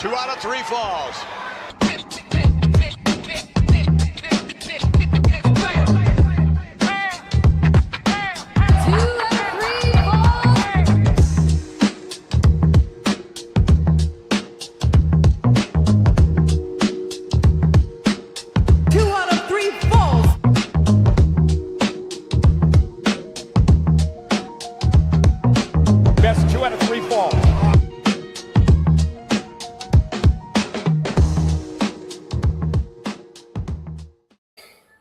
2 out of 3 falls.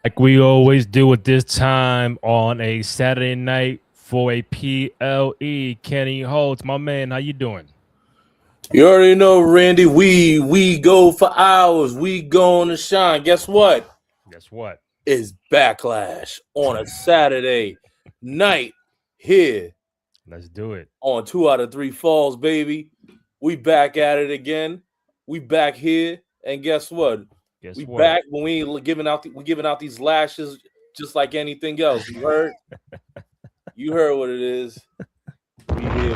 Like we always do at this time on a Saturday night for a PLE. Kenny Holt, my man, how you doing? You already know, Randy. We go for hours. We going to shine. Guess what? Guess what? It's Backlash on a Saturday night here. Let's do it. On 2 out of 3 falls, baby. We back at it again. We back here. And guess what? We back when we giving out these lashes just like anything else. You heard? You heard what it is. We here, baby.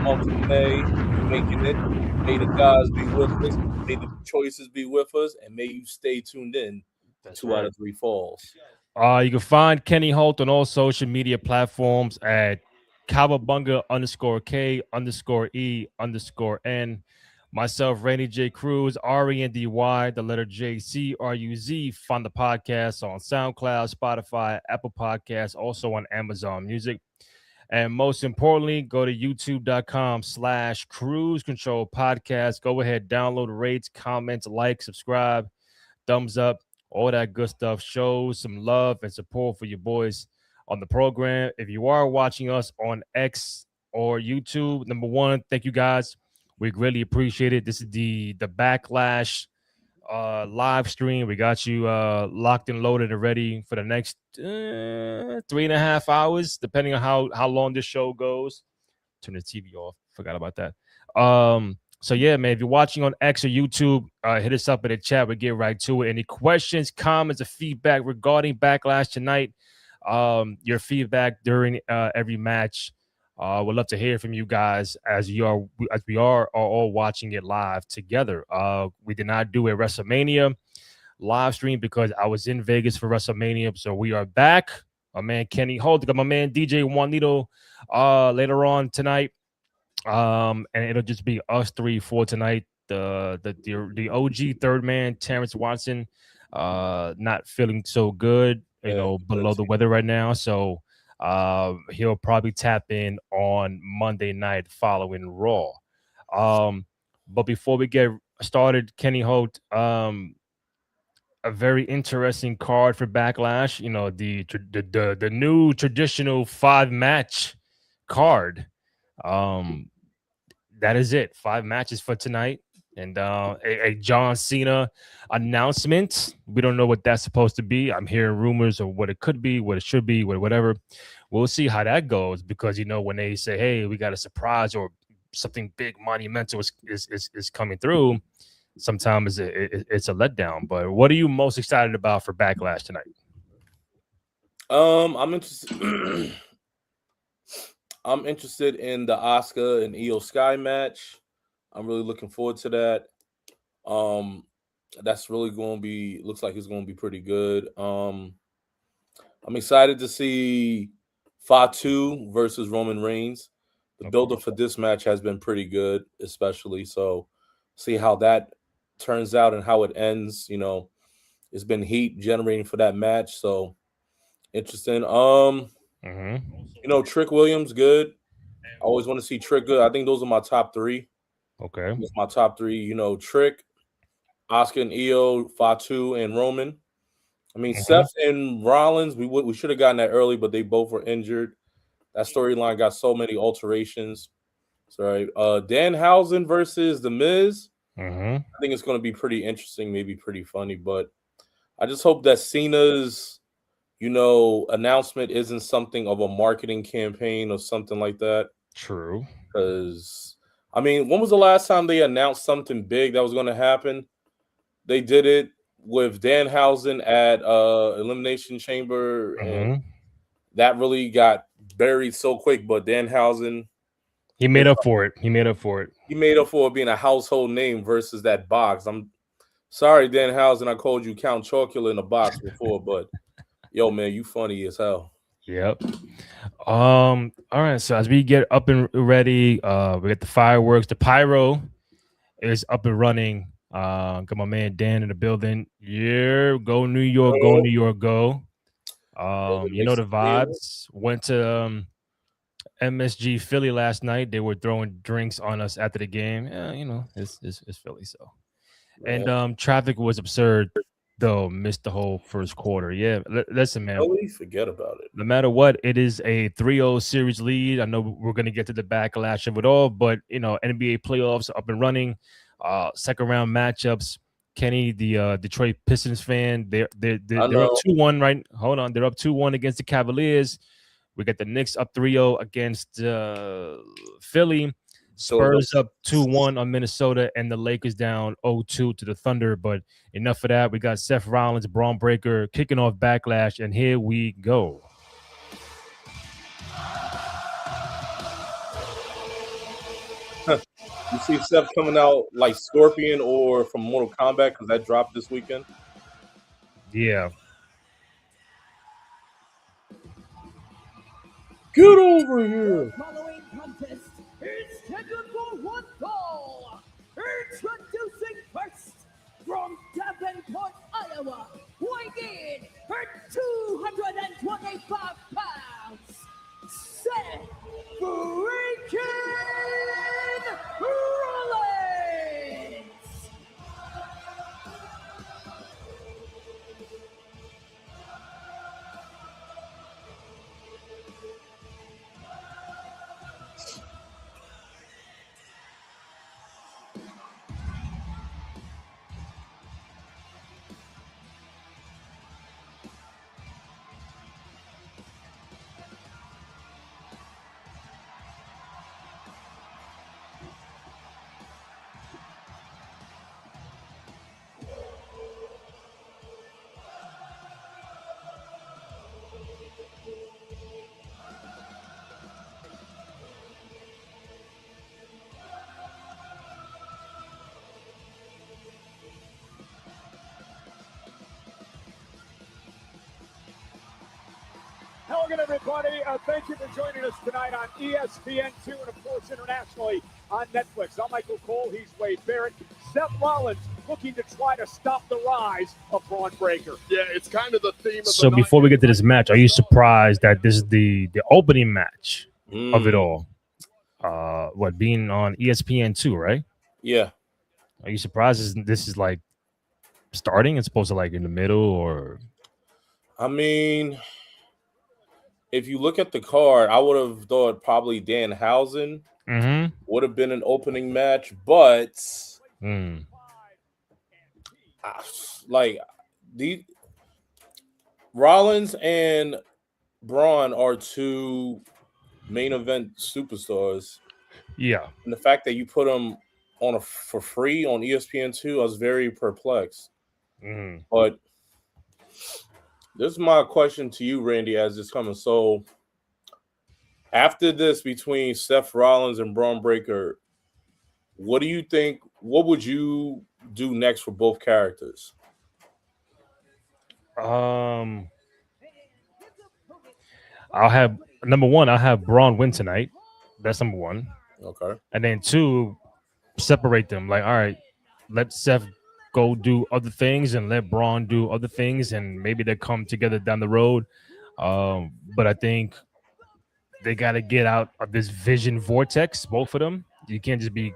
Month of May, making it. May the gods be with us. May the choices be with us, and may you stay tuned in. That's 2 out of 3 falls. You can find Kenny Holt on all social media platforms at Kawabunga_K_E_N. Myself, Randy J. Cruz, RENDY, the letter J, CRUZ. Find the podcast on SoundCloud, Spotify, Apple Podcasts, also on Amazon Music. And most importantly, go to youtube.com/Cruise Control Podcast. Go ahead, download, rate, comment, like, subscribe, thumbs up, all that good stuff. Show some love and support for your boys on the program. If you are watching us on X or YouTube, number one, thank you guys. We greatly appreciate it. This is the Backlash live stream. We got you locked and loaded and ready for the next 3.5 hours, depending on how long this show goes. Turn the TV off. Forgot about that. So yeah, man, if you're watching on X or YouTube, hit us up in the chat. We'll get right to it. Any questions, comments, or feedback regarding Backlash tonight? Your feedback during every match. We'd love to hear from you guys as we are all watching it live together. We did not do a WrestleMania live stream because I was in Vegas for WrestleMania. So we are back. My man Kenny Holt, got my man DJ Juanito later on tonight. And it'll just be us three for tonight. The OG third man, Terrence Watson, not feeling so good, below the weather right now. So he'll probably tap in on Monday night following Raw. But before we get started, Kenny Holt, a very interesting card for Backlash. The new traditional 5-match card. That is it. 5 matches for tonight. And a John Cena announcement. We don't know what that's supposed to be. I'm hearing rumors of what it could be, what it should be, whatever. We'll see how that goes because, when they say, hey, we got a surprise or something big, monumental is coming through, sometimes it's a letdown. But what are you most excited about for Backlash tonight? I'm interested. I'm interested in the Asuka and Io Sky match. I'm really looking forward to that. That's really going to be, looks like it's going to be pretty good. I'm excited to see FATU versus Roman Reigns. The build-up for this match has been pretty good, especially. So see how that turns out and how it ends. It's been heat generating for that match. So interesting. Trick Williams, good. I always want to see Trick good. I think those are my top 3. Okay. It's my top 3, Trick, Asuka and Io, Fatu, and Roman. I mean, Seth and Rollins, we should have gotten that early, but they both were injured. That storyline got so many alterations. Sorry. Danhausen versus The Miz. I think it's going to be pretty interesting, maybe pretty funny, but I just hope that Cena's, announcement isn't something of a marketing campaign or something like that. True. Because, when was the last time they announced something big that was going to happen? They did it with Danhausen at Elimination Chamber, and that really got buried so quick. But Danhausen, he made up for it. he made up for it being a household name versus that box. I'm sorry, Danhausen, I called you Count Chocula in a box before, but yo, man, you funny as hell. Yep. All right. So as we get up and ready, we got the fireworks. The pyro is up and running. Got my man Dan in the building. Yeah, go New York, go New York, go. You know the vibes. Went to MSG Philly last night. They were throwing drinks on us after the game. Yeah, you know, it's Philly, so. And traffic was absurd, though. Missed the whole first quarter. Yeah, listen, man. Philly, forget about it. No matter what, it is a 3-0 series lead. I know we're going to get to the backlash of it all, but, you know, NBA playoffs up and running. Second round matchups. Kenny, the Detroit Pistons fan, they're up 2-1, right? Hold on. They're up 2-1 against the Cavaliers. We got the Knicks up 3-0 against Philly. Spurs up 2-1 on Minnesota, and the Lakers down 0-2 to the Thunder. But enough of that. We got Seth Rollins, Braun Breaker kicking off Backlash, and here we go. You see Seth coming out like Scorpion or from Mortal Kombat because that dropped this weekend? Yeah. Get over here. Following contest is scheduled for one fall. Introducing first from Davenport, Iowa, weighing in at 225 pounds, Seth freaking Rollins. Hello again, everybody. Thank you for joining us tonight on ESPN2 and, of course, internationally on Netflix. I'm Michael Cole. He's Wade Barrett. Seth Rollins looking to try to stop the rise of Braun Breaker. Yeah, it's kind of the theme of So before we get to this match, are you surprised that this is the opening match of it all? What, being on ESPN2, right? Yeah. Are you surprised this is like starting? It's supposed to like in the middle, or? I mean, if you look at the card, I would have thought probably Danhausen would have been an opening match, but like the Rollins and Braun are two main event superstars. Yeah, and the fact that you put them on for free on ESPN2, I was very perplexed. But this is my question to you, Randy, as it's coming. So after this, between Seth Rollins and Braun Breaker, what do you think? What would you do next for both characters? I'll have number one. I'll have Braun win tonight. That's number one. Okay. And then two, separate them. Like, all right, let Seth go do other things and let Braun do other things, and maybe they come together down the road. But I think they got to get out of this vision vortex, both of them. You can't just be,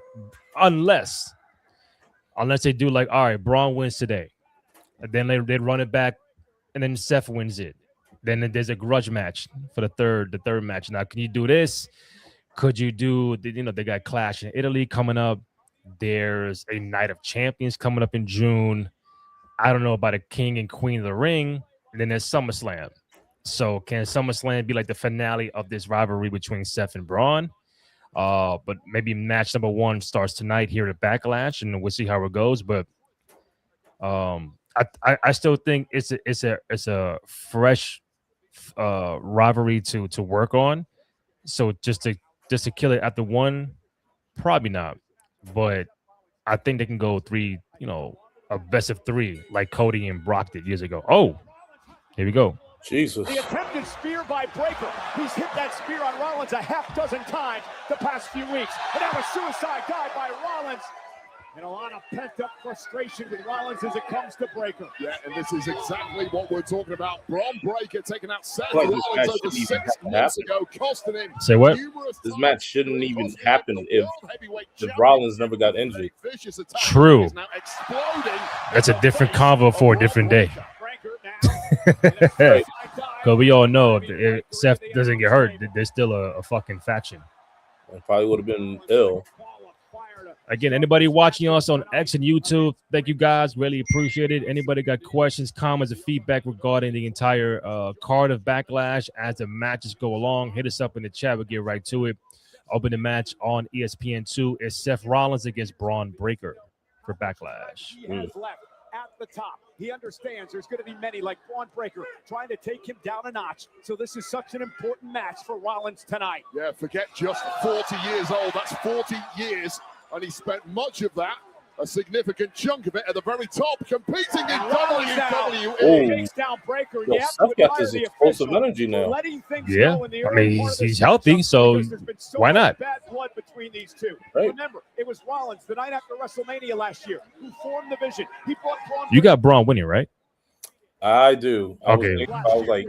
unless they do like, all right, Braun wins today, and then they run it back, and then Seth wins it. Then there's a grudge match for the third match. Now, can you do this? Could you do, they got Clash in Italy coming up. There's a Night of Champions coming up in June. I don't know about a King and Queen of the Ring. And then there's SummerSlam. So can SummerSlam be like the finale of this rivalry between Seth and Braun? But maybe match number one starts tonight here at Backlash, and we'll see how it goes. But I still think it's a fresh rivalry to work on. So just to kill it after one, probably not. but I think they can go 3, a best of 3 like Cody and Brock did years ago. Oh, here we go. Jesus. The attempted spear by Breakker. He's hit that spear on Rollins a half dozen times the past few weeks. And now a suicide dive by Rollins. And a lot of pent-up frustration with Rollins as it comes to Breakker. Yeah, and this is exactly what we're talking about. Braun Breakker taking out Seth Like Rollins this match over shouldn't 6 even months happen. ago, costing him. Say what? This match shouldn't even happen if Rollins never got injured. True. That's a different convo for a different day. Because we all know if Seth doesn't get hurt, there's still a fucking faction. It probably would have been ill. Again, anybody watching us on X and YouTube, thank you guys. Really appreciate it. Anybody got questions, comments, or feedback regarding the entire card of Backlash as the matches go along, hit us up in the chat. We'll get right to it. Open the match on ESPN2 is Seth Rollins against Braun Breakker for Backlash. He has left at the top. He understands there's going to be many like Braun Breakker trying to take him down a notch. So this is such an important match for Rollins tonight. Yeah, forget just 40 years old. That's 40 years. And he spent much of that, a significant chunk of it, at the very top, competing in WWE. Takes down Breakker. Yo, Seth got this explosive energy now. Yeah, I mean, he's healthy, so why not? Bad blood between these two. Right. Remember, it was Rollins the night after WrestleMania last year who formed the vision. He brought Braun. You got Braun winning, right? I do. I Okay. was like,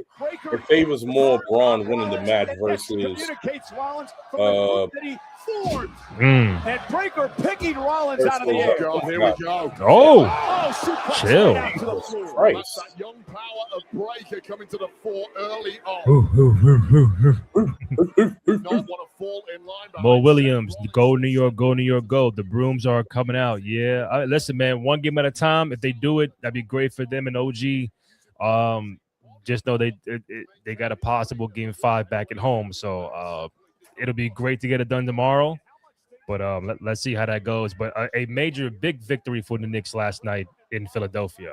it favors more Braun winning the match versus and Breakker picking Rollins out of the air. Here we go. Oh, chill. Christ. That young power of Breakker coming to the fore early on. Not want to fall in line. Mo Williams, go New York, go New York, go. The brooms are coming out. Yeah. Listen, man, one game at a time. If they do it, that'd be great for them and OG. Just know they got a possible game 5 back at home. So it'll be great to get it done tomorrow. But let's see how that goes. But a major big victory for the Knicks last night in Philadelphia.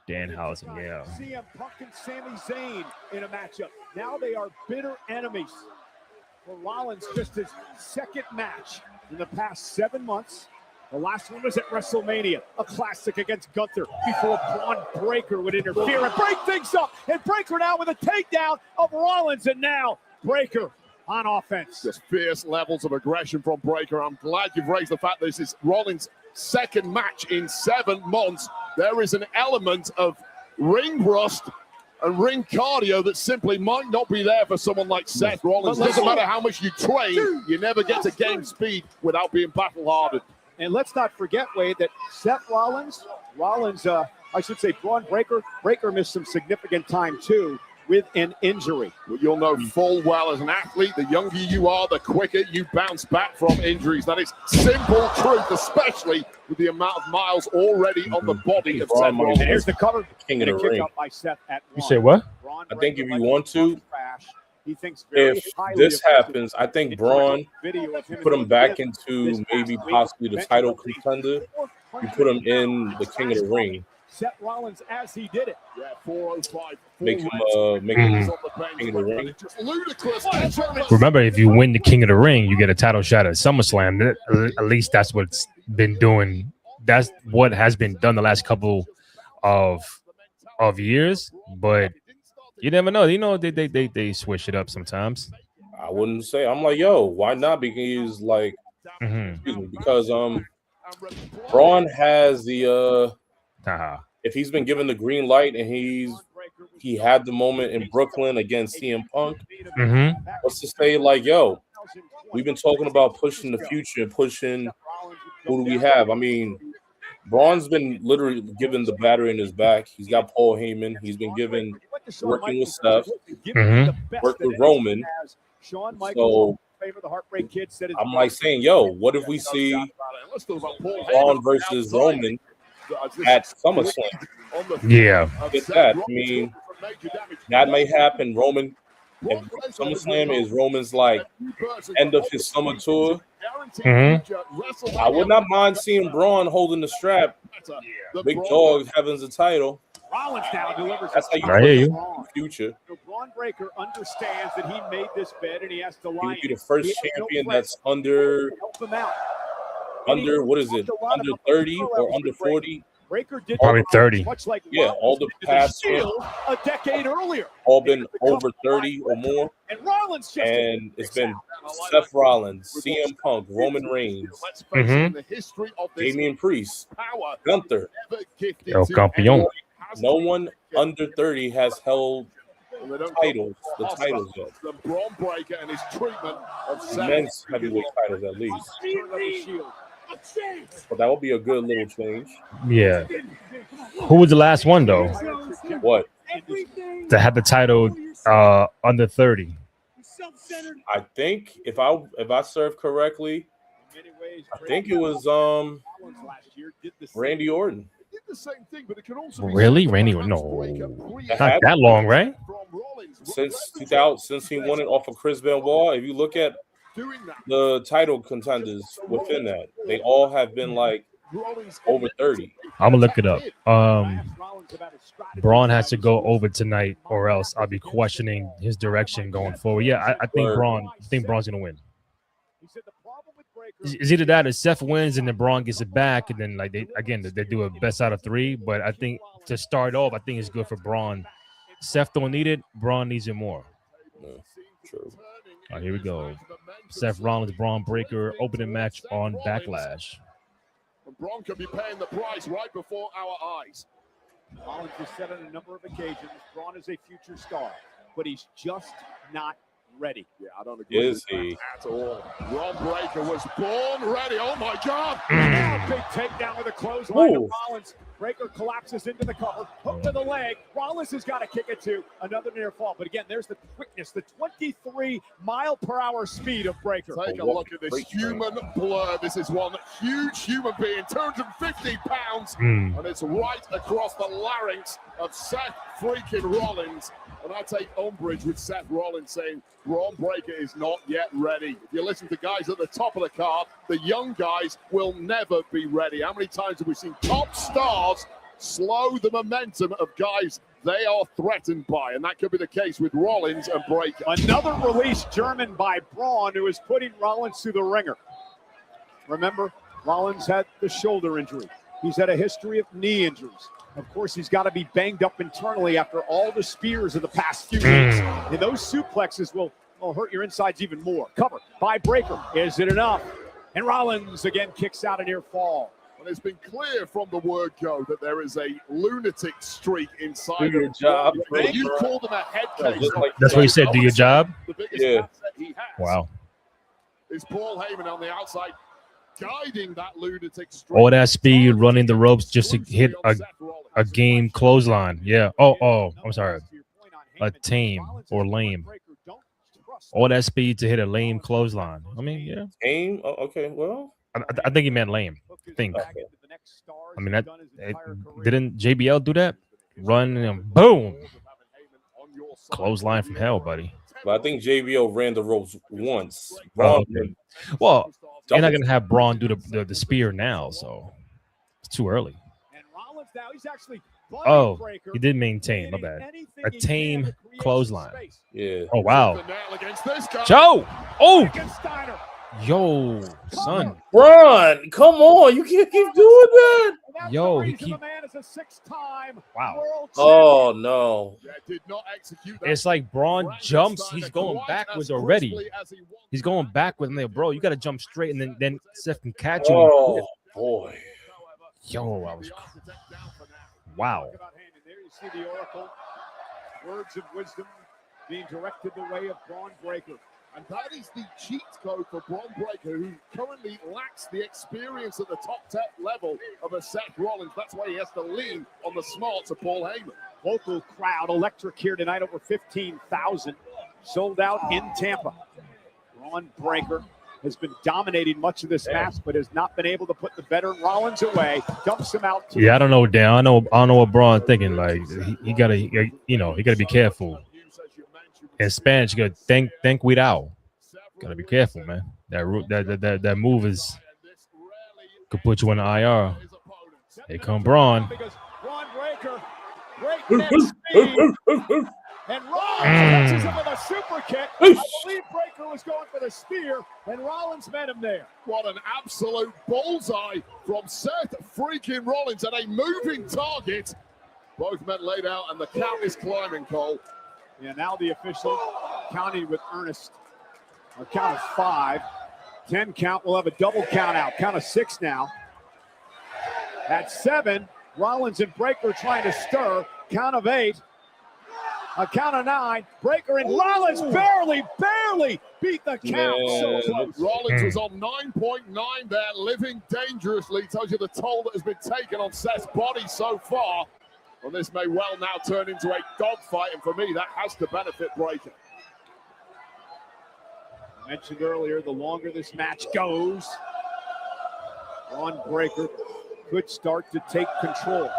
Danhausen, yeah. CM Punk and Sami Zayn in a matchup. Now they are bitter enemies. For Rollins, just his second match in the past 7 months. The last one was at WrestleMania, a classic against Gunther before Braun Breakker would interfere and break things up. And Breakker now with a takedown of Rollins, and now Breakker on offense. Just fierce levels of aggression from Breakker. I'm glad you've raised the fact this is Rollins' second match in 7 months. There is an element of ring rust and ring cardio that simply might not be there for someone like Seth Rollins. Doesn't matter how much you train, you never get to gain speed without being battle-hardened. And let's not forget, Wade, that Seth Rollins, Braun Breakker missed some significant time too with an injury. Well, you'll know full well as an athlete, the younger you are, the quicker you bounce back from injuries. That is simple truth, especially with the amount of miles already on the body of Seth Rollins. And here's the cover. King of the ring. Up by Seth at You say what? I think if you want to, he thinks if this happens, I think Braun, put him back into maybe possibly the title contender. You put him in the King of the Ring. Seth Rollins as he did it. Yeah, 405. Make him King of the Ring. Just ludicrous. Remember, if you win the King of the Ring, you get a title shot at SummerSlam. At least that's what's been doing. That's what has been done the last couple of years. But you never know. You know, they switch it up sometimes. I wouldn't say. I'm like, yo, why not? Because like, excuse me, because Braun has the if he's been given the green light and he had the moment in Brooklyn against CM Punk, what's to say like, yo, we've been talking about pushing the future and pushing who do we have? I mean, Braun's been literally given the battery in his back. He's got Paul Heyman. He's been given working with Steph, worked with Roman. So I'm like saying, yo, what if we see Braun versus Roman at SummerSlam? Yeah. Get that. I mean, that may happen. Roman, if SummerSlam is Roman's like end of his summer tour, I would not mind seeing Braun holding the strap. Big dog having the title. Rollins now delivers. That's how you I hear you. Braun. Future. So Braun Breaker understands that he made this bed and he has to lie. He would be the in. first He has no champion friends that's under to help him out. And he what is it? talked a lot Under about the 30 skill or levels under with Breaker. 40? Breaker did Probably not 30. much like Yeah, Rollins all the did to past Shield a decade earlier. all been over 30 or more. And Rollins just And it's been Seth Rollins, CM Punk, Roman Reigns, Let's face it, in the history of this Damian Priest, power, Gunther. never gifted El to Campeón. anyone. No one under 30 has held And they don't titles, the cross titles yet. the Braun Breaker and his treatment of Men's heavyweight titles at least. turned on the Shield. But that would be a good little change. Yeah. Who was the last one though What? to have the title under 30? I think if I serve correctly, In many ways, I think it was Rollins last year did the same. Randy Orton. did the same thing, but it can also be Really? said Randy? that No. Breaker Not that long, right? from Rollins. Since 2000, since he won it off of Chris Benoit, if you look at Doing that, the title contenders within that, they all have been like Rollins over 30. I'm gonna look it up. Rollins about his strategy. Braun has to go over tonight, or else I'll be questioning his direction going forward. Yeah, I think Braun's gonna win. He said the problem with Breaker It's either that or Seth wins and then Braun gets it back, and then like they do a best out of 3. But I think to start off, I think it's good for Braun. Seth don't need it. Braun needs it more. Yeah, true. All right, here we go. Seth Rollins, Braun Breaker, opening match on Backlash. And Braun could be paying the price right before our eyes. Rollins has said on a number of occasions, Braun is a future star, but he's just not ready. Yeah, I don't agree Is with that he? at all. Braun Breaker was born ready. Oh my God! Now, big takedown with a clothesline to Ooh. Rollins. Breaker collapses into the cover. Hook to the leg. Rollins has got to kick it to another near fall. But again, there's the quickness, the 23-mile-per-hour speed of Breaker. Take a look at this human blur. This is one huge human being, 250 pounds, and it's right across the larynx of Seth freaking Rollins. And I take umbrage with Seth Rollins saying Braun Breaker is not yet ready. If you listen to guys at the top of the card, the young guys will never be ready. How many times have we seen top stars slow the momentum of guys they are threatened by? And that could be the case with Rollins and Breaker. Another release German by Braun, who is putting Rollins through the ringer. Remember, Rollins had the shoulder injury. He's had a history of knee injuries. Of course, he's got to be banged up internally after all the spears of the past few weeks. And those suplexes will hurt your insides even more. Cover by Breaker. Is it enough? And Rollins again kicks out a near fall. And it's been clear from the word go that there is a lunatic streak inside. Do your of job, Braun Breaker. You Breaker. call them a head Yeah, case. just like That's what he said. Do your job. The biggest Yeah. asset he has Wow. is Paul Heyman on the outside, guiding that lunatic streak. All that speed, running the ropes just to hit a game clothesline. Yeah. Oh, I'm sorry. A tame or lame. All that speed to hit a lame clothesline. I mean, yeah. Aim? Oh, okay, well. I think he meant lame. I think. Okay. I mean, didn't JBL do that? Run and boom. Clothesline from hell, buddy. But I think JBL ran the ropes once. Oh, Braun okay. did Well, you're not double. gonna have Braun do the spear now, so it's too early. And Rollins now, he's actually Oh, Breaker, he did maintain. My bad. A tame clothesline. Yeah. Oh wow. The nail against this guy. Joe. Oh, Steiner. yo, son. Braun, come on. You can't keep doing that. Yo, he keep- man is a 6-time Wow. world Oh, no. Yeah, did not execute that. It's like Braun jumps. He's going backwards already. He's going backwards. And they're, bro, you got to jump straight, and then Seth can catch you. Oh, boy. Yo, I was. Wow. There you see the oracle. Words of wisdom being directed the way of Braun Breaker. And that is the cheat code for Braun Breaker, who currently lacks the experience at the top level of a Seth Rollins. That's why he has to lean on the smarts of Paul Heyman. Local crowd electric here tonight, over 15,000. Sold out in Tampa. Braun Breaker has been dominating much of this match, but has not been able to put the veteran Rollins away. Dumps him out. Yeah, I don't know, Dan. I don't know what Braun thinking. Like he gotta, he gotta be careful. In Spanish, you gotta think cuidado. Gotta be careful, man. That move could put you in the IR. Here come Braun. Because Braun breakneck speed. And Rollins catches him with a super kick. I believe Breaker was going for the spear, and Rollins met him there. What an absolute bullseye from Seth freaking Rollins, and a moving target. Both men laid out, and the count is climbing, Cole. Yeah, now the official counting with Ernest. A count of 5. 10 count. We'll have a double count out. Count of 6 now. At 7, Rollins and Breaker trying to stir. Count of 8. A count of 9. Breaker and Rollins barely beat the count. So close. Rollins was on 9.9 there, living dangerously. Tells you the toll that has been taken on Seth's body so far. Well, this may well now turn into a dogfight, and for me, that has to benefit Breaker. I mentioned earlier, the longer this match goes, Braun Breaker could start to take control.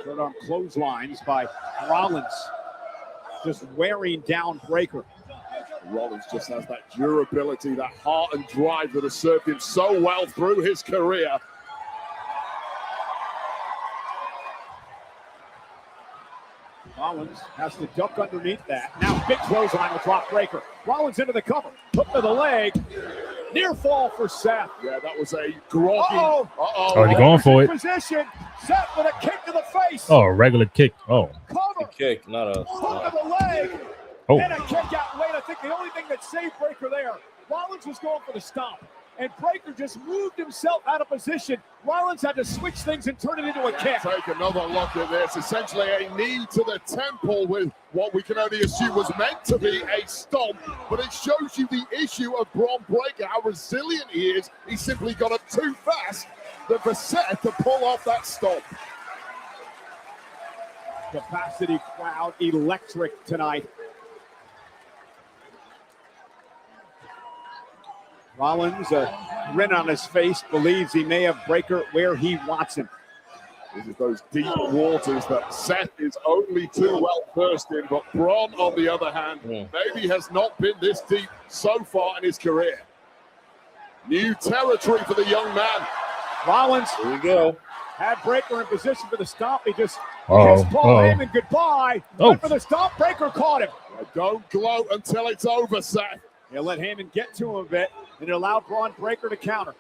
Short arm clotheslines by Rollins, just wearing down Breaker. Rollins just has that durability, that heart and drive that has served him so well through his career. Rollins has to duck underneath that. Now big clothesline will drop Breaker. Rollins into the cover. Hook to the leg. Near fall for Seth. Yeah, that was a groggy. Oh, they're going for it. Position. Seth with a kick to the face. Oh, a regular kick. Oh. A kick, not a. Hook to the leg. Oh. And a kick out late. I think the only thing that saved Breaker there, Rollins was going for the stomp. And Breaker just moved himself out of position. Rollins had to switch things and turn it into a kick. Take another look at this. Essentially a knee to the temple with what we can only assume was meant to be a stomp. But it shows you the issue of Braun Breaker, how resilient he is. He simply got up too fast for Seth to pull off that stomp. Capacity crowd electric tonight. Rollins, a grin on his face, believes he may have Breaker where he wants him. This is those deep waters that Seth is only too well versed in, but Braun, on the other hand, maybe has not been this deep so far in his career. New territory for the young man. Rollins, Here we go. had Breaker in position for the stomp. He just Oh, kissed Paul Heyman goodbye. Oh. Went for the stomp. Breaker caught him. Don't gloat until it's over, Seth. He'll let Heyman get to him a bit, and it allowed Braun Breaker to counter.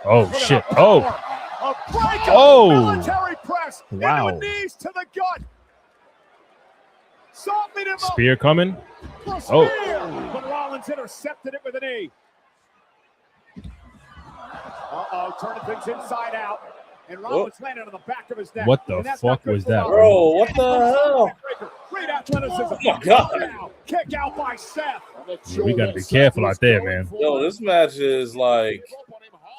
Oh, shit. Oh. A Breaker Oh. military press Wow. into a knees to the gut. Softening him up. Spear coming. For Oh. spear. But Rollins intercepted it with a knee. Turning things inside out. And Rollins landed on the back of his neck. What the And that's not fuck good was for that? Rollins. Bro, what the hell? Great athleticism. Oh my God. Now, kick out by Seth. Yeah, we gotta be careful out there, man. Yo, this match is like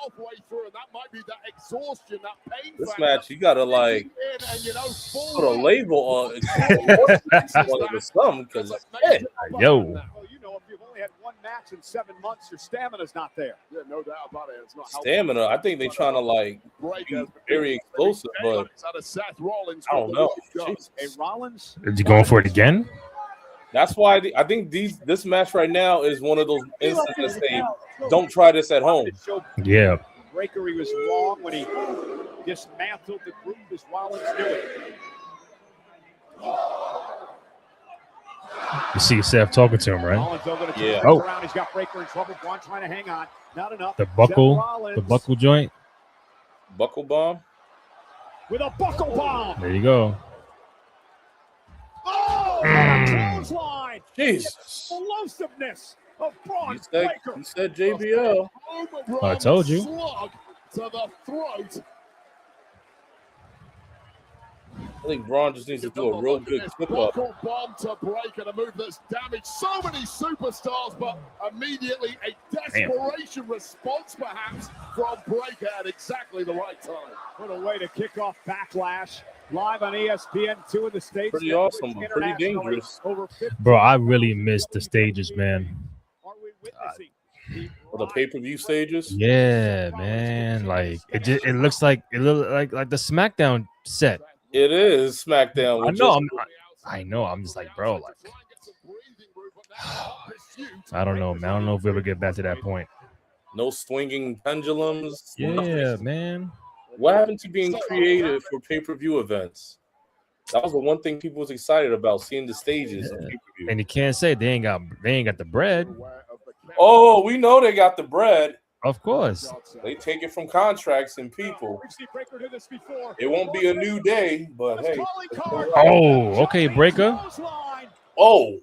Halfway through, and that might be that exhaustion, that pain this factor. match. You gotta like And, you know, put a label on it or something because Yo. Well, you know, if you've only had one match in 7 months, your stamina's not there. Yeah, no doubt about it. It's not stamina. I think they're trying to like be very explosive, but out of Seth Rollins. I don't know. Jesus. Hey, Rollins. Is he going for it again? That's why I think this match right now is one of those instances that say don't try this at home. Yeah. Breaker, he was wrong when he dismantled the group as Rollins knew it. You see Seth talking to him, right? Rollins over to Yeah. Oh. around. He's got Breaker in trouble. Braun trying to hang on. Not enough. The Seth buckle Rollins joint. Buckle bomb. with a buckle bomb. There you go. Oh, clothesline. Jesus. Explosiveness of Braun You Breaker. said JBL. I told you. Slug to the throat. I think Braun just needs to do a real good flip up. Buckle bomb to Breaker, a move that's damaged so many superstars, but immediately a desperation response perhaps from Breaker at exactly the right time. What a way to kick off Backlash. Live on ESPN2 in the States. Pretty awesome, but pretty dangerous. Over 50 Bro, I really missed the stages, man. are we witnessing the For the pay-per-view stages. Yeah, man. Like it looks like the SmackDown set. It is SmackDown. I know. I'm just like, bro, like I don't know, man. I don't know if we ever get back to that point. No swinging pendulums. Yeah, man. What happened to being creative for pay-per-view events? That was the one thing people was excited about, seeing the stages of pay-per-view. And you can't say they ain't got the bread. Oh, we know they got the bread. Of course. They take it from contracts and people. It won't be a new day, but hey. Oh, okay, Breaker. Oh.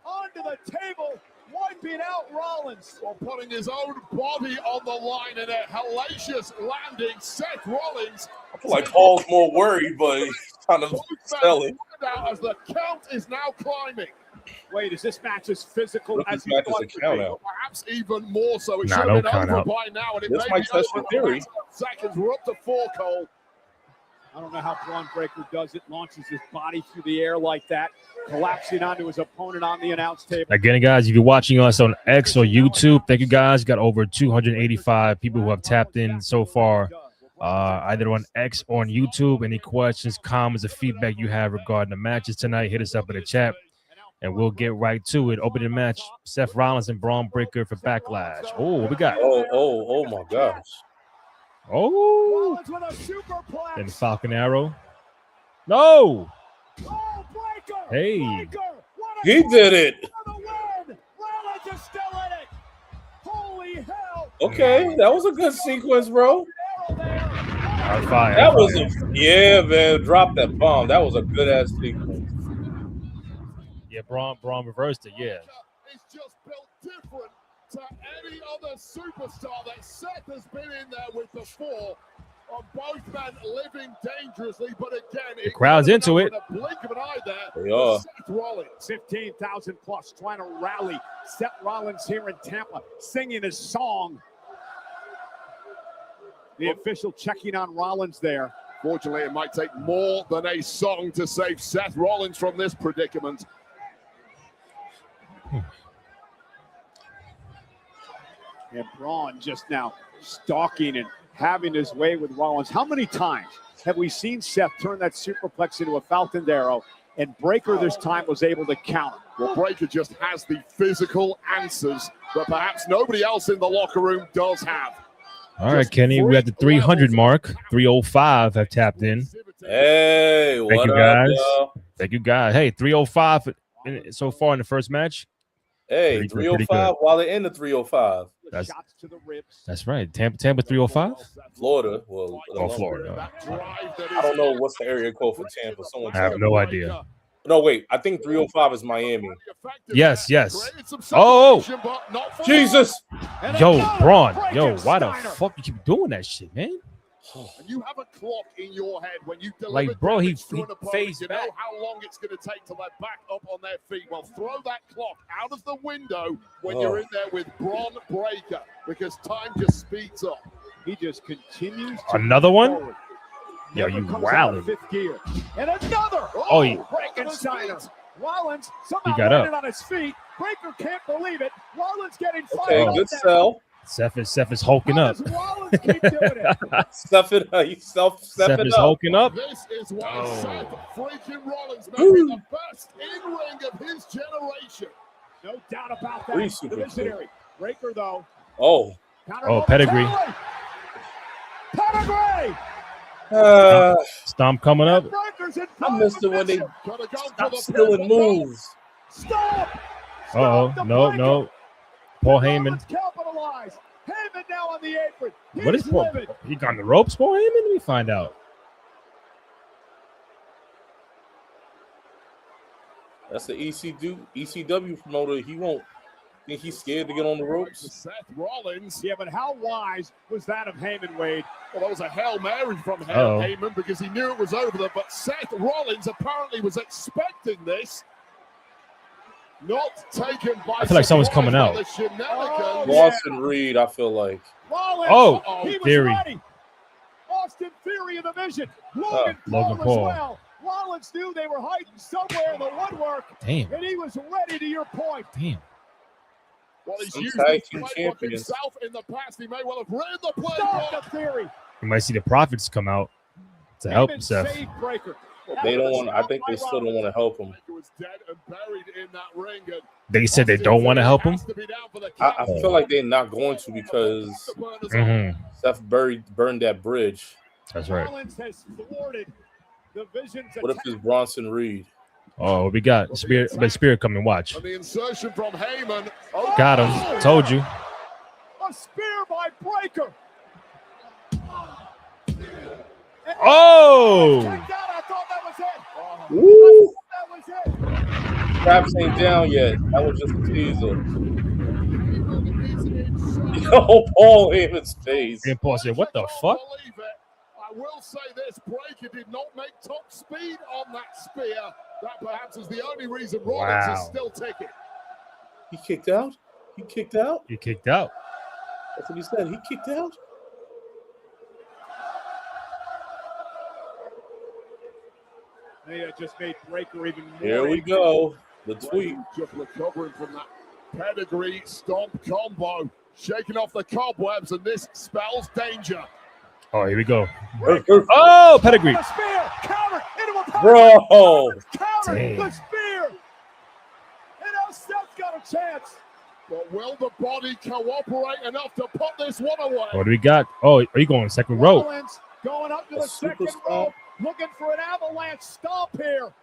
Onto the table, wiping out Rollins. While putting his own body on the line in a hellacious landing, Seth Rollins. I feel like Paul's more worried, but he's kind of selling. As the count is now climbing. Wait, is this match as physical as you thought it would be? Perhaps even more so. It Nah, should no have been count over out. by now. And it This may might be test over your in theory. seconds. We're up to 4, Cole. I don't know how Braun Breaker does it. Launches his body through the air like that, collapsing onto his opponent on the announce table. Again, guys, if you're watching us on X or YouTube, thank you guys. Got over 285 people who have tapped in so far, either on X or on YouTube. Any questions, comments, or feedback you have regarding the matches tonight, hit us up in the chat, and we'll get right to it. Opening match, Seth Rollins and Braun Breaker for Backlash. Oh, what we got? Oh my gosh. Oh, Rollins with a superplex. and Falcon Arrow. No. Oh, Breaker! Hey. Breaker! What a He did it. for the win! Rollins is still in it! Holy hell! Okay, that was a good sequence, bro. On fire. That was yeah, man. Drop that bomb. That was a good ass sequence. Yeah, Braun reversed it. Yeah. It's just built different to any other superstar that Seth has been in there with before. On both men living dangerously, but again, The crowd's into it. A blink of an eye there. They are. Seth Rollins. 15,000 plus trying to rally Seth Rollins here in Tampa, singing his song. The official checking on Rollins there. Fortunately, it might take more than a song to save Seth Rollins from this predicament. And Braun just now stalking and having his way with Rollins. How many times have we seen Seth turn that superplex into a Falcon Arrow, and Breaker this time was able to counter? Well, Breaker just has the physical answers that perhaps nobody else in the locker room does have. All right, Kenny, we're at the 300 mark. 305 have tapped in. Hey, Thank what you, up, guys. y'all? Thank you, guys. Hey, 305 so far in the first match. Hey, Pretty 305 while they're in the 305. That's- Shots to the ribs. That's right. Tampa 305? Florida. Well, Oh, Florida. I don't know what's the area code for Tampa. Someone I have tell me. no idea. No, wait. I think 305 is Miami. Yes. Oh. Jesus. And Yo, another Braun. Breaker Yo, why the Steiner. fuck you keep doing that shit, man? And you have a clock in your head when you deliver Like, bro, he damage to an opponent. phased You know back. how long it's going to take till they're back up on their feet. Well, throw that clock out of the window when you're in there with Braun Breaker, because time just speeds up. He just continues to Another move one? forward. Yo, Never you comes out of wildin'. fifth gear. And another. Oh, he- Breaker Steiner. Rollins somehow He got landed up. on his feet. Breaker can't believe it. Rollins getting Okay, fired up good now. sell. Seth is hulking How up. does Rollins keep doing it? Stuff it up. You step Seth it is up. hulking up. This is why Oh. Seth freaking Rollins may be the best in-ring of his generation. No doubt about that. Pretty super The visionary. Breaker, though. Oh. Counter Oh, pedigree. momentarily. Pedigree. Stomp coming up. Breaker's in I missed it when they Gotta go for stopped the stealing physical. moves. Stop. Uh-oh. Stop the No. Breaker. Paul Heyman. Rollins capitalized. Heyman now on the apron. What is He's Paul? livid. He got on the ropes, Paul Heyman? Let me find out. That's the ECW promoter. He won't think he's scared to get on the ropes. Seth Rollins. Yeah, but how wise was that of Heyman, Wade? Well, that was a Hail Mary from Uh-oh. Heyman because he knew it was over there. But Seth Rollins apparently was expecting this. Not taken by I feel like someone's surprise coming by out. the shenanigans. Oh, Austin Reed, I feel like. Rollins. Oh, he was Theory. ready. Austin Theory in the vision. Logan Logan Paul Paul. as well. Rollins knew they were hiding somewhere in the woodwork, Damn. and he was ready to your point. Damn. Well, he's Some used tag this team playbook champions. himself in the past. He may well have written the Stop playbook. the Theory. You might see the Profits come out to help Heyman Seth. saved Breaker. They don't want. I think they still don't want to help him. He was dead and buried in that ring. And They said they don't want to help him. has to be down for the I count. feel like they're not going to because Mhm. Seth burned that bridge. That's right. Rollins has thwarted the Vision's What if attack. it's Bronson Reed? Oh, we got Spirit. But Spirit coming. Watch. And the insertion from Heyman. Got him. Told you. A spear by Breaker. Oh! Checked out. I thought that was it. Woo! That was it. Straps ain't down yet. That was just a teaser. Yo, Paul Heyman's face. And Paul said, "What the fuck?" I will say this: Breaker did not make top speed on that spear. That perhaps is the only reason Rollins is still ticking. He kicked out? He kicked out? He kicked out. That's what he said. He kicked out? They just made Breaker even more. Here we go. The tweet. Just recovering from that pedigree stomp combo, shaking off the cobwebs, and this spells danger. Oh, here we go. Oh, pedigree. The spear, counter, into a Bro. counter, Damn. the spear. And now Seth's got a chance. But will the body cooperate enough to put this one away? What do we got? Oh, are you going second row? Rollins going up to A the super second stomp. rope, looking for an avalanche stomp here.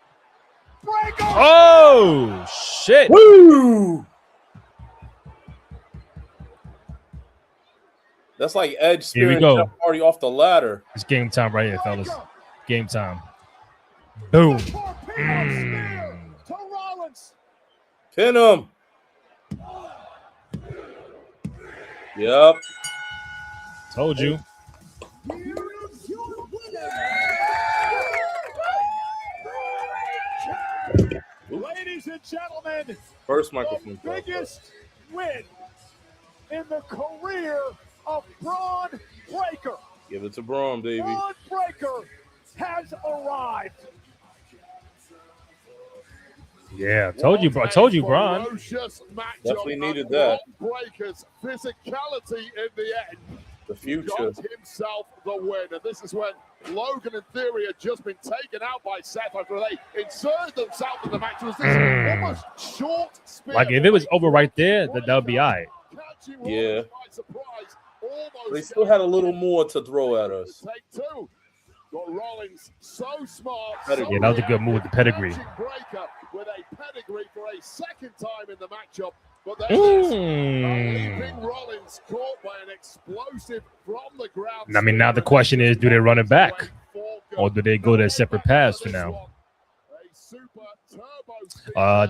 Breaker. Oh, shit. Woo! That's like Edge Here we spearing go. Jeff Hardy off the ladder. It's game time right here, fellas. Game time. Boom. Torpedo spear to Rollins. Pin him. Yep. Told you. Here's your winner. Ladies and gentlemen, First the microphone. biggest win in the career of Braun Breaker. Give it to Braun, baby. Braun Breaker has arrived. Yeah, told you, bro. Told you, Braun. Ferocious matchup, Definitely needed and that. Braun Breaker's physicality in the end The future. got himself the win. And this is when Logan and Theory had just been taken out by Seth after they inserted themselves in the match. It was this almost short spear. Like, if it was over right there, that would be all right. Catching Yeah. Rollins by surprise, almost They still had a little more to throw at us. Take two. But Rollins so smart. Pedigree. Yeah, that was a good move with the pedigree. Breaker with a pedigree for a second time in the matchup. But there it is. Leaping Rollins caught by an explosive from the ground. I mean, now the question is, do they run it back? Or do they go their separate paths for now?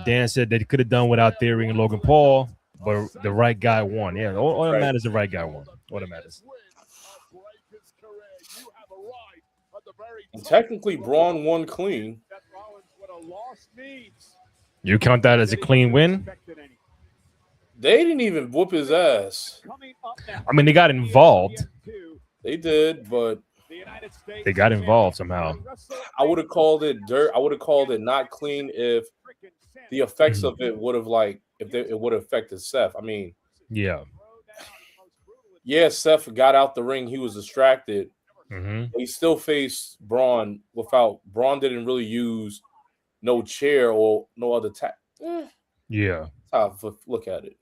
Dan said they could have done without Theory and Logan Paul, but the right guy won. Yeah, all that matters, the right guy won. All that matters. And technically, Braun won clean. Seth Rollins would have lost needs. You count that as a clean win? They didn't even whoop his ass. Coming up now, I mean, they got involved. They did, but the United States They got involved somehow. I would have called it dirt. I would have called it not clean if the effects of it would have it would have affected Seth. I mean, Yeah. yeah, Seth got out the ring. He was distracted. Mm-hmm. He still faced Braun without. Braun didn't really use no chair or no other tap. Yeah. That's how I look at it.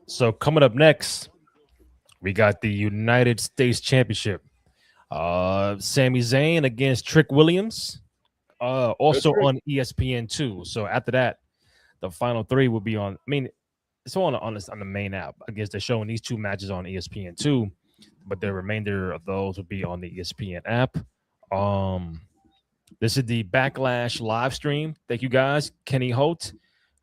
So coming up next, we got the United States Championship. Sami Zayn against Trick Williams. Also on ESPN2. So after that, the final three will be on. I mean, it's on the main app. I guess they're showing these two matches on ESPN2, but the remainder of those will be on the ESPN app. This is the Backlash live stream. Thank you guys. Kenny Holt,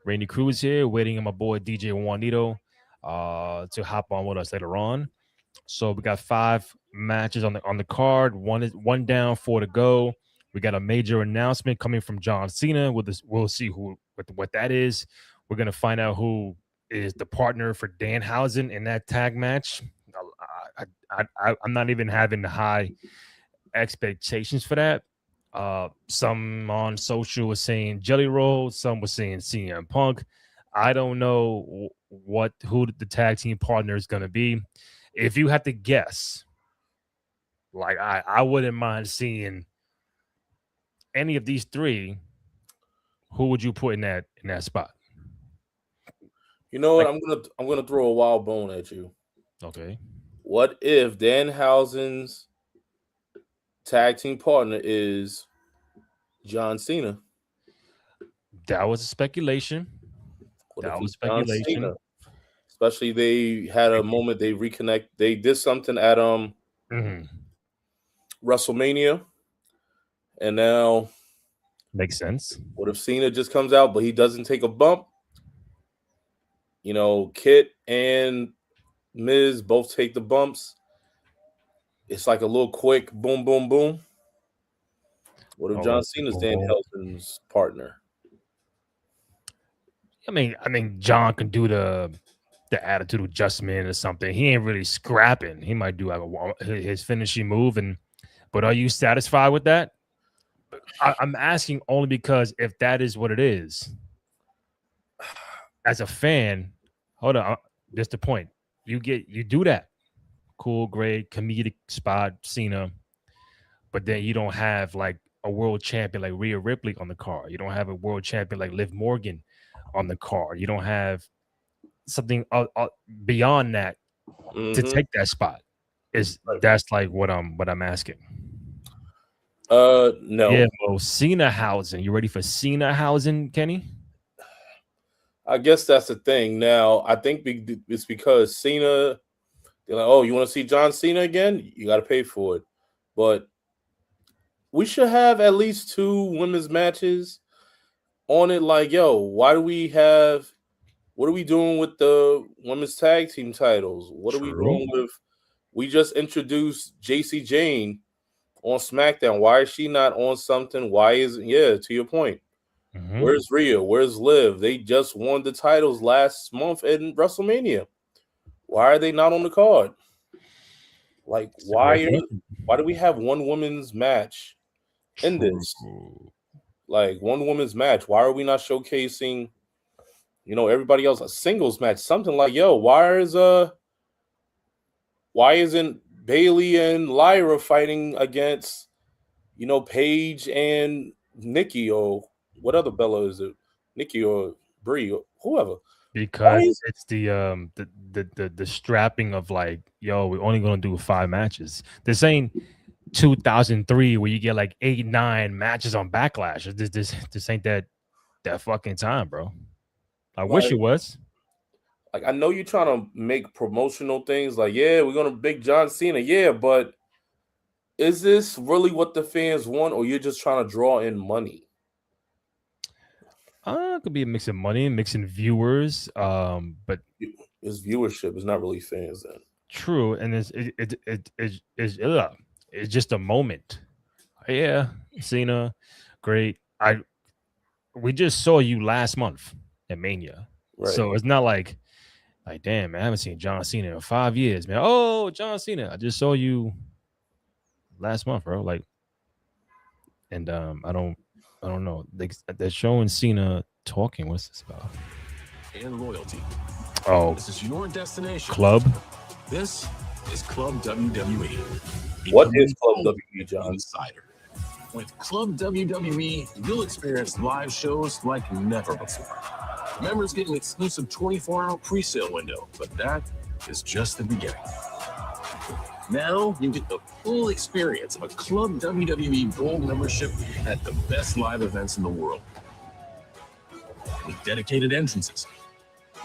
Randy Cruz here, waiting on my boy DJ Juanito to hop on with us later on. So we got 5 matches on the card. One down, 4 to go. We got a major announcement coming from John Cena. We'll see what that is. We're gonna find out who is the partner for Danhausen in that tag match. I'm not even having high expectations for that. Some on social were saying Jelly Roll, some were saying CM Punk. I don't know who the tag team partner is going to be. If you had to guess, like I wouldn't mind seeing any of these 3. Who would you put in that spot? You know what? I'm gonna throw a wild bone at you. Okay. What if Danhausen's tag team partner is John Cena? That was a speculation. What That if was he's John speculation. Cena? Especially they had a moment they reconnect. They did something at WrestleMania, and now Makes sense. what if Cena just comes out but he doesn't take a bump? You know, Kit and Miz both take the bumps. It's like a little quick boom, boom, boom. What if John Cena's Danhausen's partner? I mean, John can do the attitude adjustment or something. He ain't really scrapping. He might do like his finishing move, but are you satisfied with that? I'm asking only because if that is what it is, as a fan, hold on, that's the point. You do that, cool, great comedic spot, Cena, but then you don't have like a world champion like Rhea Ripley on the card. You don't have a world champion like Liv Morgan on the card. You don't have something beyond that to take that spot. That's like what I'm asking. No. Yeah, well, Cena-hausen. You ready for Cena-hausen, Kenny? I guess that's the thing. Now, I think it's because Cena, they're like, oh, you want to see John Cena again? You got to pay for it. But we should have at least 2 women's matches on it. Like, yo, what are we doing with the women's tag team titles? What are we doing with, we just introduced JC Jane on SmackDown. Why is she not on something? Why isn't, to your point. Where's Rhea? Where's Liv? They just won the titles last month in WrestleMania. Why are they not on the card? Like, why do we have one women's match in this? Like, one women's match. Why are we not showcasing, everybody else, a singles match? Something like, yo, why isn't Bailey and Lyra fighting against, Paige and Nikki, or what other Bella is it? Nikki or Brie or whoever. Because it's the strapping of like, yo, we're only gonna do 5 matches. This ain't 2003 where you get like 8, 9 matches on Backlash. This ain't that fucking time, bro. I wish it was. Like, I know you're trying to make promotional things like, yeah, we're gonna big John Cena, but is this really what the fans want, or you're just trying to draw in money? It could be a mix of money, mixing viewers, but it's viewership. It's not really fans then. True, and it's just a moment. Yeah, Cena, great. We just saw you last month at Mania, so it's not like damn, man, I haven't seen John Cena in 5 years, man. Oh, John Cena, I just saw you last month, bro. Like, and I don't know. They're showing Cena talking. What's this about? And loyalty. Oh, this is your destination. Club. This is Club WWE. What is Club WWE, John? Insider. With Club WWE, you'll experience live shows like never before. Members get an exclusive 24-hour pre-sale window, but that is just the beginning. Now you get the full experience of a Club WWE Gold membership at the best live events in the world. With dedicated entrances,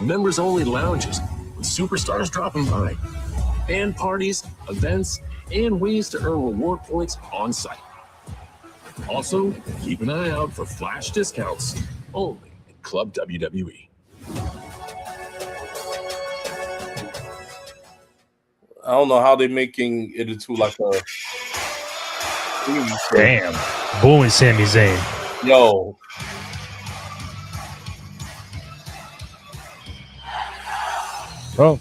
members-only lounges, with superstars dropping by, fan parties, events, and ways to earn reward points on site. Also, keep an eye out for flash discounts only at Club WWE. I don't know how they're making it into like a damn booing Sami Zayn. Yo. Oh.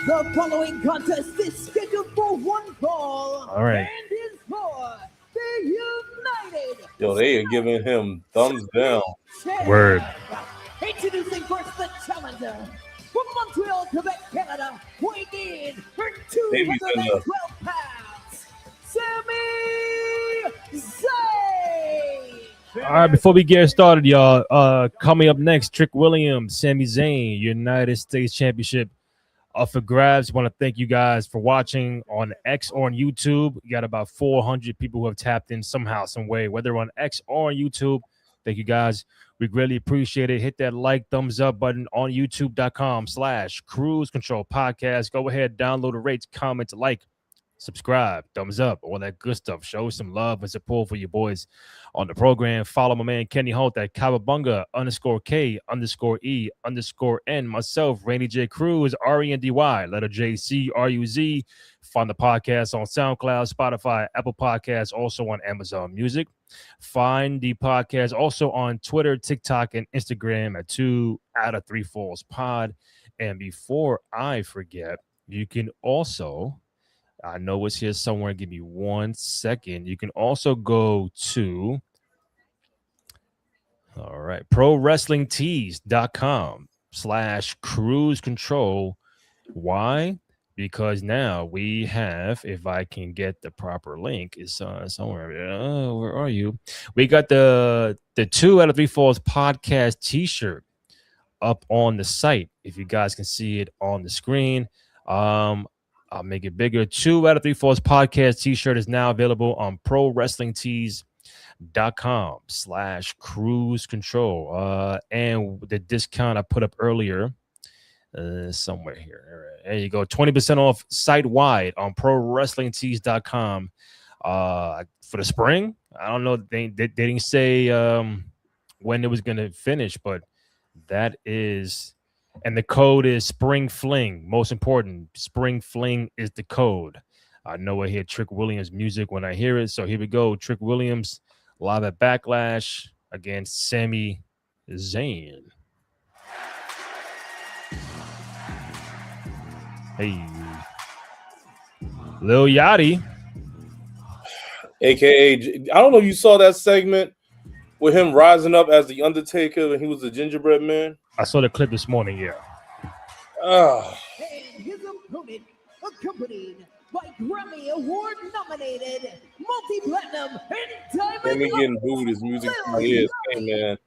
The following contest is scheduled for one fall. All right. And is for the United. Yo, they are giving him thumbs down. Word. Introducing first the challenger from Montreal, Quebec, Canada, weighing in for 212 pounds, Sami Zayn. All right, before we get started, y'all, coming up next, Trick Williams, Sami Zayn, United States Championship up for grabs. Want to thank you guys for watching on X or on YouTube. We got about 400 people who have tapped in somehow, some way, whether on X or on YouTube. Thank you guys. We greatly appreciate it. Hit that like, thumbs up button on youtube.com/Cruise Control Podcast. Go ahead, download the rates, comment, like, subscribe, thumbs up, all that good stuff. Show some love and support for your boys on the program. Follow my man Kenny Holt at Kawabunga_K_E_N. Myself, Rainy J Cruz, RENDY, letter JCRUZ. Find the podcast on SoundCloud, Spotify, Apple Podcasts, also on Amazon Music. Find the podcast also on Twitter, TikTok, and Instagram at 2 out of 3 Falls Pod. And before I forget, you can also, I know it's here somewhere, give me 1 second. You can also go to, all right, ProWrestlingTees.com/Cruise Control. Why? Because now we have, if I can get the proper link, is somewhere. Where are you? We got the 2 out of 3 Falls podcast t-shirt up on the site. If you guys can see it on the screen, I'll make it bigger. 2 out of 3 Falls podcast t-shirt is now available on ProWrestlingTees.com/Cruise Control. And the discount I put up earlier, somewhere here. All right. There you go. 20% off site-wide on ProWrestlingTees.com for the spring. I don't know. They didn't say when it was going to finish, but that is, and the code is Spring Fling. Most important, Spring Fling is the code. I know I hear Trick Williams music when I hear it. So here we go. Trick Williams live at Backlash against Sami Zayn. Hey, Lil Yachty, aka, I don't know if you saw that segment with him rising up as the Undertaker and he was the gingerbread man. I saw the clip this morning. Yeah. And his opponent, accompanied by Grammy Award nominated, multi-platinum, and diamond. Sammy getting booed. His music is, hey man,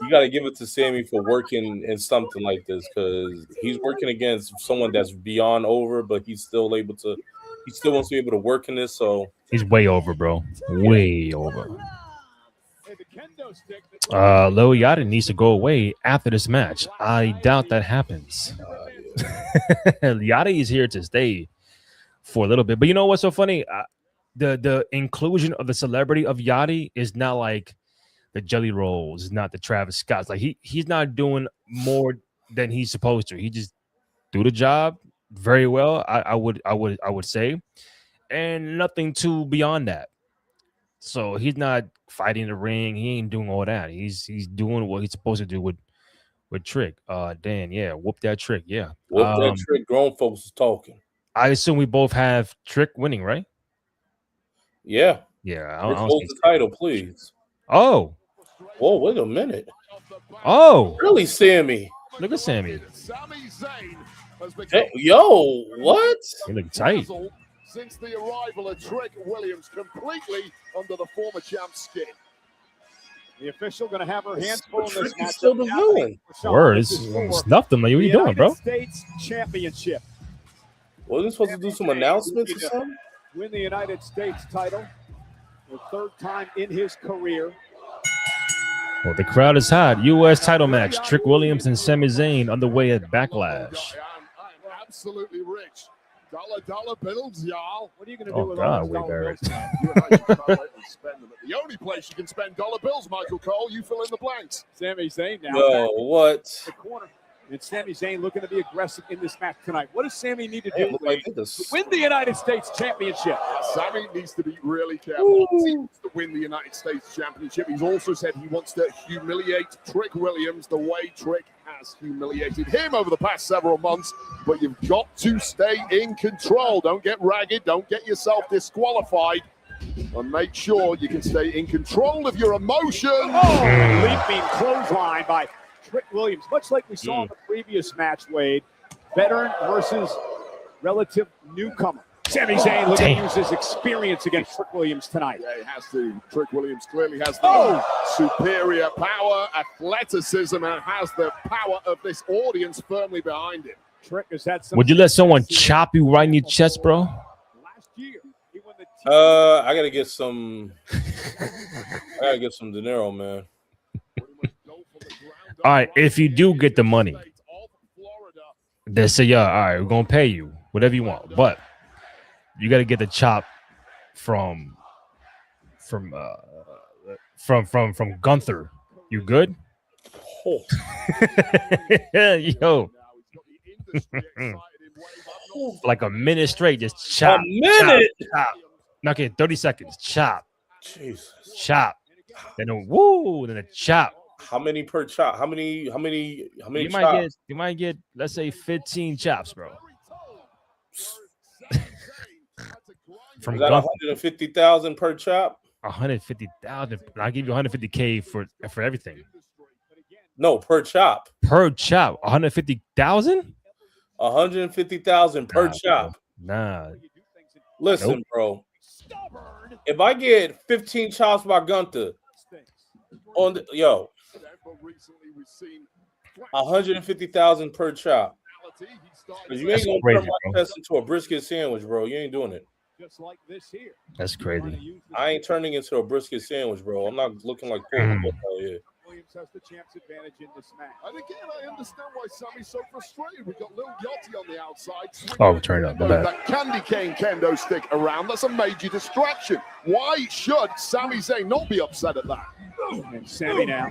you got to give it to Sammy for working in something like this, because he's working against someone that's beyond over, but he's still able to. He still wants to be able to work in this. So he's way over, bro. Way over. Lil Yachty needs to go away after this match. I doubt that happens. Yachty is here to stay for a little bit, but you know what's so funny? The inclusion of the celebrity of Yachty is not like the Jelly Rolls, not the Travis Scotts. Like he's not doing more than he's supposed to. He just do the job very well. I would say, and nothing too beyond that. So he's not fighting the ring. He ain't doing all that. He's doing what he's supposed to do with Trick. Dan, yeah, whoop that Trick. Yeah, whoop that Trick. Grown folks is talking. I assume we both have Trick winning, right? Yeah. Yeah. Hold the title, please. Oh. Whoa, wait a minute. Oh. Really, Sammy? Look at Sammy. Hey, yo, what? He look tight. Since the arrival of Trick Williams, completely under the former champ's skin. The official going to have her hands full in this match. Still the villain. Word, snuffed him. Like, what are you doing, bro? States Championship. Wasn't he supposed to do some announcements or something? Win the United States title, the 3rd time in his career. Well, the crowd is hot. U.S. title match. Trick Williams and Sami Zayn underway at Backlash. I'm absolutely rich. Dollar bills, y'all. What are you going to do with God, all those dollar bills? The only place you can spend dollar bills, Michael Cole, you fill in the blanks. Sami Zayn now. Yo, what? The corner. And Sami Zayn looking to be aggressive in this match tonight. What does Sami need to do to win the United States Championship? Sami needs to be really careful. He wants to win the United States Championship. He's also said he wants to humiliate Trick Williams the way Trick has humiliated him over the past several months. But you've got to stay in control. Don't get ragged. Don't get yourself disqualified. And make sure you can stay in control of your emotions. Oh, leaping clothesline by Trick Williams, much like we saw in the previous match, Wade. Veteran versus relative newcomer. Sami Zayn looking to use his experience against Trick Williams tonight. Yeah, he has to. Trick Williams clearly has the superior power, athleticism, and has the power of this audience firmly behind him. Trick has had some Would you let someone success chop you right in your chest, bro? last year. He won the I gotta get some. I gotta get some dinero, man. All right, if you do get the money, they say, yeah, all right, we're gonna pay you whatever you want, but you got to get the chop from Gunther. You good? Oh. Yo, like a minute straight, just chop. A minute. Chop. Okay, 30 seconds. Chop. Jesus. Chop. Then a woo. Then a chop. How many per chop? How many? You chops? might get, let's say 15 chops, bro. From Is that 150,000 per chop? 150,000. I'll give you 150K for everything. No, per chop. Per chop. 150,000? 150,000 per Nah, chop. Nah. Listen, Nope. bro. If I get 15 chops by Gunther on the, 150,000 per chop. Because you ain't gonna crazy, turn my chest into a brisket sandwich, bro. You ain't doing it. just like this here. That's crazy. I ain't turning into a brisket sandwich, bro. I'm not looking like pork. Hell yeah. Williams has the champ's advantage in this match. And again, I understand why Sammy's so frustrated. We've got Lil Yachty on the outside. Oh, turn it up. My bad. That candy cane kendo stick around. That's a major distraction. Why should Sami Zayn not be upset at that? And Sammy now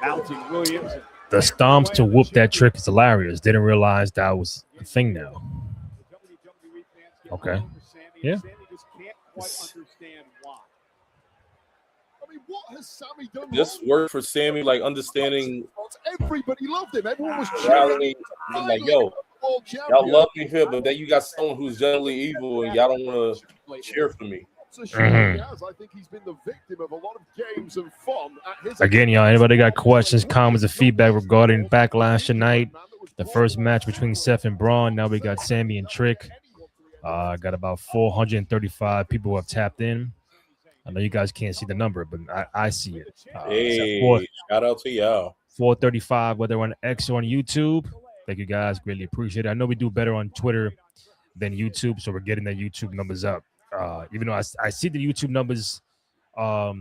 mounting Williams. The stomps to whoop that trick is hilarious. Didn't realize that was a thing now. Okay. Yeah. Sammy just can't quite understand why. I mean, what has Sami done? This worked for Sammy, like understanding. Everybody loved him. Everyone was Reality, cheering. like, yo, y'all love me here, but then you got someone who's generally evil, and y'all don't want to cheer for me. I think he's been the victim of a lot of games and fun. Again, y'all, anybody got questions, comments, or feedback regarding Backlash tonight? The first match between Seth and Braun. Now we got Sammy and Trick. Got about 435 people who have tapped in. I know you guys can't see the number, but I see it. Hey, shout out to y'all. 435, whether on X or on YouTube. Thank you guys. Greatly appreciate it. I know we do better on Twitter than YouTube, so we're getting the YouTube numbers up. Even though I see the YouTube numbers that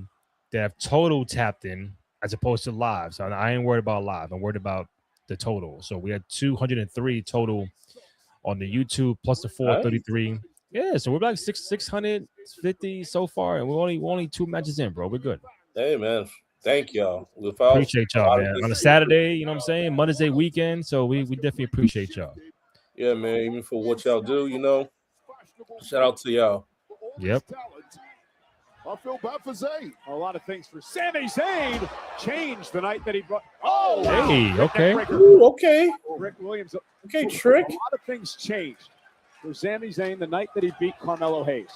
have total tapped in as opposed to live. So I ain't worried about live. I'm worried about the total. So we had 203 total on the YouTube plus the 433. Yeah, so we're like 650 so far, and we're only 2 matches in, bro. We're good. Hey, man. Thank y'all. Appreciate y'all, man. On a Saturday, you know what I'm saying? Mother's Day weekend, so we definitely appreciate y'all. Yeah, man. Even for what y'all do, you know. Shout out to y'all. Yep. I feel bad for Zayn. A lot of things for Sami Zayn changed the night that he brought. Oh, hey, okay. Ooh, okay. Rick Williams. Okay, Trick. A lot of things changed for Sami Zayn the night that he beat Carmelo Hayes.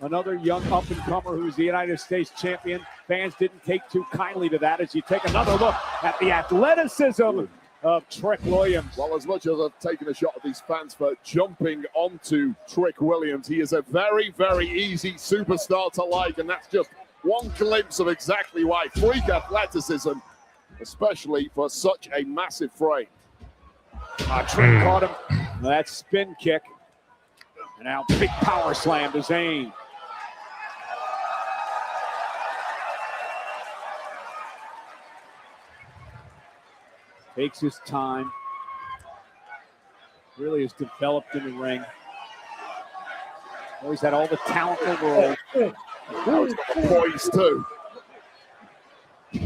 Another young up-and-comer who's the United States champion. Fans didn't take too kindly to that as you take another look at the athleticism of Trick Williams. Well, as much as I've taken a shot at these fans for jumping onto Trick Williams, he is a very, very easy superstar to like, and that's just one glimpse of exactly why. Freak athleticism, especially for such a massive frame. Trick caught him. That spin kick. And now big power slam to Zayn. Takes his time. Really has developed in the ring. He's had all the talent in the world. Now he's got the poise too.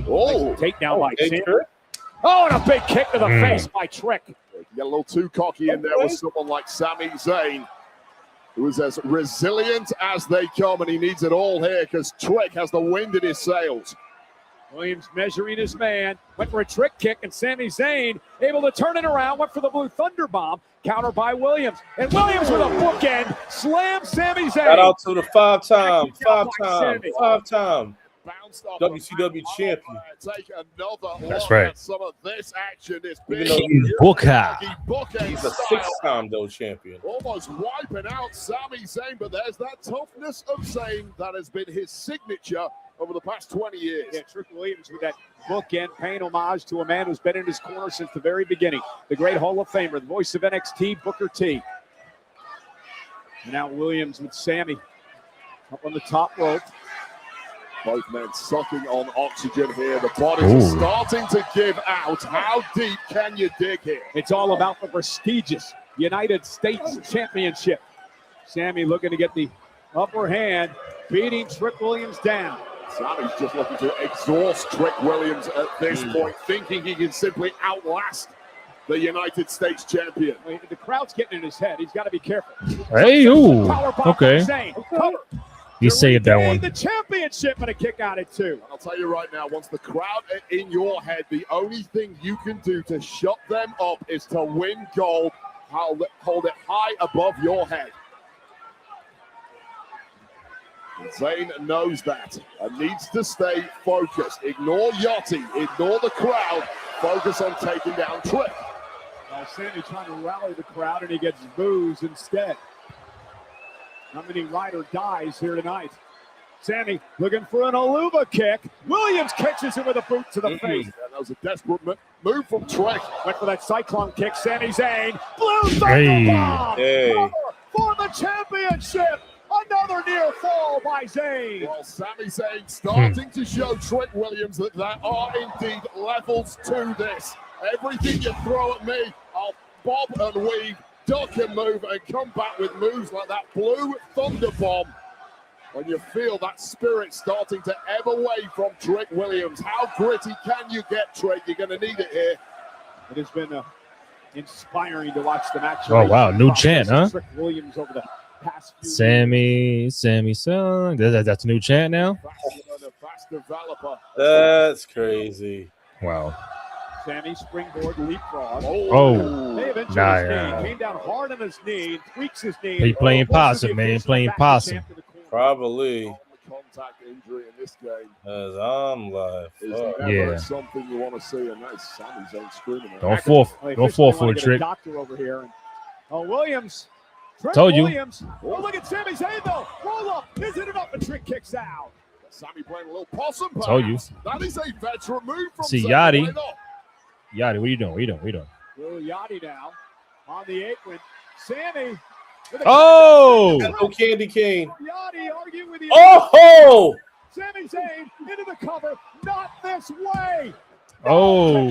Oh, takedown by Sammy. Oh, and a big kick to the face by Trick. Get a little too cocky in there with someone like Sami Zayn, who is as resilient as they come, and he needs it all here because Trick has the wind in his sails. Williams measuring his man, went for a trick kick, and Sami Zayn able to turn it around, went for the Blue Thunder Bomb, counter by Williams. And Williams with a bookend, slams Sami Zayn. Shout out to the five-time WCW champion. Take another That's look right. at some of this action. This King Booker. He's a 6-time though champion. Almost wiping out Sami Zayn, but there's that toughness of Zayn that has been his signature over the past 20 years. Yeah, Trick Williams with that bookend paying homage to a man who's been in his corner since the very beginning. The great Hall of Famer, the voice of NXT, Booker T. And now Williams with Sammy up on the top rope. Both men sucking on oxygen here. The bodies are starting to give out. How deep can you dig here? It's all about the prestigious United States Championship. Sammy looking to get the upper hand, beating Trick Williams down. Sammy's just looking to exhaust Trick Williams at this point, thinking he can simply outlast the United States champion. The crowd's getting in his head. He's got to be careful. Hey, ooh. Okay. Cover. You saved that one. The championship and a kick out at 2. I'll tell you right now, once the crowd are in your head, the only thing you can do to shut them up is to win gold. Hold it high above your head. Zayn knows that and needs to stay focused. Ignore Yachty, ignore the crowd, focus on taking down Trick. Sammy trying to rally the crowd and he gets booze instead. How many ride or dies here tonight? Sammy looking for an Aluva kick. Williams catches him with a boot to the face. Yeah, that was a desperate move from Trick. Went for that cyclone kick. Sami Zayn. Blue Thunderbomb. For the championship. Another near fall by Zayn. Well, Sami Zayn starting to show Trick Williams that there are indeed levels to this. Everything you throw at me, I'll bob and weave, duck and move, and come back with moves like that blue thunder bomb. When you feel that spirit starting to ebb away from Trick Williams, how gritty can you get, Trick? You're going to need it here. It has been inspiring to watch the match. Oh, wow. New chant, huh? Trick Williams over the past few Sammy song. That's a new chant now? That's crazy. Wow. Sammy springboard leapfrog. Oh. They eventually came down hard on his knee, tweaks his knee. He playing possum, man. Playing possum. Probably. Contact injury in this game. As I'm live. Never something you want to see, and that's Sami Zayn screaming. Don't fall for a trick. Doctor over here. Williams. Told you. Williams. Oh, look at Sami Zayn though. Roll up. Isn't it up? And Trick kicks out. Sammy playing a little possum. Told you. That is a veteran move from See, Sammy. Yachty, what are you doing? Little Yachty now on the apron. Sammy. Oh! No candy cane. Yachty arguing with you. Oh! Sami Zayn into the cover. Not this way. Oh.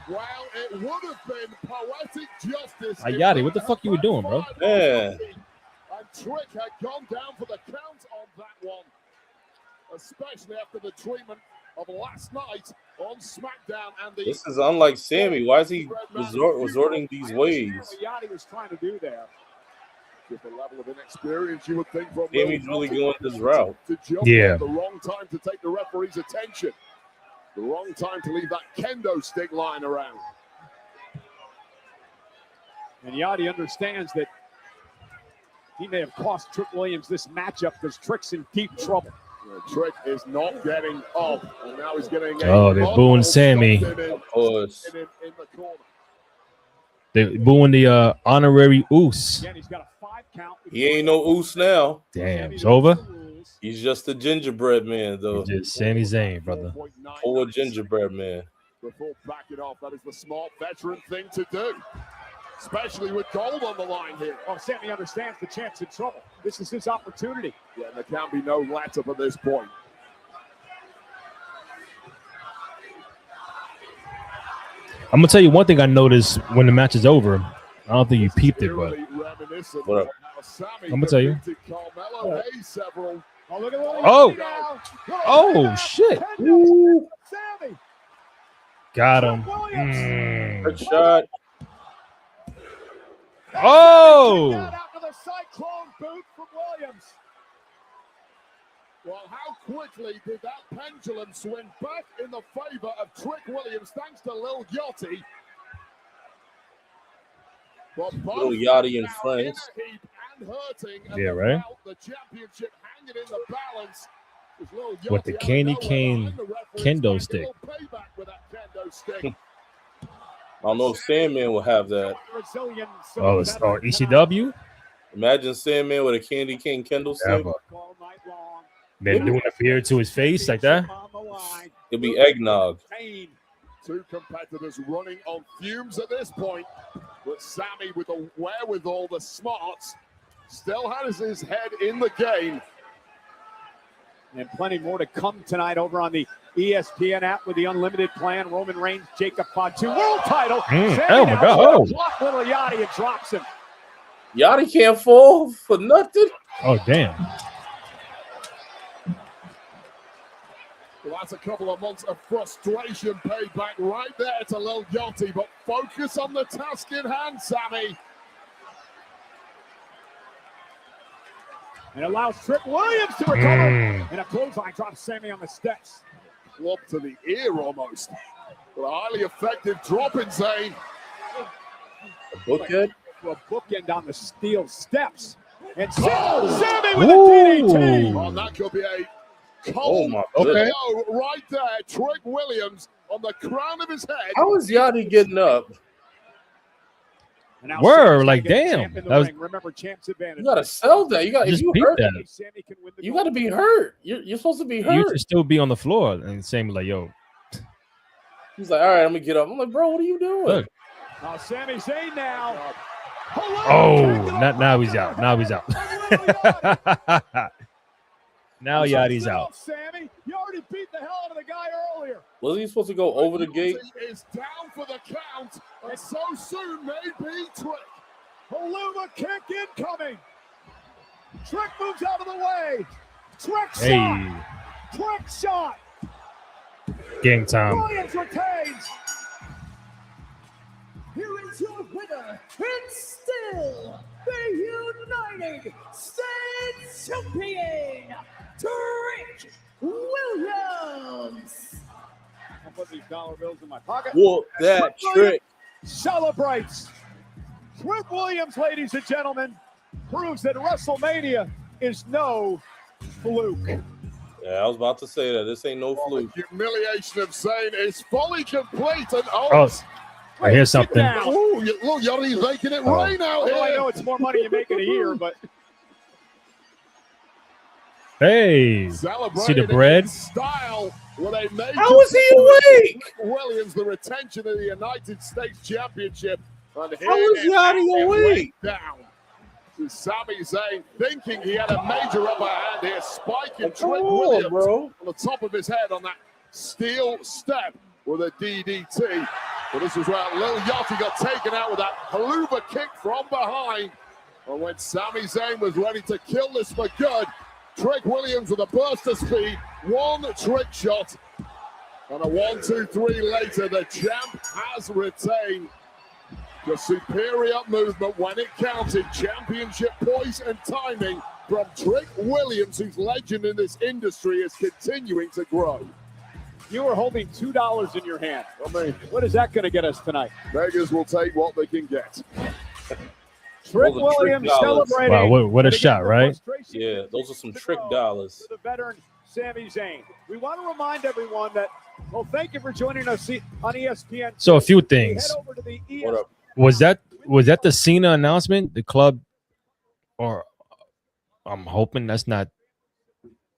Well, it would have been poetic justice. Yachty, what the fuck you were doing, bro? Yeah. And Trick had gone down for the count on that one, especially after the treatment of last night on SmackDown. And This is unlike Sammy. Why is he resorting these ways? Yachty was trying to do there. With the level of inexperience you would think from Sammy's really going this route. To jump at the wrong time to take the referee's attention. The wrong time to leave that kendo stick lying around. And Yachty understands that he may have cost Trick Williams this matchup because Trick's in deep trouble. Trick is not getting up, and now he's getting. Oh, they're booing Sammy. Of course. In the corner. They're booing the honorary Oos. Again, he's got a 5 count. He ain't no Oos now. Damn, it's over. He's just a gingerbread man, though. Just Sami Zayn, brother. Or gingerbread man. Before backing off, that is the smart veteran thing to do, especially with gold on the line here. Oh, Sammy understands the champ's in trouble. This is his opportunity. Yeah, and there can be no let up at this point. I'm gonna tell you one thing I noticed when the match is over. I don't think you peeped it, but What up? I'm gonna tell you. Oh, Oh shit! Sammy. Got him. Good shot. Oh! After the cyclone boot from Williams. Well, how quickly did that pendulum swing back in the favor of Trick Williams thanks to Lil Yachty? Lil Yachty and friends. Yeah, right. The championship hanging in the balance. With the candy cane kendo stick. I don't know if Sandman will have that. Oh, it's ECW? Imagine Sandman with a candy cane kendo stick. Then doing a beer to his face like that. It'll be eggnog. Two competitors running on fumes at this point, but Sammy, with the wherewithal, the smarts, still has his head in the game. And plenty more to come tonight over on the ESPN app with the unlimited plan. Roman Reigns, Jacob FATU, world title. Oh my God! Block little Yachty and drops him. Yachty can't fall for nothing. Oh damn! Well, that's a couple of months of frustration paid back right there to Lil Yachty, but focus on the task in hand, Sammy. And allows Trick Williams to recover. And a clothesline drops Sammy on the steps. Club to the ear almost. But a highly effective drop in Zayn. A bookhead? A bookend on the steel steps. And Sammy with a DDT. Oh, that could be a oh my goodness. Right there. Trick Williams on the crown of his head. How is Yachty getting up? Word, like damn. That was, remember, champ's advantage. You gotta sell that. You got if you hurt that. You gotta be hurt. You're supposed to be hurt. You should still be on the floor and saying like, yo. He's like, all right, I'm gonna get up. I'm like, bro, what are you doing? Look. Sami Zayn now. Now he's out. Now he's out. Now Yachty's out. Sammy, you already beat the hell out of the guy earlier. Wasn't he supposed to go over the gate? Is down for the count, and so soon maybe Trick. Haluva kick incoming. Trick moves out of the way. Trick shot. Trick shot. Game time. Williams retains. Here is your winner, and still the United States Champion, Trick Williams. I'll put these dollar bills in my pocket. Whoop that Trick. Celebrates. Trick Williams, ladies and gentlemen, proves that WrestleMania is no fluke. Yeah, I was about to say that. This ain't no fluke. The humiliation of Zayn is fully complete. And I hear something. Oh, look, Yachty's making it rain out here. I know it's more money you make in a year, but. Hey, see the bread? Style with a major. How is he awake? Williams, the retention of the United States Championship. And how is Yachty awake? Down to Sami Zayn, thinking he had a major upper hand here, spiking Trick Williams on the top of his head on that steel step with a DDT. But this is where Lil Yachty got taken out with that haluva kick from behind. And when Sami Zayn was ready to kill this for good, Trick Williams with a burst of speed, one trick shot, and a 1-2-3 later, the champ has retained the superior movement when it counted. Championship poise and timing from Trick Williams, whose legend in this industry is continuing to grow. You are holding $2 in your hand. I mean, what is that going to get us tonight? Beggars will take what they can get. Trick Williams celebrating. Wow, what a shot, right? Yeah, those are some trick dollars. The veteran Sami Zayn. We want to remind everyone that, well, thank you for joining us on ESPN. So a few things. Head over to the What up? Was that the Cena announcement? The club, or I'm hoping that's not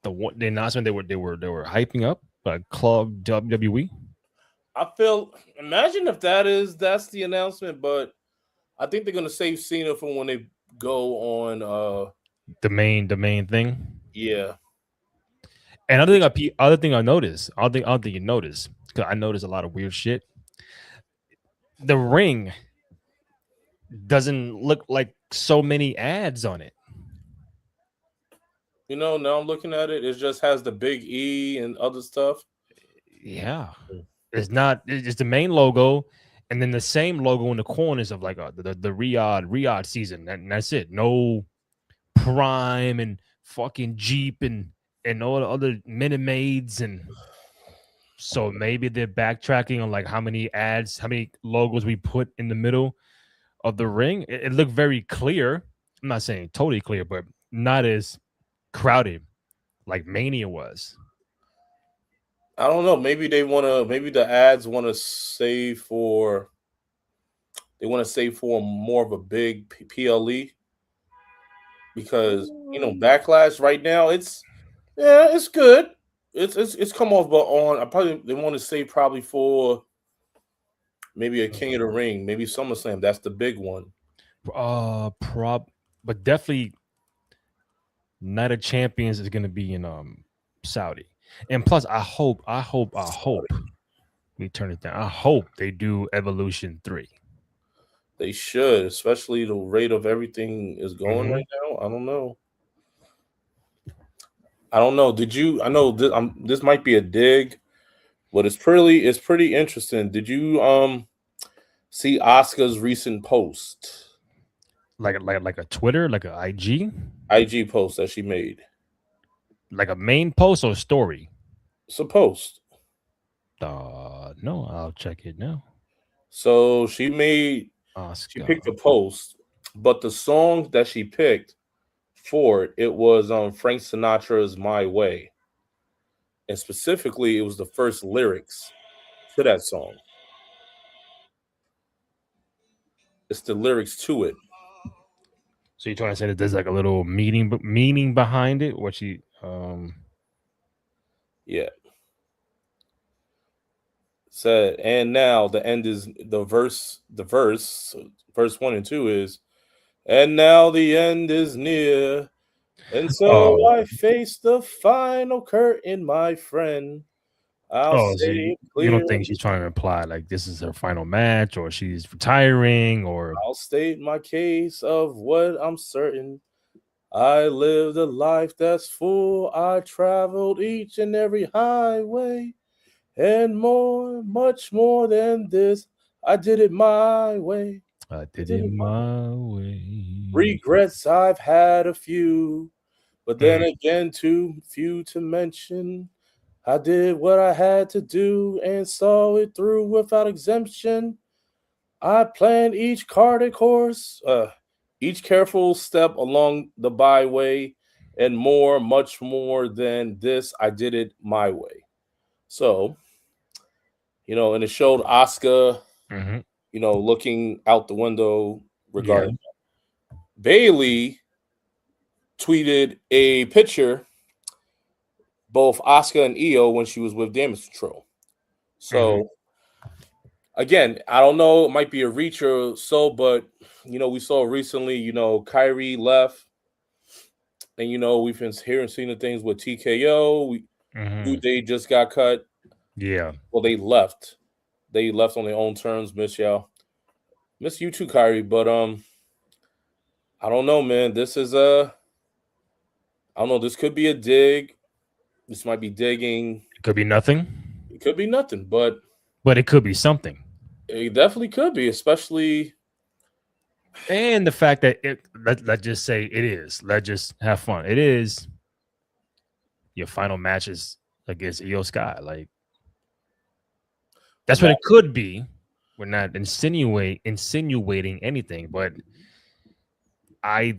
the announcement they were hyping up. Club WWE. I feel. Imagine if that's the announcement, but I think they're gonna save Cena for when they go on the main thing. Yeah. And other thing I noticed, I don't think you noticed, because I noticed a lot of weird shit. The ring doesn't look like so many ads on it. You know, now I'm looking at it, it just has the big E and other stuff. Yeah. It's the main logo, and then the same logo in the corners of like the Riyadh season. And that's it. No Prime and fucking Jeep and all the other Minute Maids. And so maybe they're backtracking on like how many ads, how many logos we put in the middle of the ring. It looked very clear. I'm not saying totally clear, but not as crowded like Mania was. I don't know. Maybe the ads want to save for more of a big PLE, because Backlash right now, it's Yeah, it's good. It's come off, but on they want to say probably for maybe a King of the Ring, maybe SummerSlam. That's the big one. But definitely Night of Champions is gonna be in Saudi. And plus I hope we turn it down. I hope they do Evolution 3. They should, especially the rate of everything is going right now. I don't know. Did you? I know this might be a dig, but it's pretty interesting. Did you see Asuka's recent post? Like a Twitter, like a IG post that she made. Like a main post or story? It's a post. No, I'll check it now. So she picked a post, but the song that she picked for it was Frank Sinatra's My Way. And specifically, it was the first lyrics to that song. It's the lyrics to it. So you're trying to say that there's like a little meaning behind it? What she Yeah. Said, and now the end is the verse 1 and 2 is, and now the end is near. And so I face the final curtain, my friend. I'll say it clear. You don't think she's trying to imply like this is her final match or she's retiring, or I'll state my case of what I'm certain. I lived a life that's full. I traveled each and every highway. And more, much more than this, I did it my way. I did it my way. Regrets, I've had a few, but then again, too few to mention. I did what I had to do and saw it through without exemption. I planned each cardiac course, each careful step along the byway, and more, much more than this, I did it my way. So, and it showed Asuka, looking out the window regarding that. Bailey tweeted a picture, both Asuka and Io, when she was with Damage Control. So, again, I don't know, it might be a reach or so, but, we saw recently, Kyrie left, and, we've been seeing the things with TKO. They just got cut. Yeah. Well, they left. They left on their own terms. Miss y'all. Miss you too, Kyrie. But I don't know, man. This is I don't know. This could be a dig. This might be digging. It could be nothing. It could be nothing, but it could be something. It definitely could be, especially. And the fact that let's just say it is. Let's just have fun. It is your final matches against Io Sky. Like, that's what it could be. We're not insinuating anything, but I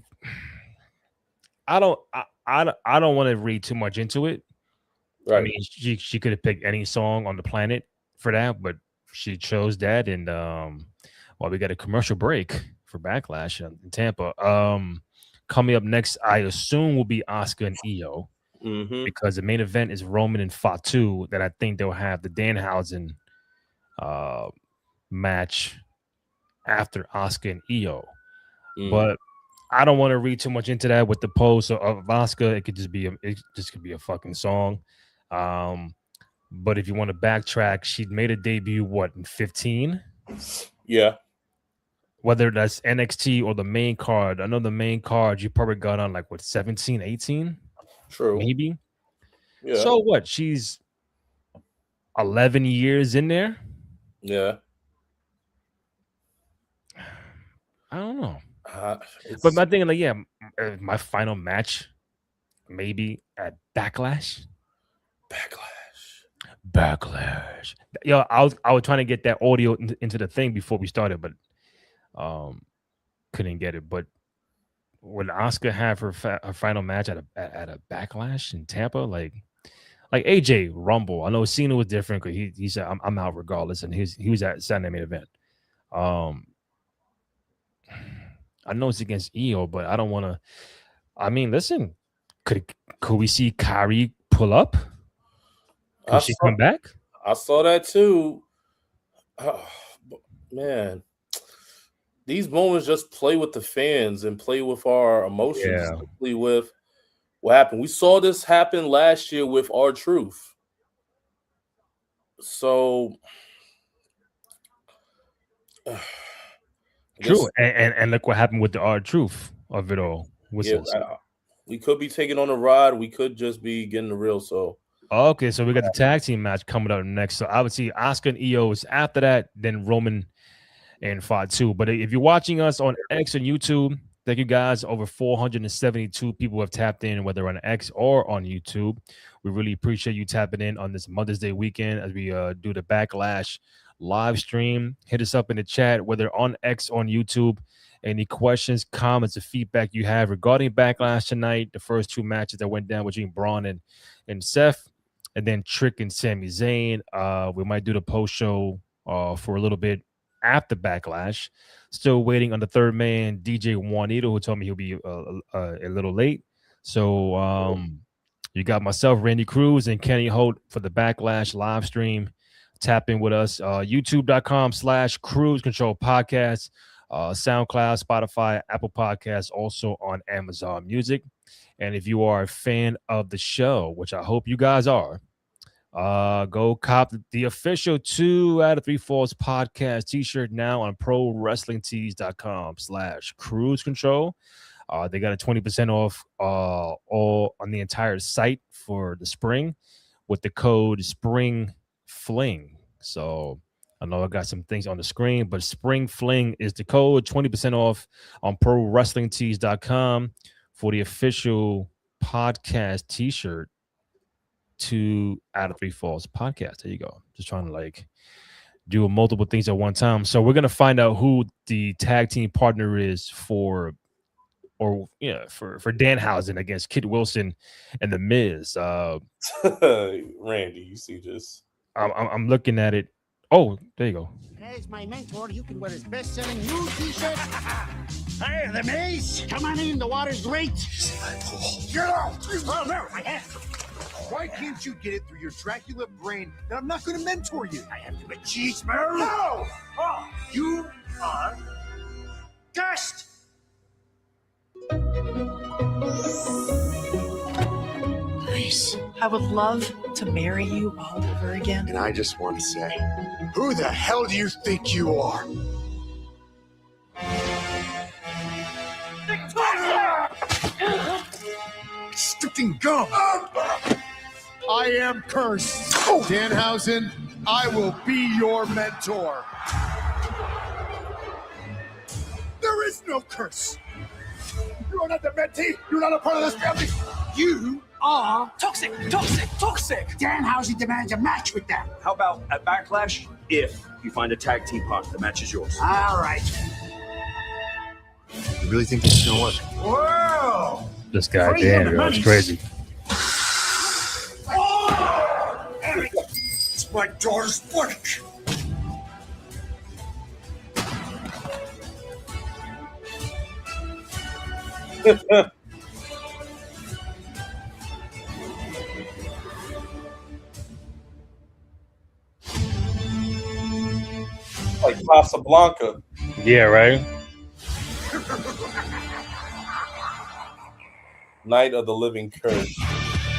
don't want to read too much into it. Right. I mean, she could have picked any song on the planet for that, but she chose that. And we got a commercial break for Backlash in Tampa. Coming up next, I assume will be Asuka and Io, because the main event is Roman and FATU. That I think they'll have the Danhausen match after Asuka and Io. But I don't want to read too much into that with the post of Asuka. It could be a fucking song. But if you want to backtrack, she made a debut in 15? Yeah. Whether that's NXT or the main card. I know the main card you probably got on 17, 18? True. Maybe. Yeah. So what? She's 11 years in there? Yeah. I don't know. But my thing, my final match, maybe at Backlash. Yo, I was trying to get that audio into the thing before we started, but couldn't get it. But would Asuka have her final match at a Backlash in Tampa, like AJ Rumble? I know Cena was different because he said I'm out regardless, and he was at Saturday main event. I know it's against Io, but I don't want to. I mean, listen, Could we see Kyrie pull up? Could she come back? I saw that too. Oh, man, these moments just play with the fans and play with our emotions, especially with what happened. We saw this happen last year with R-Truth. So, true, and look what happened with the R-Truth of it all. We could be taking on a ride. We could just be getting the real. So, okay, so we got the tag team match coming up next. So I would see Asuka and Io is after that, then Roman and FATU. But if you're watching us on X and YouTube, thank you guys. Over 472 people have tapped in, whether on X or on YouTube. We really appreciate you tapping in on this Mother's Day weekend as we do the Backlash live stream. Hit us up in the chat, whether on X or on YouTube. Any questions, comments, or feedback you have regarding Backlash tonight, the first two matches that went down between Braun and Seth, and then Trick and Sami Zayn. We might do the post show for a little bit after Backlash. Still waiting on the third man, DJ Juanito, who told me he'll be a little late. So you got myself, Randy Cruz, and Kenny Holt for the Backlash live stream. Tap in with us. YouTube.com/Cruise Control Podcast. SoundCloud, Spotify, Apple Podcasts, also on Amazon Music. And if you are a fan of the show, which I hope you guys are, go cop the official 2 out of 3 Falls podcast t-shirt now on ProWrestlingTees.com/Cruise Control. They got a 20% off all on the entire site for the spring with the code SPRINGFLING. So I know I got some things on the screen, but Spring Fling is the code. 20% off on ProWrestlingTees.com for the official podcast t-shirt 2 out of 3 Falls podcast. There you go. Just trying to do multiple things at one time. So we're gonna find out who the tag team partner is for Danhausen against Kid Wilson and The Miz. Randy, you see this? I'm looking at it. Oh, there you go. As my mentor, you can wear his best-selling new t-shirt. Hey, The Miz! Come on in, the water's great. Get out! Oh, no, my hand. Why can't you get it through your Dracula brain that I'm not going to mentor you? I have to be cheeseburger. No! Oh, you are Cursed! Grace, I would love to marry you all over again. And I just want to say, who the hell do you think you are? Sticking gum! I am cursed. Danhausen, I will be your mentor. There is no curse. You are not the mentee. You're not a part of this family. You are Toxic! Danhausen demands a match with them. How about at Backlash, if you find a tag team partner, the match is yours. All right. You really think this is gonna work? Whoa! This guy, Dan, that's crazy. Oh! It's my daughter's work. Like Casablanca. Yeah, right. Night of the Living Curse.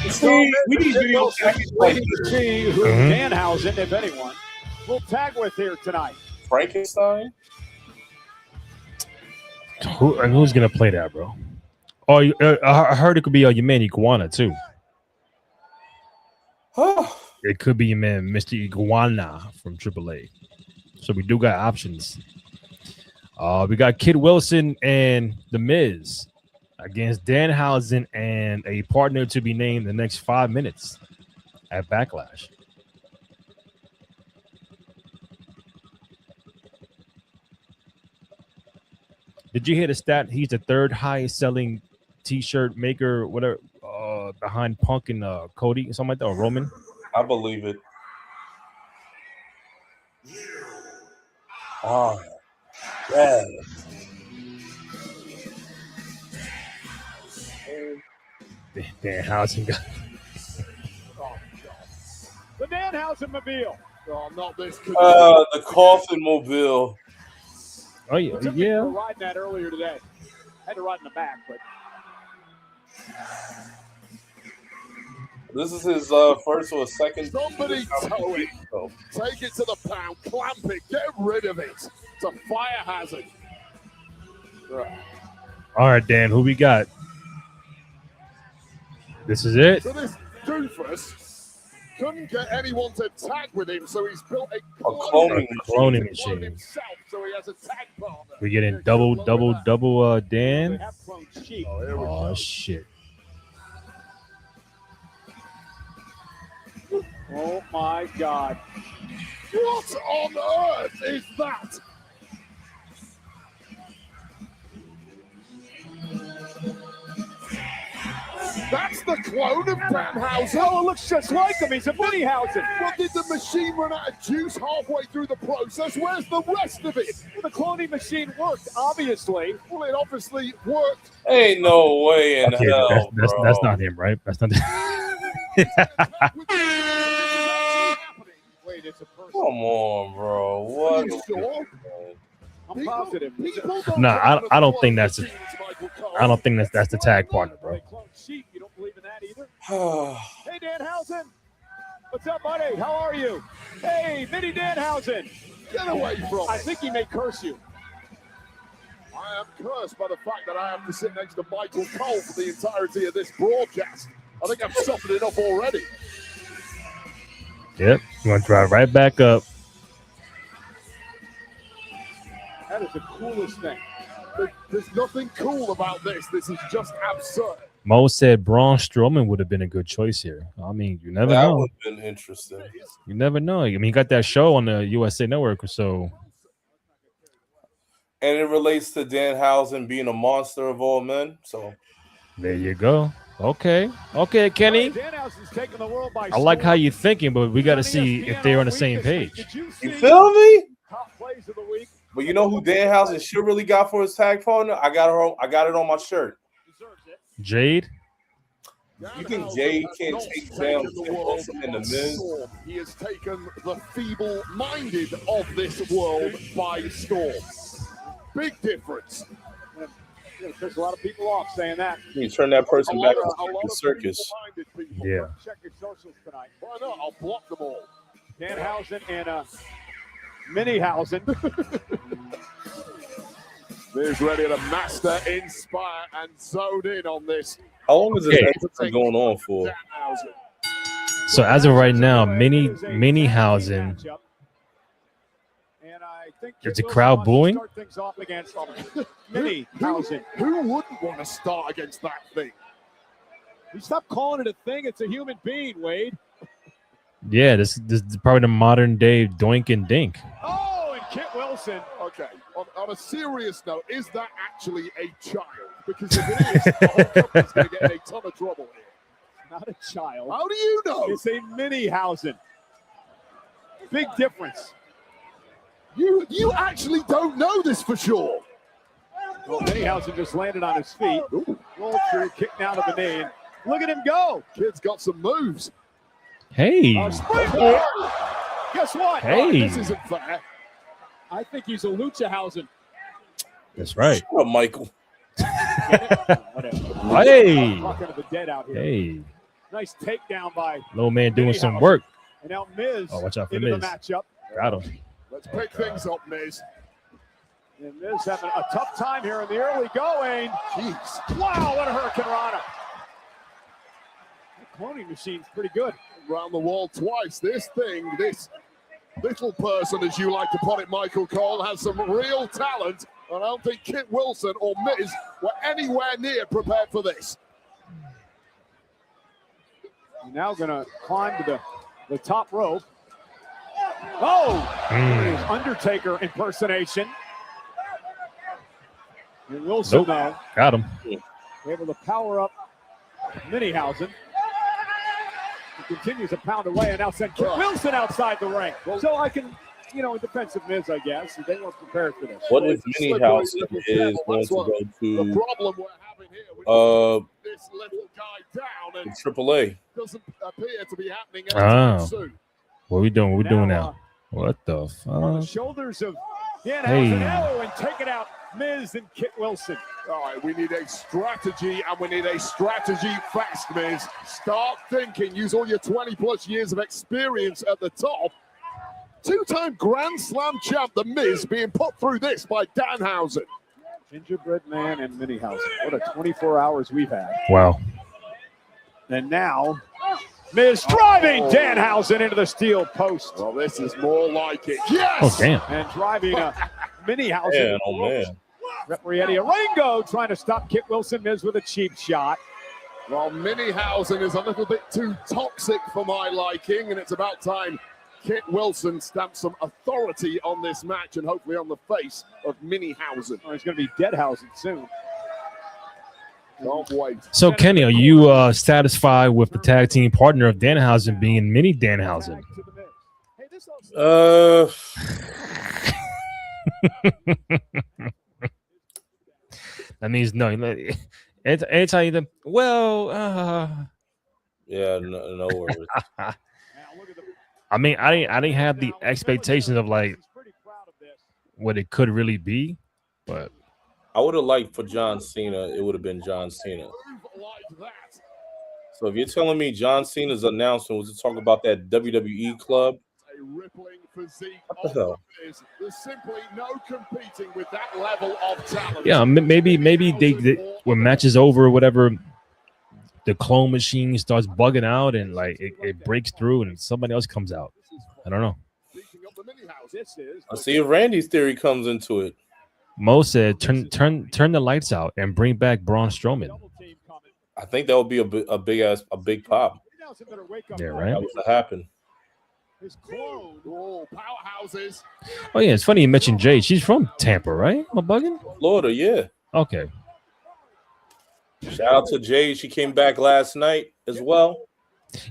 We need to see who Danhausen, if anyone, will tag with here tonight. Frankenstein? Who's gonna play that, bro? Oh, I heard it could be your man Iguana too. It could be your man Mr. Iguana from AAA. So we do got options. We got Kid Wilson and The Miz against Danhausen and a partner to be named the next 5 minutes at Backlash. Did you hear the stat? He's the third highest selling t-shirt maker, whatever, behind Punk and Cody, something like that, or Roman. I believe it. Oh, yeah. Danhausen got. The Danhausen Mobile. Oh, not this. The coffin mobile. Oh yeah, yeah. Riding that earlier today. Had to ride in the back, but This is his first or second. Somebody tow it. Take it to the pound. Clamp it. Get rid of it. It's a fire hazard. All right, Dan, who we got? This is it. So this doofus couldn't get anyone to tag with him, so he's built a cloning machine. Himself, so he has a tag partner. We getting double Dan. Oh, shit. oh my God. What on earth is that? That's the clone of Danhausen. Oh, it looks just like him. He's a Minihausen. What, did the machine run out of juice halfway through the process? Where's the rest of it? Well, the cloning machine worked, obviously. Well, it obviously worked. Ain't no way in hell, that's not him, right? That's not. Wait, it's a person. Come on, bro. What? I'm positive. Nah, I don't think that's the tag partner, bro. You don't believe in that either? Hey, Danhausen. What's up, buddy? How are you? Hey, Mini Danhausen. Get away from me. I think he may curse you. I am cursed by the fact that I have to sit next to Michael Cole for the entirety of this broadcast. I think I've suffered enough already. Yep, you want to drive right back up. That is the coolest thing. There's nothing cool about this. This is just absurd. Mo said Braun Strowman would have been a good choice here. I mean, you never That know. would have been interesting. You never know. I mean, you got that show on the USA Network, so. And it relates to Danhausen being a monster of all men. So there you go. Okay, Kenny. Danhausen's taking the world by I like how you're thinking, but we got to see if they're on the same page. You feel me? Top plays of the week. But you know who Danhausen should really got for his tag partner? I got it on my shirt. Jade. You think Jade can't take down Wilson in the Miz? He has taken the feeble-minded of this world by storm. Big difference. There's a lot of people off saying that. You turn that person back into the circus. Yeah. Check your socials tonight. Why not? I'll block them all. Danhausen and Minihausen. Miz ready to master, inspire, and zone in on this. How long is this episode going on for? So as of right now, Minihausen. Is the crowd booing? Minihausen. Who wouldn't want to start against that thing? You stop calling it a thing. It's a human being, Wade. Yeah, this is probably the modern day Doink and Dink. Oh, and Kit Wilson. Okay, on a serious note, is that actually a child? Because if it is, the whole company's going to get in a ton of trouble here. Not a child. How do you know? It's a Minihausen. Big difference. You actually don't know this for sure. Well, Minihausen just landed on his feet. Rolled through, kicked out of the knee. And look at him go. Kid's got some moves. Hey. Guess what? Hey. This isn't fair. I think he's a Luchahausen. That's right. Oh, Michael. Hey. Talking to the dead out here. Hey. Nice takedown by Little man doing some work. And now Miz watch out for into Miz. the matchup. Got him. Let's pick things up, Miz. And Miz having a tough time here in the early going. Jeez. Wow, what a Hurricane Rana. The cloning machine's pretty good. Round the wall twice. This little person, as you like to put it, Michael Cole, has some real talent. And I don't think Kit Wilson or Miz were anywhere near prepared for this. He's now going to climb to the top rope. Oh! Undertaker impersonation. And Wilson, though, got him. able to power up Minihausen. He continues to pound away and now send Kit Wilson outside the ring. So I can, in defensive Miz, I guess. They weren't prepared for this. What if Minihausen is going to go to the problem we're having This little guy down and AAA. doesn't appear to be happening Ah. anytime soon. What we doing? What we doing now? What the On the fuck? shoulders of Danhausen. Hey. Oh, and taking out Miz and Kit Wilson. All right, we need a strategy, and we need a strategy fast, Miz. Start thinking. Use all your 20-plus years of experience at the top. Two-time Grand Slam champ, The Miz, being put through this by Danhausen. Gingerbread Man and Minihausen. What a 24 hours we've had. Wow. And now, Miz driving Danhausen into the steel post. Well, this is more like it. Yes! Oh, damn. And driving Minihausen. Man, oh, man. Referee Eddie Orengo trying to stop Kit Wilson. Miz with a cheap shot. Well, Minihausen is a little bit too toxic for my liking, and it's about time Kit Wilson stamps some authority on this match and hopefully on the face of Minihausen. Oh, he's going to be Deadhausen soon. Can't wait. So, Kenny, are you satisfied with the tag team partner of Danhausen being Mini Danhausen? That means no. Anytime you Yeah, no worries. I mean, I didn't have the expectations of like what it could really be, but I would have liked for John Cena. It would have been John Cena. So if you're telling me John Cena's announcement was to talk about that WWE club, A rippling physique. what the hell? There's simply no competing with that level of talent. yeah, maybe they when match is over or whatever, the clone machine starts bugging out and like it breaks through and somebody else comes out. I don't know. I'll see if Randy's theory comes into it. Mo said turn the lights out and bring back Braun Strowman. I think that would be a big pop. Yeah, right. That was to happen. His clone. Oh, powerhouses. Oh yeah, it's funny you mentioned Jade. She's from Tampa, right? Am I bugging? Florida, yeah. Okay. Shout out to Jade. She came back last night as well.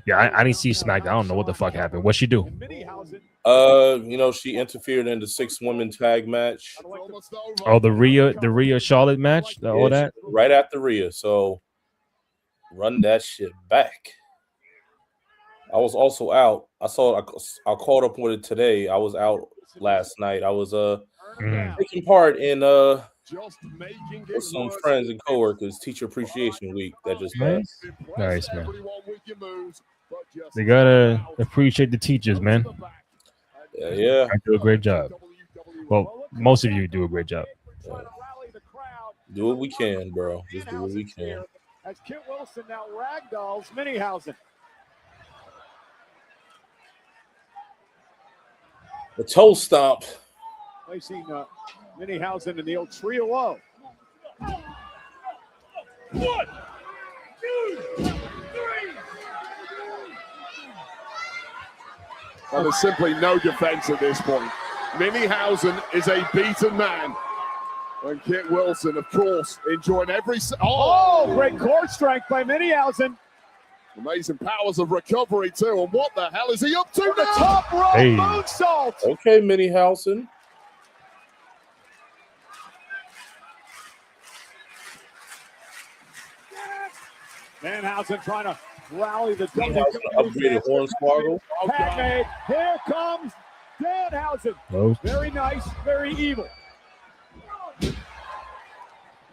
Yeah, I didn't see SmackDown. I don't know what the fuck happened. What'd she do? She interfered in the 6-woman tag match. Oh, the Rhea Charlotte match, all that. Right after Rhea. So run that shit back. I was also out. I caught up with it today. I was out last night. I was taking part in with some friends and coworkers Teacher Appreciation Week that just passed. Nice, man. They gotta appreciate the teachers, man. Yeah. I do a great job. Well, most of you do a great job. Yeah. Do what we can, bro. Just do what we can. As Kit Wilson now ragdolls Minihausen. The toe stomp. Placing Minihausen in the old trio low. 1, 2, 3. Well, there's simply no defense at this point. Minihausen is a beaten man. And Kit Wilson, of course, enjoying every... Great core strength by Minihausen. Amazing powers of recovery, too. And what the hell is he up to The now? top rope moonsault. Okay, Minihausen. Danhausen trying to rally the Upgraded Hornswoggle. Pac-Man. Here comes Danhausen. Oh. Very nice, very evil.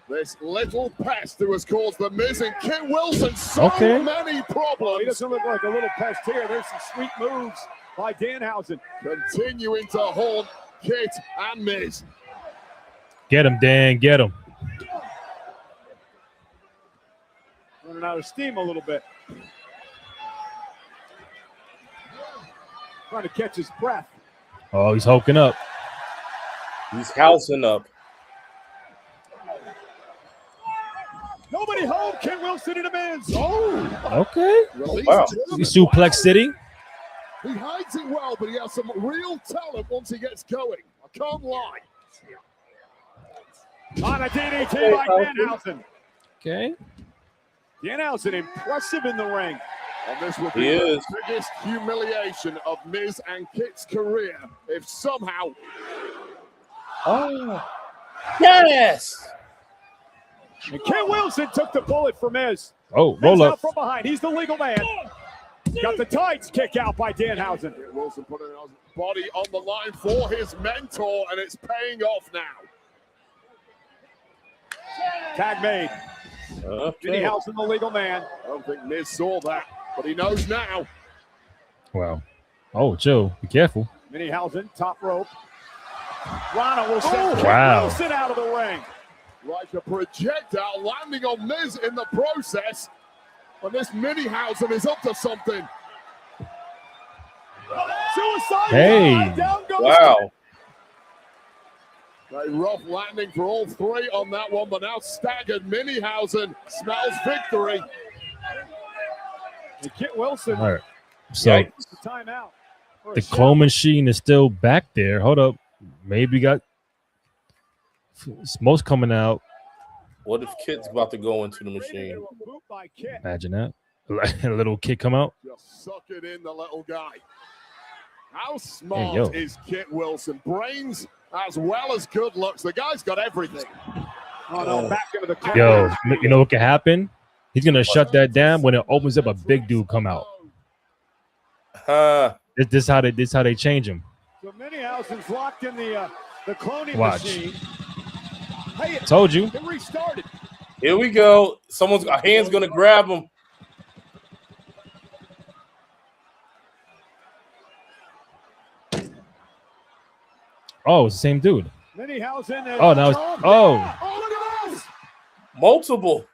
This little pest who has caused the Miz and Kit Wilson so many problems. He doesn't look like a little pest here. There's some sweet moves by Danhausen. Continuing to haunt Kit and Miz. Get him, Dan. Get him. Running out of steam a little bit. Trying to catch his breath. Oh, he's hulking up. He's housing up. Nobody home. Kit Wilson in a Miz. Oh, okay. Wow. Suplex City. He hides it well, but he has some real talent once he gets going. I can't lie. On a DDT by Danhausen. Okay. Danhausen impressive in the ring. And this would be the biggest humiliation of Miz and Kit's career if somehow... Oh. Yes! And Ken Wilson took the bullet for Miz. Oh, roll up. Out from behind. He's the legal man. Got the tights kick out by Danhausen. Wilson putting his body on the line for his mentor, and it's paying off now. Tag made. Danhausen, the legal man. I don't think Miz saw that, but he knows now. Wow. Oh, Joe, be careful. Danhausen, top rope. Rana will send Wilson out of the ring. Like a projectile landing on Miz in the process. And this Minihausen is up to something. Suicide. Hey. Down goes Wow. A rough landing for all three on that one, but now staggered Minihausen smells victory. And Kit Wilson. All right. So Timeout. the claw machine is still back there. Hold up. Maybe got smoke's coming out. What if Kit's about to go into the machine? Imagine that. A little kid come out. Just suck it in, the little guy. How smart is Kit Wilson? Brains as well as good looks. The guy's got everything. Oh, no, back into the corner. Yo, you know what could happen? He's gonna shut that down when it opens up. A big dude come out. This how they change him. So Minihausen's locked in the cloning Watch. machine. Hey, Told you. It restarted. Here we go. A hand's gonna grab him. Oh, it's the same dude. Minihausen. Oh, now it's Oh, look at this. Multiple.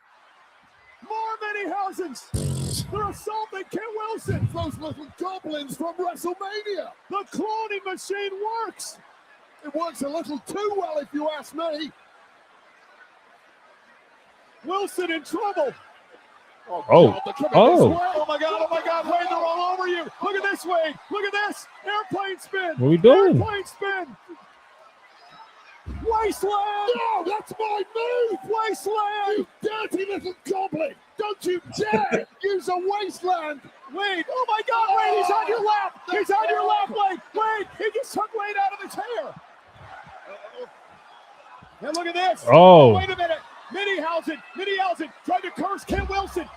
More Minihausens. They're assaulting Ken Wilson. Those little goblins from WrestleMania. The cloning machine works. It works a little too well, if you ask me. Wilson in trouble. Oh, Oh. God, Oh my God, Wade, they're all over you. Look at this, Wade. Look at this. Airplane spin. What are we doing? Airplane spin. Wasteland. No, that's my move. Wasteland. You dirty little goblin. Don't you dare use a wasteland. Wade. Oh my God, Wade, he's on your lap. He's on your lap, Wade. Wade, he just took Wade out of his hair. And look at this. Oh. Wait a minute. Minihausen tried to curse Ken Wilson.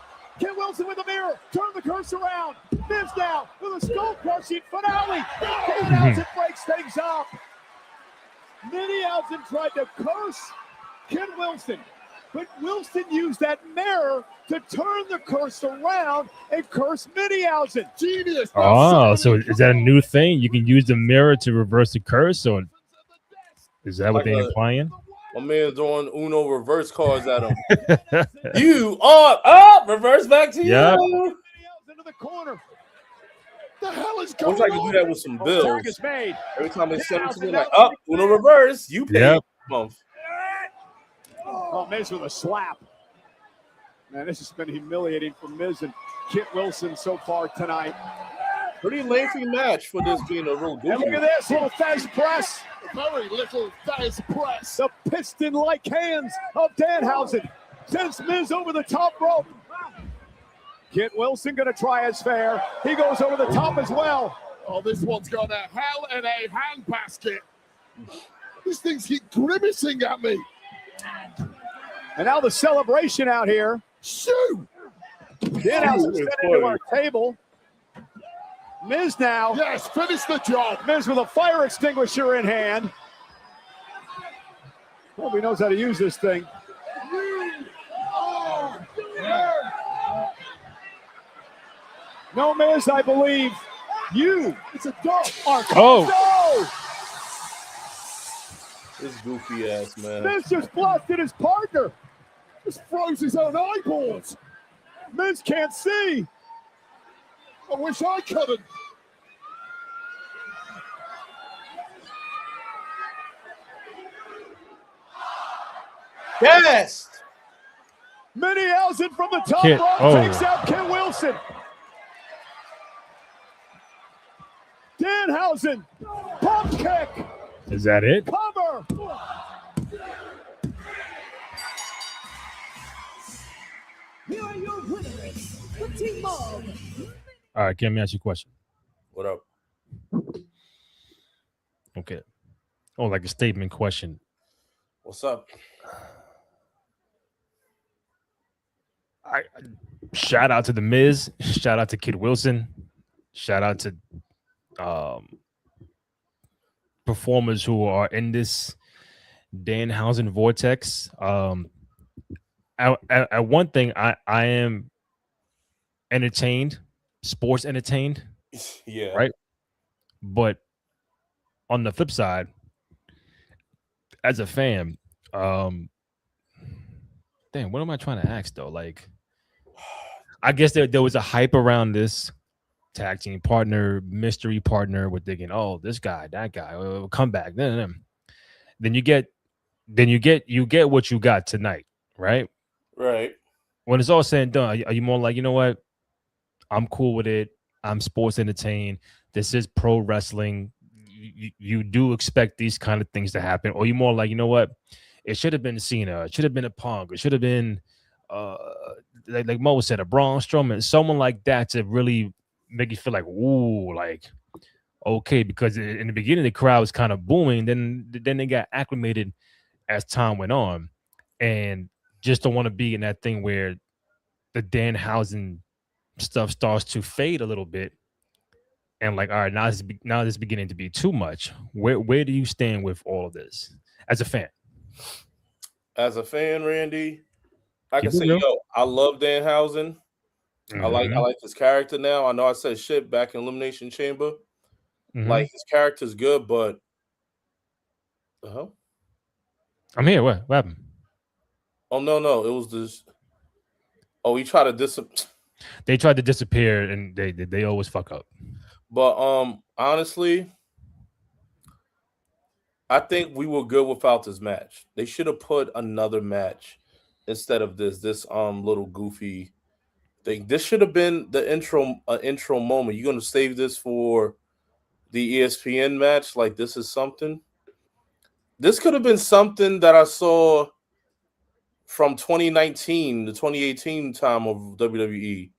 Ken Wilson with a mirror. Turn the curse around. Miz now with a skull-crushing finale. Danhausen breaks things up. Minihausen tried to curse Ken Wilson, but Wilson used that mirror to turn the curse around and curse Minihausen. Genius. Oh, so is that a new thing? You can use the mirror to reverse the curse, or is that what they're implying? My man's throwing Uno reverse cards at him. You are up. Reverse back to you. Minihausen into the corner. The hell is I going wish I could on? do that with some bills. Tag is made. Every time they send it to me, like, up, Uno reverse. You pay Yep. month. Oh, Miz with a slap. Man, this has been humiliating for Miz and Kit Wilson so far tonight. Pretty lengthy match for this being a real And look goofy. at this little Fez press. Very little Fez press. The piston-like hands of Danhausen sends Miz over the top rope. Kit Wilson going to try his fair. He goes over the top as well. Oh, this one's got a hell in a handbasket. These things keep grimacing at me. And now the celebration out here. Shoo! Danhausen sent into our table. Miz now. Yes, finish the job. Miz with a fire extinguisher in hand. Well, he knows how to use this thing. No, Miz, I believe you. It's a dog. Oh. This goofy ass man. Miz just blasted his partner. Just froze his own eyeballs. Miz can't see. I wish I couldn't. Yes. Minihausen from the top Kit, rope oh. takes out Ken Wilson. Danhausen, pump kick, Is that it? cover. Here are your winners, the team of All right, can me ask you a question? What up? Okay. Oh, like a statement question. What's up? Shout out to the Miz. Shout out to Kid Wilson. Shout out to performers who are in this Danhausen vortex. At one thing, I am entertained, sports entertained, Yeah. right? But on the flip side, as a fan, damn, what am I trying to ask though? Like, I guess there was a hype around this tag team partner, mystery partner. We're thinking, oh, this guy, that guy, come back. Then you get what you got tonight, right? Right. When it's all said and done, are you more like, you know what? I'm cool with it. I'm sports entertained. This is pro wrestling. You do expect these kind of things to happen, or you more like, you know what? It should have been Cena. It should have been a Punk. It should have been, like Mo said, a Braun Strowman, someone like that to really make you feel like, ooh, like, okay, because in the beginning the crowd was kind of booming, then they got acclimated as time went on, and just don't want to be in that thing where the Danhausen stuff starts to fade a little bit, and like, all right, now this is beginning to be too much. Where do you stand with all of this as a fan? As a fan, Randy, I can say, I love Danhausen. I like his character now. I know I said shit back in Elimination Chamber. Like, his character's good, but I'm here. What happened? Oh no, it was this. Oh, he tried to They tried to disappear, and they always fuck up. But honestly, I think we were good without this match. They should have put another match instead of this little goofy thing. This should have been the intro moment. You're gonna save this for the ESPN match? Like, this is something. This could have been something that I saw from 2019 to 2018 time of WWE,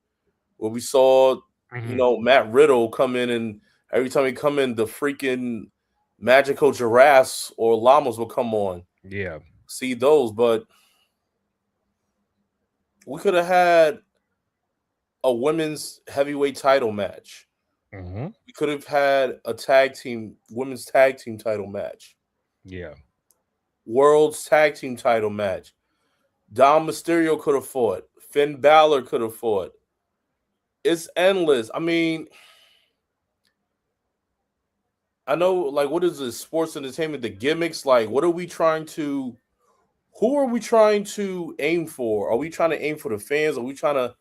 where we saw, Matt Riddle come in, and every time he come in, the freaking magical giraffes or llamas will come on. Yeah. See those, but we could have had a women's heavyweight title match. We could have had a women's tag team title match. Yeah. World's tag team title match. Dom Mysterio could have fought. Finn Balor could have fought. It's endless. I mean, I know, like, what is this? Sports entertainment, the gimmicks, like, who are we trying to aim for? Are we trying to aim for the fans? Are we trying to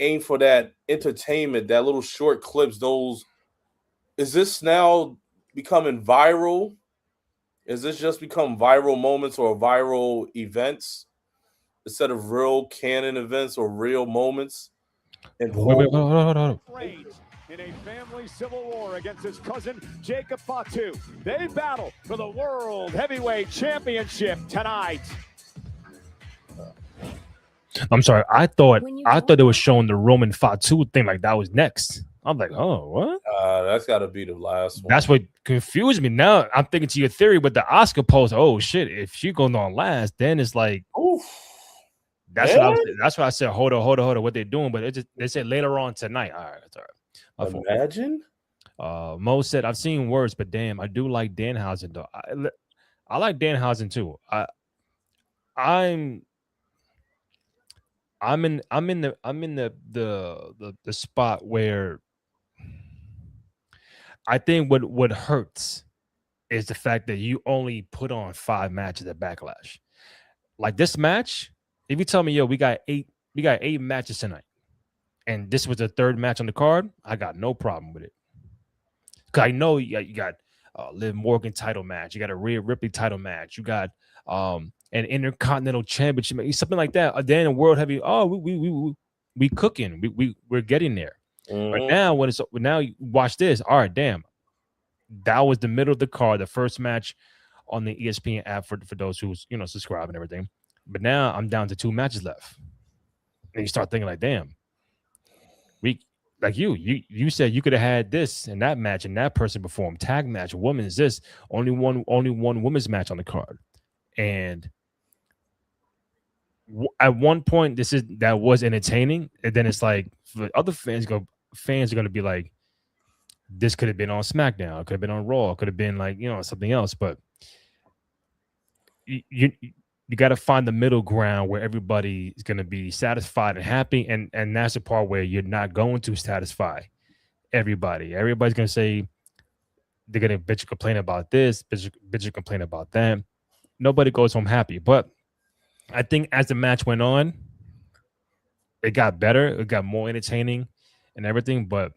aim for that entertainment, that little short clips, is this now becoming viral? Is this just become viral moments or viral events instead of real canon events or real moments? And hold on. In a family civil war against his cousin Jacob FATU, they battle for the World Heavyweight Championship tonight. I'm sorry. I thought they were showing the Roman FATU thing like that was next. I'm like, oh, what? That's got to be the last one. That's what confused me. Now I'm thinking to your theory with the Oscar post. Oh shit! If she goes on last, then it's like, oof. That's what I said. Hold on. What they're doing, but they said later on tonight. All right, that's all right. Imagine. Mo said, I've seen worse, but damn, I do like Danhausen though. I like Danhausen too. I'm in the spot where I think what hurts is the fact that you only put on 5 matches at Backlash. Like this match, if you tell me, we got 8 matches tonight, and this was the 3rd match on the card, I got no problem with it. Cause I know you got Liv Morgan title match, you got a Rhea Ripley title match, you got an Intercontinental Championship, something like that. Then a World Heavy. Oh, we cooking. We're getting there. But now now you watch this. All right, damn. That was the middle of the card, the first match on the ESPN app for those who's subscribe and everything. But now I'm down to 2 matches left. And you start thinking like, damn, you said you could have had this and that match and that person perform tag match, women's this, only one women's match on the card. And at one point that was entertaining, and then it's like for other fans are going to be like, this could have been on SmackDown, could have been on Raw, could have been like something else, but you got to find the middle ground where everybody is going to be satisfied and happy, and that's the part where you're not going to satisfy everybody. Everybody's going to say they're going to bitch and complain about this, bitch and complain about that. Nobody goes home happy, but I think as the match went on, it got better, it got more entertaining and everything, but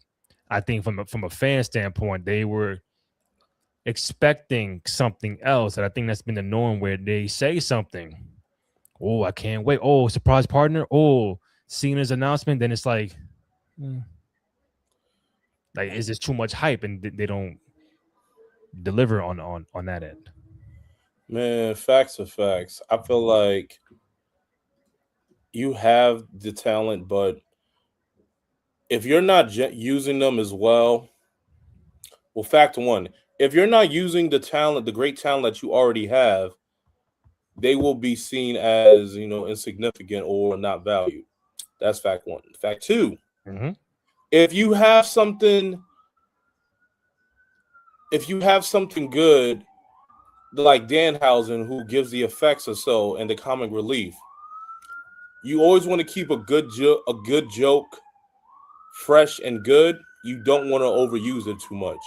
I think from a fan standpoint, they were expecting something else, and I think that's been the norm where they say something. Oh, I can't wait. Oh, surprise partner. Oh, Cena's announcement. Then it's like, is this too much hype, and they don't deliver on that end. Man, facts are facts. I feel like you have the talent, but if you're not using them as well, fact one, if you're not using the talent, the great talent that you already have, they will be seen as, insignificant or not valued. That's fact one. Fact two, if you have something good, like Danhausen, who gives the effects or so and the comic relief, you always want to keep a good joke fresh and good. You don't want to overuse it too much.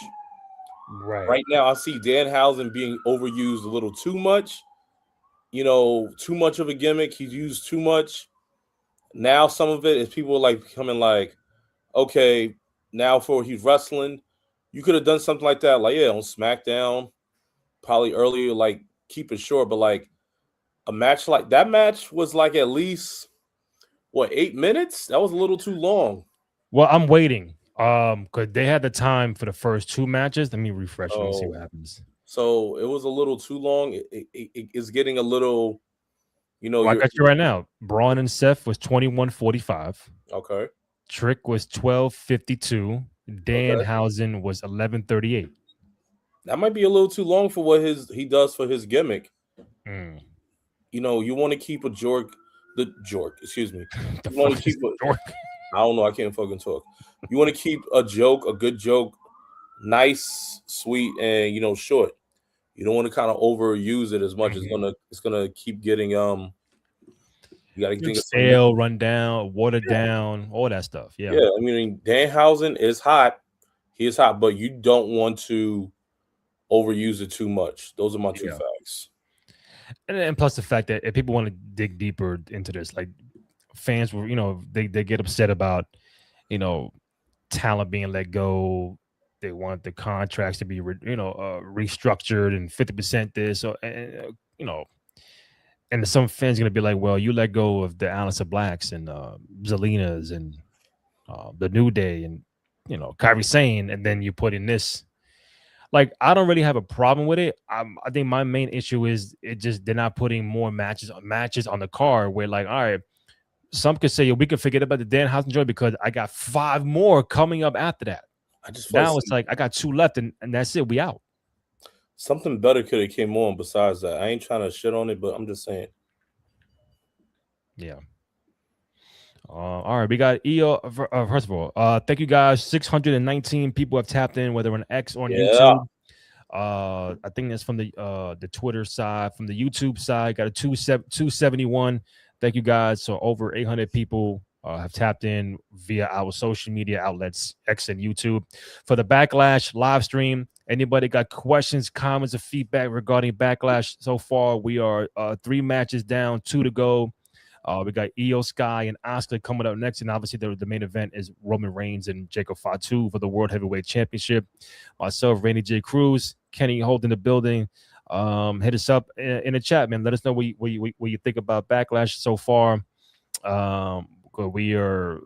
Right now, I see Danhausen being overused a little too much. Too much of a gimmick. He's used too much. Now some of it is people like becoming like, okay, now for he's wrestling, you could have done something like that, like on SmackDown, probably earlier, like keep it short, but like a match like that match was like at least 8 minutes? That was a little too long. Well, I'm waiting. Because they had the time for the first two matches. Let me refresh and see what happens. So it was a little too long. It's getting a little, I got you right now. Braun and Seth was 21:45. Okay. Trick was 12:52. Danhausen was 11:38. That might be a little too long for what he does for his gimmick. You want to keep excuse me. You want to keep I don't know. I can't fucking talk. You want to keep a good joke, nice, sweet, and short. You don't want to kind of overuse it as much. It's gonna keep getting you gotta think stale, run down, watered down, all that stuff. Yeah. I mean, Danhausen is hot. He is hot, but you don't want to overuse it too much. Those are my two facts. And plus the fact that if people want to dig deeper into this, like fans were, they get upset about, talent being let go. They want the contracts to be, restructured and 50% this, and some fans are gonna be like, well, you let go of the Aleister Blacks and Zelina's and the New Day and Kairi Sane, and then you put in this. Like, I don't really have a problem with it. I think my main issue is they're not putting more matches on the card where, like, all right, some could say, we can forget about the Danhausen joint because I got 5 more coming up after that. Now it's like I got 2 left and that's it. We out. Something better could have came on besides that. I ain't trying to shit on it, but I'm just saying. Yeah. All right, we got EO. First of all, thank you guys. 619 people have tapped in, whether on X or on YouTube. I think that's from the Twitter side. From the YouTube side, got a 271. Thank you guys. So over 800 people have tapped in via our social media outlets, X and YouTube. For the Backlash live stream, anybody got questions, comments, or feedback regarding Backlash? So far, we are 3 matches down, 2 to go. We got Io Sky and Asuka coming up next, and obviously the main event is Roman Reigns and Jacob Fatu for the World Heavyweight Championship. Myself, Randy J. Cruz, Kenny Holt in the building. Hit us up in the chat, man. Let us know what you think about Backlash so far. We are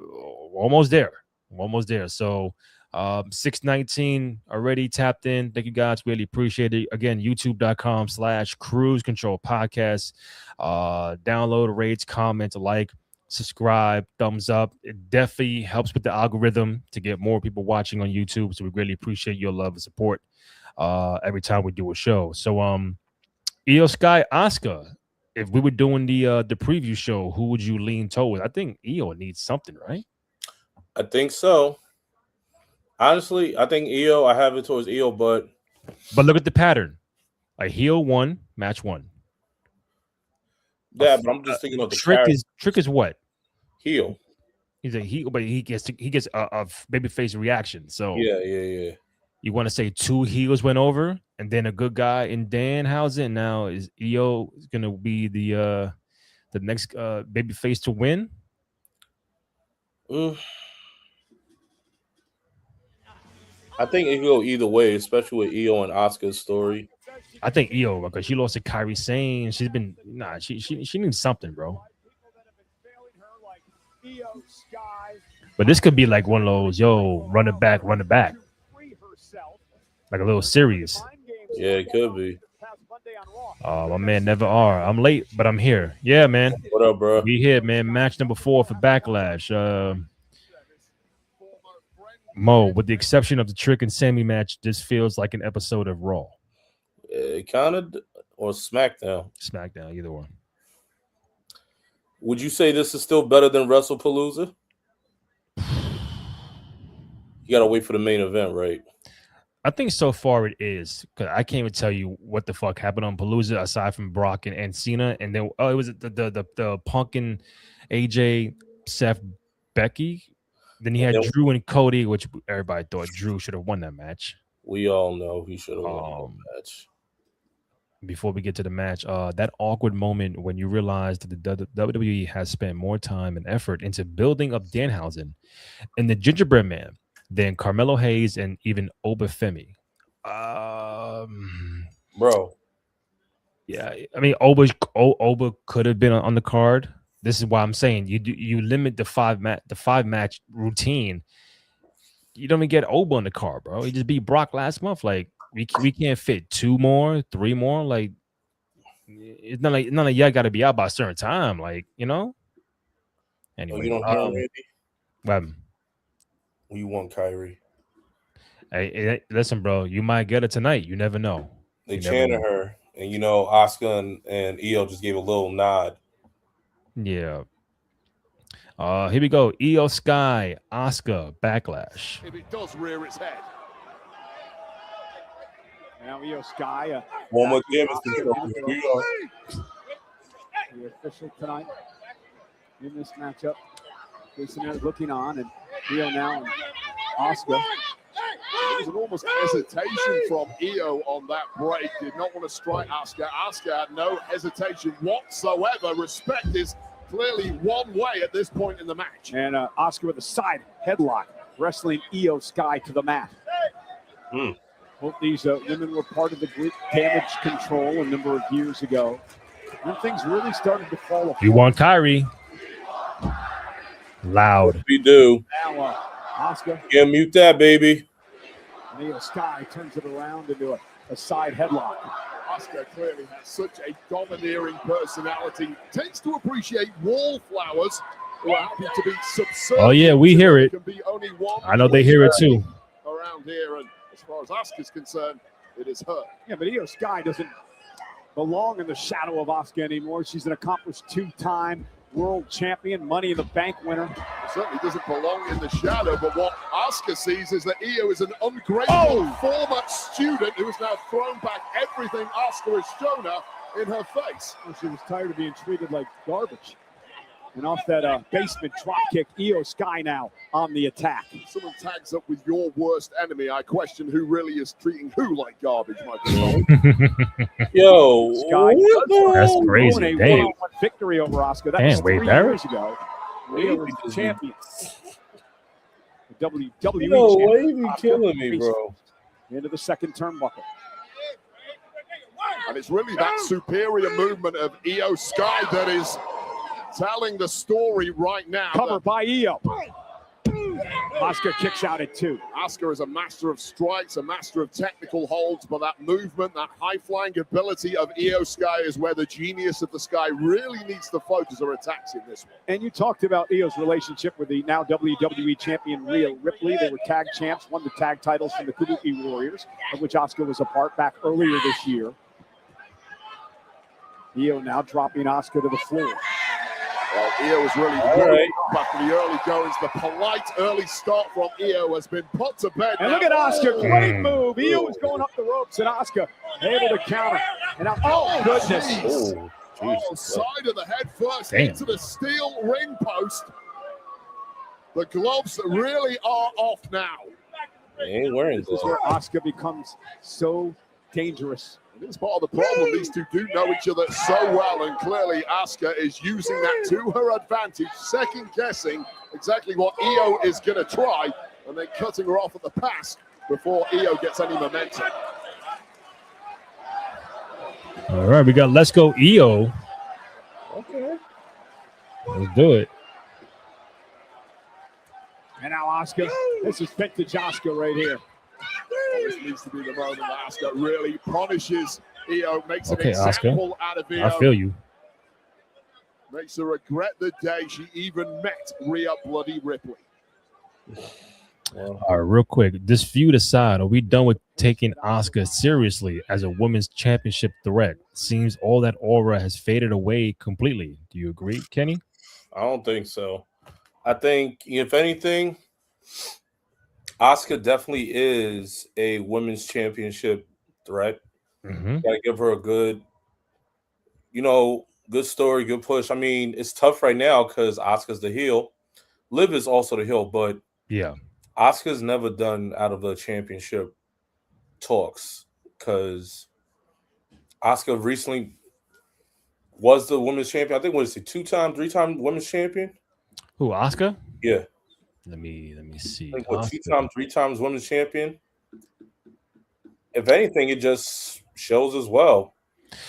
almost there. We're almost there. So 619 already tapped in. Thank you guys. Really appreciate it. Again, youtube.com/Cruise Control Podcast. Download, rates, comment, like, subscribe, thumbs up. It definitely helps with the algorithm to get more people watching on YouTube. So we really appreciate your love and support every time we do a show. So Io Sky, Asuka, if we were doing the preview show, who would you lean toward? I think Io needs something, right? I think so. Honestly, I think Io. I have it towards Io, but look at the pattern. Like heel 1, match 1. Yeah, but I'm just thinking of the Trick is what? Heel. He's a heel, but he gets a babyface reaction. So yeah. You want to say 2 heels went over, and then a good guy in Danhausen. Now is Io going to be the next babyface to win? I think it could go either way, especially with Io and Asuka's story. I think Io, because she lost to Kairi Sane. She's been she needs something, bro. But this could be like one of those, run it back. Like a little series. Yeah, it could be. My man, never are. I'm late, but I'm here. Yeah, man. What up, bro? We here, man. Match number 4 for Backlash. Mo, with the exception of the Trick and Sammy match, this feels like an episode of Raw. Kind of, or SmackDown. SmackDown, either one. Would you say this is still better than WrestlePalooza? You gotta wait for the main event, right? I think so far it is, because I can't even tell you what the fuck happened on Palooza aside from Brock and Cena, and then it was the Punk and AJ, Seth, Becky. Then he had Drew and Cody, which everybody thought Drew should have won that match. We all know he should have won that match. Before we get to the match, that awkward moment when you realize that the WWE has spent more time and effort into building up Danhausen and the Gingerbread Man than Carmelo Hayes and even Obafemi. Bro. Yeah, I mean, Oba could have been on the card. This is why I'm saying you limit the five match routine. You don't even get Oba on the card, bro. He just beat Brock last month. Like we can't fit 2 more, 3 more. Like it's not like y'all got to be out by a certain time. Like Anyway, you don't hear Randy? What? We want Kyrie. Hey, listen, bro. You might get it tonight. You never know. They chanted her, and Asuka and Io just gave a little nod. Yeah. Here we go. Io Sky, Asuka, Backlash. If it does rear its head. Now Io Sky. One more damage control. The official tonight in this matchup. Jason is looking on, and Io now and Asuka. There was an almost hesitation from Io on that break. Did not want to strike Asuka. Asuka had no hesitation whatsoever. Respect is clearly one way at this point in the match. And Asuka with a side headlock, wrestling Io Sky to the mat. Both these women were part of the group Damage Control a number of years ago. When things really started to fall apart. You want Kyrie? Loud. We do. Now Asuka. Yeah, mute that, baby. And Io Sky turns it around into a side headlock. Asuka clearly has such a domineering personality. Tends to appreciate wallflowers who are happy to be subservient. Oh yeah, we hear it. Can be only one. I know they hear it too. Around here, and as far as Asuka's concerned, it is her. Yeah, but Io Sky doesn't belong in the shadow of Asuka anymore. She's an accomplished 2-time world champion, Money in the Bank winner. It certainly doesn't belong in the shadow, but what Asuka sees is that Io is an ungrateful former student who has now thrown back everything Asuka has shown her in her face. Well, she was tired of being treated like garbage. And off that basement drop kick, Io Sky now on the attack. Someone tags up with your worst enemy. I question who really is treating who like garbage, Michael. Yo, Sky that's crazy. A Damn. one-on-one victory over Asuka. That was 3 years ago. Io was the champion. The WWE champion. Why are you killing me, bro? Into the second turnbuckle. And it's really that superior movement of Io Sky that is telling the story right now. Covered by Io. Asuka kicks out at 2. Asuka is a master of strikes, a master of technical holds, but that movement, that high-flying ability of Io Sky is where the genius of the Sky really needs to focus her attacks in this one. And you talked about Io's relationship with the now WWE champion Rhea Ripley. They were tag champs, won the tag titles from the Kabuki Warriors, of which Asuka was a part back earlier this year. Io now dropping Asuka to the floor. Well, Io was really warming up after the early goings. The polite early start from Io has been put to bed. And look at Asuka, great move. Io was going up the ropes, and Asuka able to counter. And now, oh goodness. Oh, side of the head first into the steel ring post. The gloves really are off now. He ain't wearing gloves. This is where Asuka becomes so dangerous. It is part of the problem. These two do know each other so well, and clearly Asuka is using that to her advantage, second guessing exactly what Io is going to try, and then cutting her off at the pass before Io gets any momentum. All right, we got Let's Go Io. Okay. Let's do it. And now Asuka, this is vintage Asuka right here. This needs to be the moment that Asuka really punishes Io, makes an Okay, example Asuka. out of Io. I feel you. Makes her regret the day she even met Rhea Bloody Ripley. All right, real quick. This feud aside, are we done with taking Asuka seriously as a women's championship threat? Seems all that aura has faded away completely. Do you agree, Kenny? I don't think so. I think, if anything, Asuka definitely is a women's championship threat. Gotta give her a good, good story, good push. I mean, it's tough right now because Asuka's the heel. Liv is also the heel, but yeah, Asuka's never done out of the championship talks because Asuka recently was the women's champion. I think, what is it, 2-time, 3-time women's champion? Who, Asuka? Yeah. Let me see. I think, 2-time, 3 times women's champion. If anything, it just shows as well.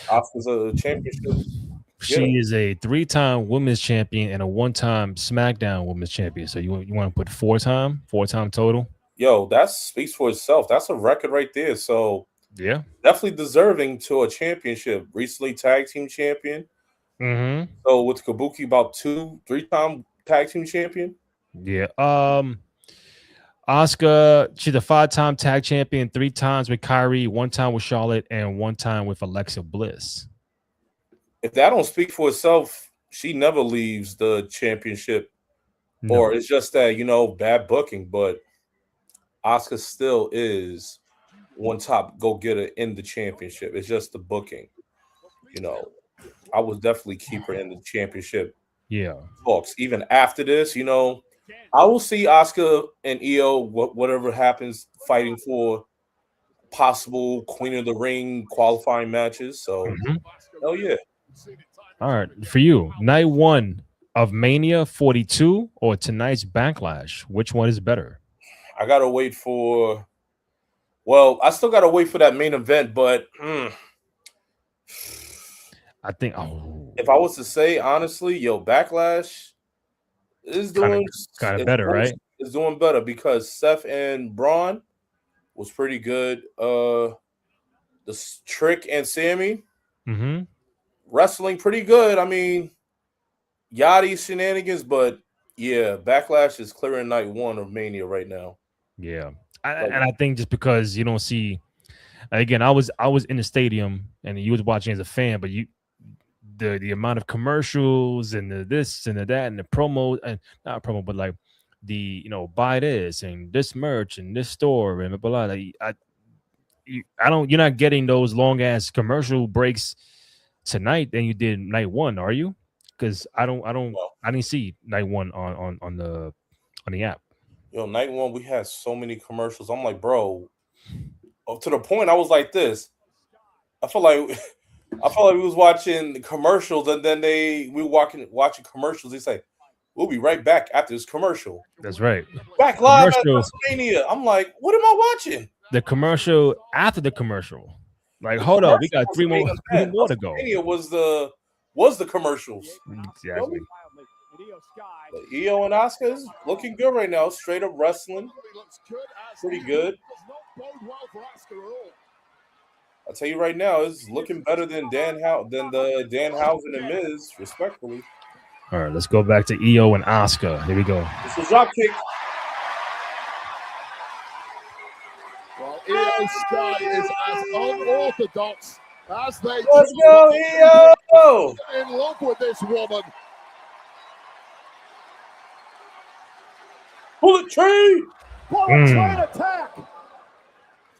Asuka's a championship. She is a 3-time women's champion and a 1-time SmackDown women's champion. So you want to put 4-time total? Yo, that speaks for itself. That's a record right there. So yeah, definitely deserving to a championship. Recently tag team champion. So with Kabuki, about 2-3-time tag team champion. Yeah. Asuka, she's a 5-time tag champion, 3 times with Kyrie, 1 time with Charlotte, and 1 time with Alexa Bliss. If that don't speak for itself, she never leaves the championship. No. Or it's just that, bad booking. But Asuka still is one top go-getter in the championship. It's just the booking. I would definitely keep her in the championship. Yeah. Talks. Even after this, I will see Asuka and Io, whatever happens, fighting for possible Queen of the Ring qualifying matches. So, hell yeah. All right. For you, night 1 of Mania 42 or tonight's Backlash, which one is better? I got to wait for... Well, I still got to wait for that main event, but... I think... If I was to say, honestly, Backlash is doing... Kind of better, right? It's doing better because Seth and Braun was pretty good. The Trick and Sammy... Wrestling pretty good. I mean, Yachty shenanigans, but yeah, Backlash is clearing night 1 of Mania right now. Yeah, and I think just because you don't see, again, I was in the stadium and you was watching as a fan, but the amount of commercials and the this and the that and the promo, and not promo, but like the buy this and this merch and this store and blah blah. You're not getting those long ass commercial breaks tonight than you did night 1, are you? Because I didn't see night 1 on the app. Night 1 we had so many commercials. I'm like, bro, to the point I was like this. I felt like we was watching commercials and then we watching commercials. They say, we'll be right back after this commercial. That's right. Back live at WrestleMania. I'm like, what am I watching? The commercial after the commercial. Like, hold up, we got 3 more to go. Was the commercials. Exactly. But Io and Asuka is looking good right now. Straight up wrestling. Pretty good. I'll tell you right now, it's looking better than the Danhausen and Miz, respectfully. All right, let's go back to Io and Asuka. Here we go. This is drop kick. Well, Io Sky is as unorthodox as they Let's go, Io! Oh, in love with this woman. bullet train. Bullet train attack.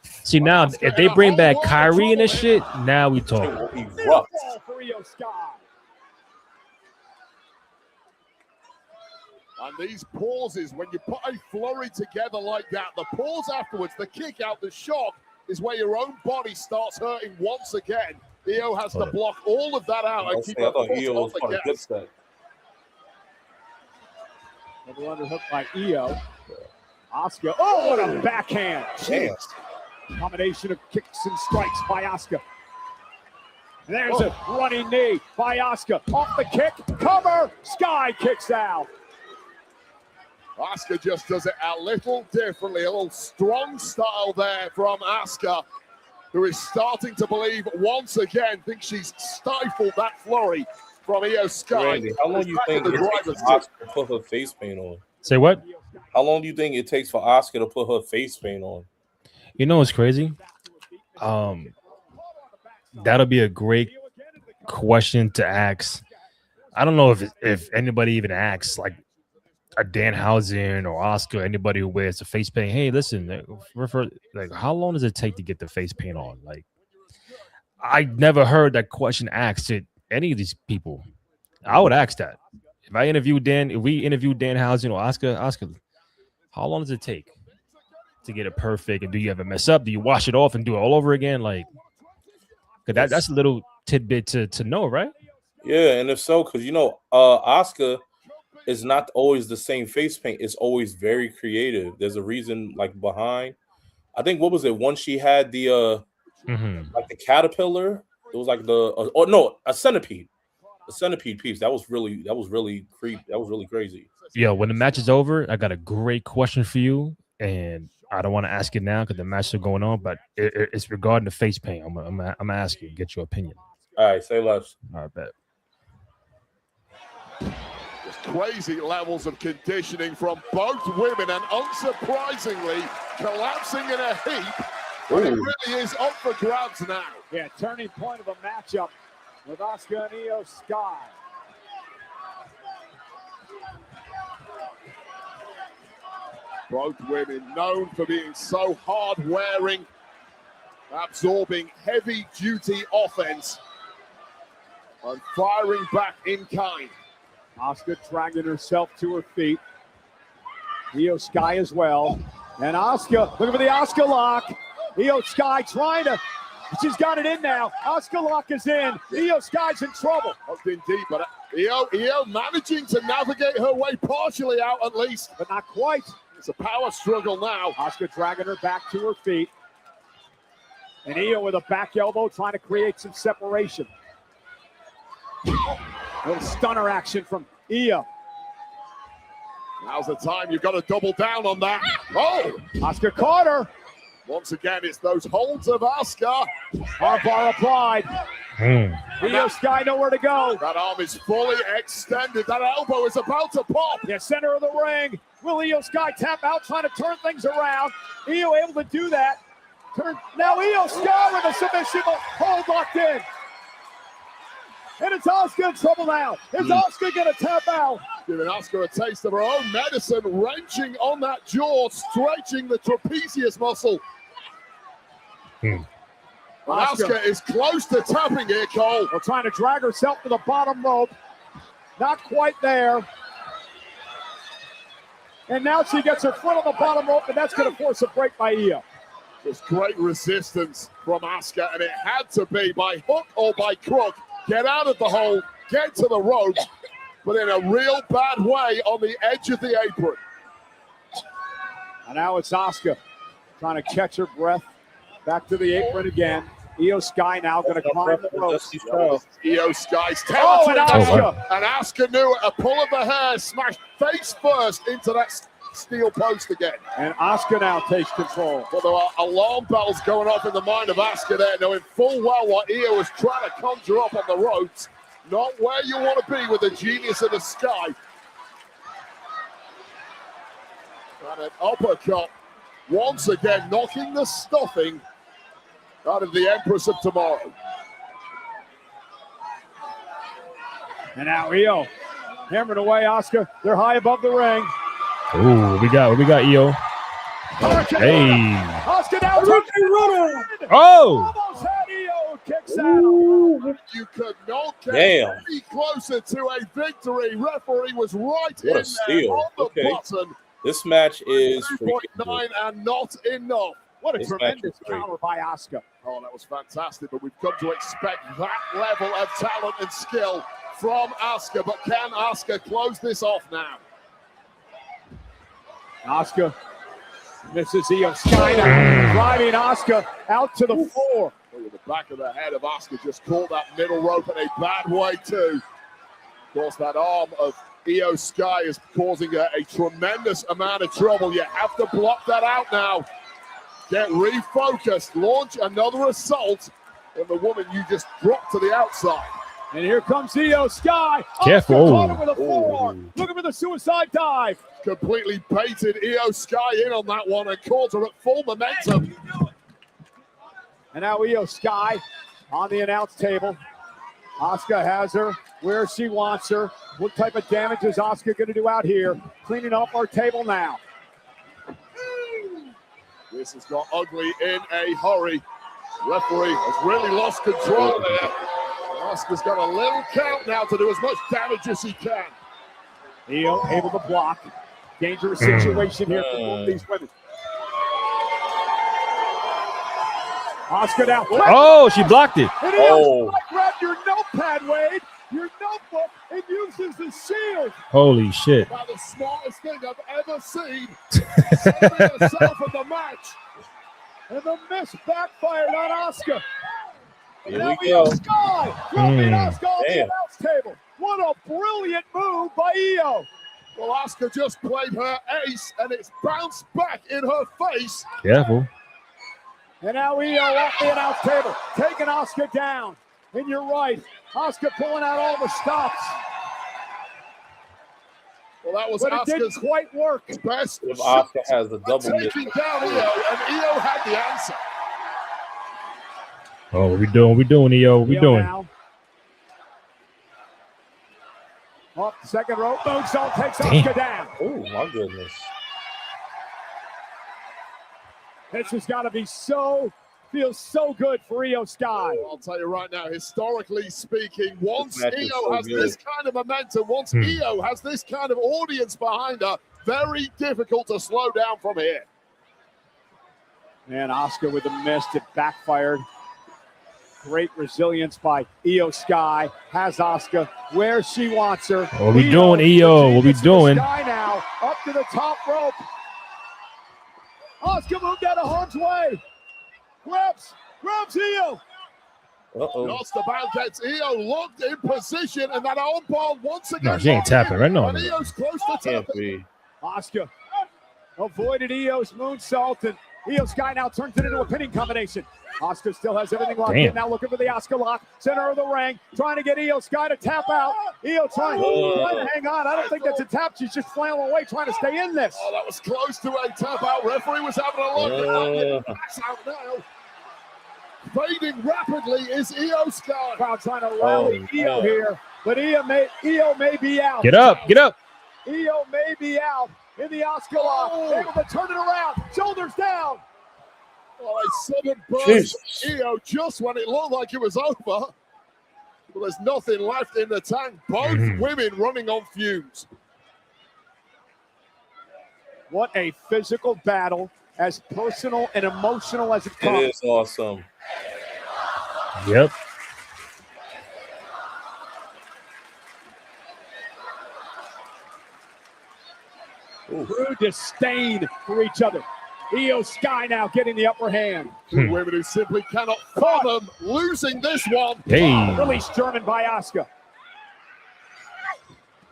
See, now, if they bring back Kyrie and this shit, now we talking. It will be Near rough. fall for Io Sky. And these pauses, when you put a flurry together like that, the pause afterwards, the kick out, the shock, is where your own body starts hurting once again. Io has to block all of that out and keep her foot on the gas. Double underhook by Io. Asuka. Oh, what a backhand. Damn. Combination of kicks and strikes by Asuka. And there's a running knee by Asuka. Off the kick. Cover. Sky kicks out. Asuka just does it a little differently, a little strong style there from Asuka, who is starting to believe once again, thinks she's stifled that flurry from Io Sky. Randy, how long do you think it takes for Asuka to put her face paint on? Say what? How long do you think it takes for Asuka to put her face paint on? You know what's crazy? That'll be a great question to ask. I don't know if anybody even asks, like, a Danhausen or Asuka, anybody who wears the face paint. Hey, listen, how long does it take to get the face paint on? Like, I never heard that question asked to any of these people. I would ask that. If we interview Danhausen or Asuka, how long does it take to get it perfect? And do you ever mess up? Do you wash it off and do it all over again? Like, cause that's a little tidbit to know, right? Yeah, and if so, because Asuka is not always the same face paint. It's always very creative. There's a reason like behind. I think what was it? Once she had the like the caterpillar. It was like a centipede. A centipede piece. That was really creepy. That was really crazy. Yo, when the match is over, I got a great question for you, and I don't want to ask it now because the match is going on, but it's regarding the face paint. I'm gonna ask you, get your opinion. All right, say less. All right, bet. Just crazy levels of conditioning from both women, and unsurprisingly, collapsing in a heap. But it really is up for grabs now. Yeah, turning point of a matchup with Asuka and Io Sky. Both women known for being so hard-wearing, absorbing heavy-duty offense, and firing back in kind. Asuka dragging herself to her feet. Io Sky as well. And Asuka, looking for the Asuka lock. Io Sky trying to, she's got it in now. Asuka lock is in. Io Sky's in trouble. Hooked in deep, but Io managing to navigate her way partially out at least. But not quite. It's a power struggle now. Asuka dragging her back to her feet. And Io with a back elbow trying to create some separation. Little stunner action from Io. Now's the time. You've got to double down on that. Oh! Asuka caught her. Once again, it's those holds of Asuka. Armbar applied. Io Sky nowhere to go. That arm is fully extended. That elbow is about to pop. Yeah, center of the ring. Will Io Sky tap out, trying to turn things around? Io able to do that. Now Io Sky with a submission hold locked in. And it's Asuka in trouble now. Is Asuka going to tap out? Giving Asuka a taste of her own medicine, wrenching on that jaw, stretching the trapezius muscle. Asuka is close to tapping here, Cole. Well, trying to drag herself to the bottom rope. Not quite there. And now she gets her foot on the bottom rope, and that's going to force a break by Io. There's great resistance from Asuka, and it had to be by hook or by crook. Get out of the hole, get to the rope, but in a real bad way on the edge of the apron. And now it's Asuka trying to catch her breath. Back to the apron again. Io Sky now going to climb the ropes. Io Sky's territory. And Asuka knew it. A pull of the hair, smashed face first into that steel post again. And Asuka now takes control. Well, there are alarm bells going off in the mind of Asuka there, knowing full well what Io was trying to conjure up on the ropes. Not where you want to be with the genius of the sky. And an uppercut, once again, knocking the stuffing out of the Empress of Tomorrow. And now Io hammering away. Asuka, they're high above the ring. Ooh, we got Io. Hey. Asuka down. Oh. Almost had Io. Kicks out. You could not get Damn. any closer to a victory. Referee was right What in a there steal. on the Okay. button. This match is freaking 2.9 and not enough. What a This match tremendous is great. counter by Asuka. Oh, that was fantastic, but we've come to expect that level of talent and skill from Asuka. But can Asuka close this off now? Asuka misses Io Sky now, driving Asuka out to the floor. Look at the back of the head of Asuka, just caught that middle rope in a bad way too. Of course, that arm of Io Sky is causing a tremendous amount of trouble. You have to block that out now. Get refocused, launch another assault on the woman you just dropped to the outside. And here comes Io Sky. Careful. Asuka caught him with a forearm. Looking for the suicide dive. Completely baited Io Sky in on that one and caught her at full momentum. And now Io Sky on the announce table. Asuka has her where she wants her. What type of damage is Asuka going to do out here? Cleaning off our table now. This has got ugly in a hurry. Referee has really lost control there. Asuka's got a little count now to do as much damage as he can. Io able to block. Dangerous situation here for both these women. Asuka down. Oh, she blocked it. And Io Sky grabbed your notepad, Wade, your notebook, and uses the shield. Holy shit. About the smartest thing I've ever seen. Saving herself in the match. And the miss backfired on Asuka. Here Now we Io go. Sky dropping Asuka on the announce table. What a brilliant move by Io. Well, Asuka just played her ace, and it's bounced back in her face. Careful. And now Io off the announce table, taking Asuka down. And you're right, Asuka pulling out all the stops. Well, that was But it didn't Asuka's quite work. best If shot Asuka has the double miss. taking down Io, and Io had the answer. Oh, what we doing? Io. What we Io doing? now. Off the second rope, moonsault takes Damn. Asuka down. Oh my goodness. This has got to be feels so good for Io Sky. I'll tell you right now, historically speaking, once This match is Io so has good. this kind of momentum, once Io has this kind of audience behind her, very difficult to slow down from here. And Asuka with a miss, it backfired. Great resilience by Io Sky. Has Asuka where she wants her. What we doing, Io? What we doing? Sky now up to the top rope. Asuka moved out of harm's way. Grabs Io. Uh-oh. Just about gets Io locked in position, and that arm bar once again. No, she ain't tapping right now. And Io's close to Can't tapping. be. Asuka avoided Io's moonsault, and Io Sky now turns it into a pinning combination. Asuka still has everything locked in. Now looking for the Asuka lock. Center of the ring. Trying to get Io Sky to tap out. Io trying to hang on. I don't think that's a tap. She's just flailing away trying to stay in this. Oh, that was close to a tap out. Referee was having a look. That's out now. Fading rapidly is Io Sky. Crowd trying to rally Io here, but Io may be out. Get up. Io may be out in the Asuka lock. Able to turn it around. Shoulders down. Oh, a sudden burst Io just when it looked like it was over. Well, there's nothing left in the tank. Both women running on fumes. What a physical battle, as personal and emotional as it comes. It is awesome. Yep. True disdain for each other. Io Sky now getting the upper hand. Two women who simply cannot fathom losing this one. Hey. Release German by Asuka.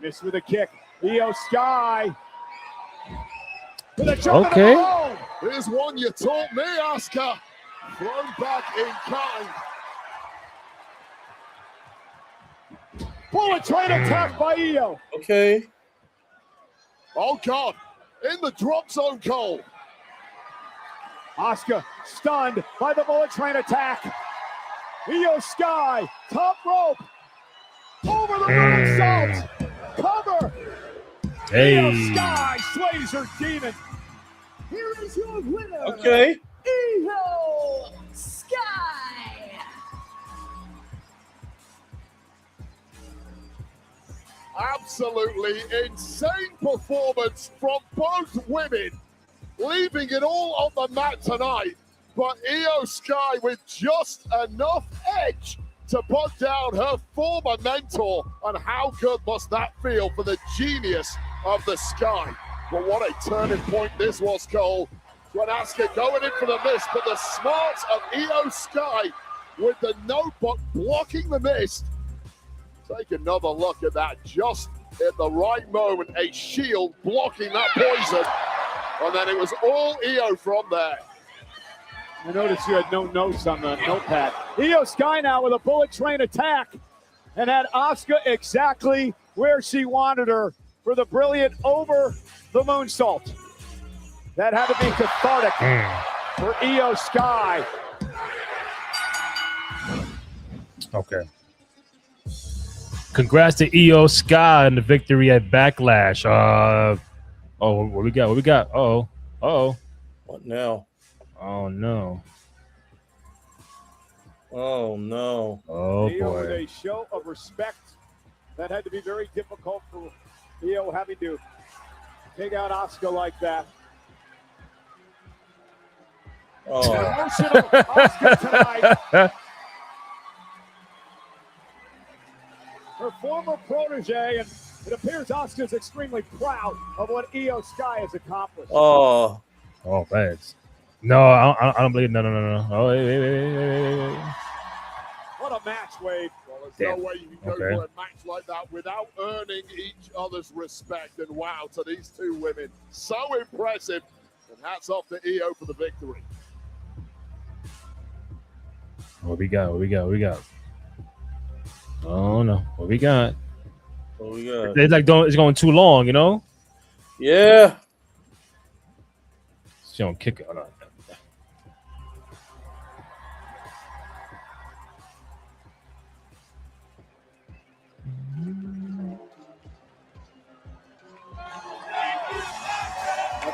Missed with a kick. Io Sky. With a German Okay. of her own. Here's one you taught me, Asuka. Thrown back in kind. Bullet train attack by Io. Okay. Oh, God. In the drop zone, Cole. Asuka stunned by the bullet train attack. Io Sky, top rope. Oh, over the moonsault. Cover. Hey. Io Sky slays her demon. Here is your winner. Okay. Io Sky. Absolutely insane performance from both women, leaving it all on the mat tonight. But Io Sky with just enough edge to put down her former mentor. And how good must that feel for the genius of the Sky? But what a turning point this was, Cole. When Asuka going in for the miss, but the smarts of Io Sky with the notebook blocking the mist. Take another look at that, just at the right moment, a shield blocking that poison. And then it was all Io from there. I noticed you had no notes on the notepad. Io Sky now with a bullet train attack and had Asuka exactly where she wanted her for the brilliant over the moonsault. That had to be cathartic for Io Sky. Okay. Congrats to Io Sky on the victory at Backlash. What we got? What we got? Oh. What now? Oh no. Oh no. Oh Io with boy. a show of respect that had to be very difficult for Io having to take out Asuka like that. Oh. Emotional Asuka tonight. Her former protege, and it appears Asuka's extremely proud of what Io Sky has accomplished. Oh. Oh, thanks. No, I don't believe. No. Oh, wait. What a match, Wade. Well, there's Damn. no way you can go Okay. for a match like that without earning each other's respect. And wow, to these two women, so impressive. And hats off to Io for the victory. What we got? Oh no, what we got? What we got? It's like it's going too long, you know. Yeah. She don't kick it. Hold on.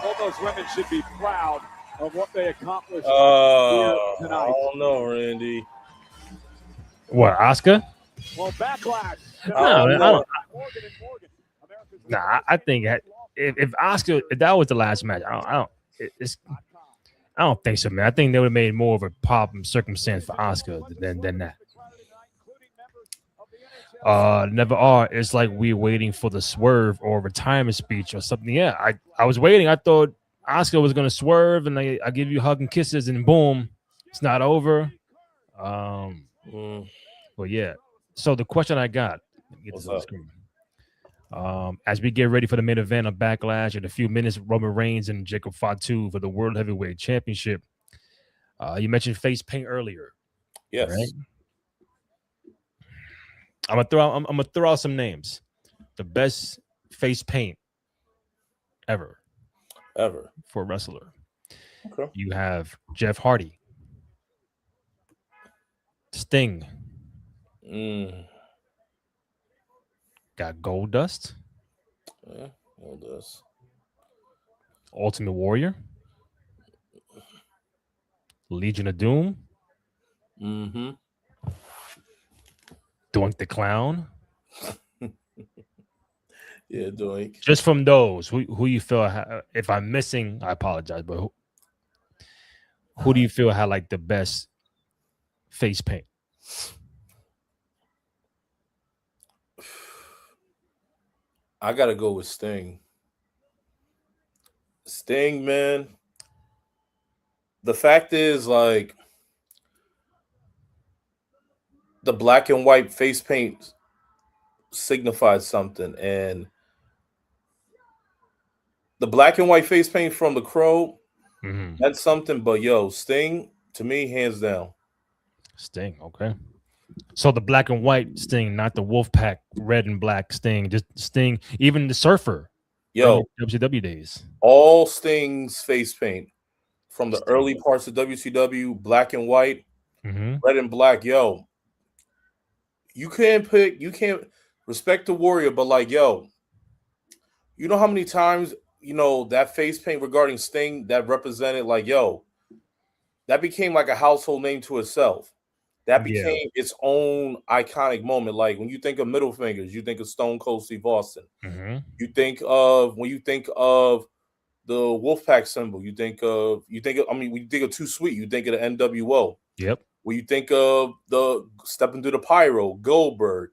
Both those women should be proud of what they accomplished here I tonight. don't know, Randy. What, Asuka? Well, Backlash. No, I don't. Morgan and Morgan. America's Nah, I think if Asuka, if that was the last match, I don't think so, man. I think they would have made more of a pop and circumstance for Asuka than that. Never are. It's like we're waiting for the swerve or retirement speech or something. Yeah, I was waiting. I thought Asuka was gonna swerve and I give you hug and kisses and boom, it's not over. But yeah. So the question I got, let me get this on the screen. As we get ready for the main event of Backlash in a few minutes, Roman Reigns and Jacob Fatu for the World Heavyweight Championship. You mentioned face paint earlier. Yes. Right? I'm gonna throw out some names. The best face paint ever for a wrestler. Okay. You have Jeff Hardy, Sting, got Goldust, Yeah, Goldust, Ultimate Warrior, Legion of Doom, Doink the Clown. Yeah, Doink. Just from those, who you feel? If I'm missing, I apologize. But who do you feel had like the best face paint? I gotta go with Sting. Sting, man. The fact is, like, the black and white face paint signifies something, and the black and white face paint from the Crow, that's something. But yo, Sting, to me, hands down. Sting, okay. So the black and white Sting, not the Wolfpack red and black Sting, just Sting, even the Surfer. Yo, WCW days. All Sting's face paint from the early parts of WCW, black and white, red and black. Yo, you can't respect the Warrior, but like, yo, you know how many times, you know, that face paint regarding Sting that represented, like, yo, that became like a household name to itself. That became its own iconic moment. Like when you think of middle fingers, you think of Stone Cold Steve Austin. Mm-hmm. You think of when you think of the Wolfpack symbol, you think of when you think of Too Sweet, you think of the NWO. Yep. When you think of the stepping through the pyro, Goldberg,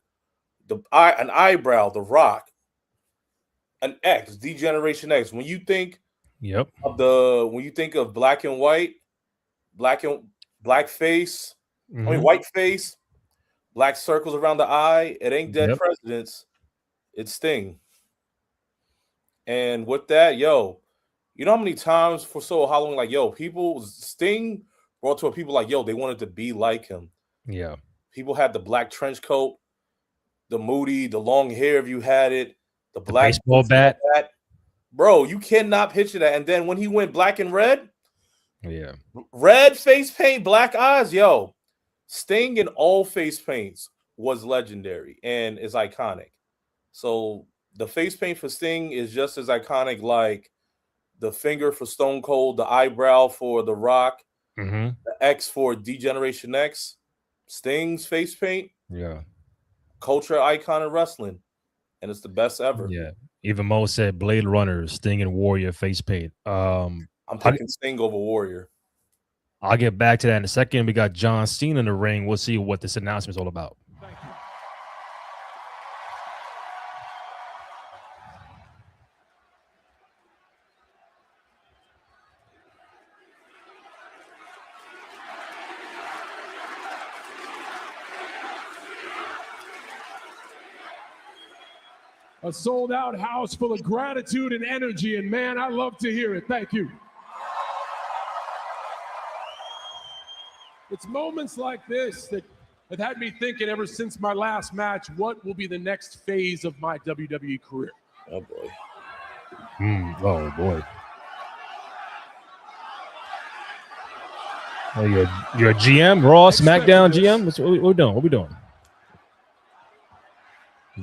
an eyebrow, The Rock, an X, D-Generation X. When you think when you think of black and white, black face, white face, black circles around the eye, it ain't Dead Presidents, it's Sting. And with that, yo, you know how many times for Halloween, like, yo, Sting brought to people like, yo, they wanted to be like him. Yeah. People had the black trench coat, the moody, the long hair if you had it, the black baseball bat. Bro, you cannot picture that. And then when he went black and red, red face paint, black eyes, yo, Sting in all face paints was legendary and is iconic. So the face paint for Sting is just as iconic, like the finger for Stone Cold, the eyebrow for The Rock, the X for D-Generation X, Sting's face paint, culture icon in wrestling, and it's the best ever. Yeah, even Mo said Blade Runner, Sting, and Warrior face paint. I'm picking Sting over Warrior. I'll get back to that in a second. We got John Cena in the ring. We'll see what this announcement is all about. A sold-out house full of gratitude and energy, and man, I love to hear it. Thank you. It's moments like this that have had me thinking ever since my last match, what will be the next phase of my WWE career? Oh, boy. Oh, boy. Oh, you're a GM, Raw, SmackDown GM? What we doing? What we doing?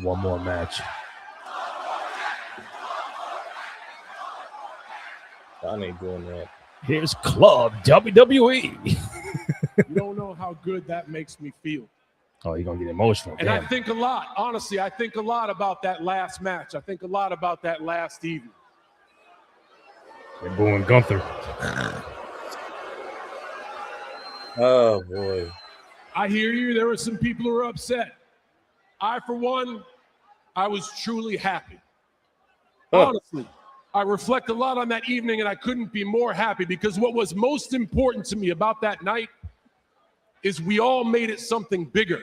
One more match. I ain't doing that. Here's Club WWE. You don't know how good that makes me feel. Oh, you're going to get emotional. And I think a lot, honestly, I think a lot about that last match. I think a lot about that last evening. They're booing Gunther. Oh, boy. I hear you. There were some people who were upset. I, for one, I was truly happy. Honestly, I reflect a lot on that evening, and I couldn't be more happy because what was most important to me about that night is we all made it something bigger.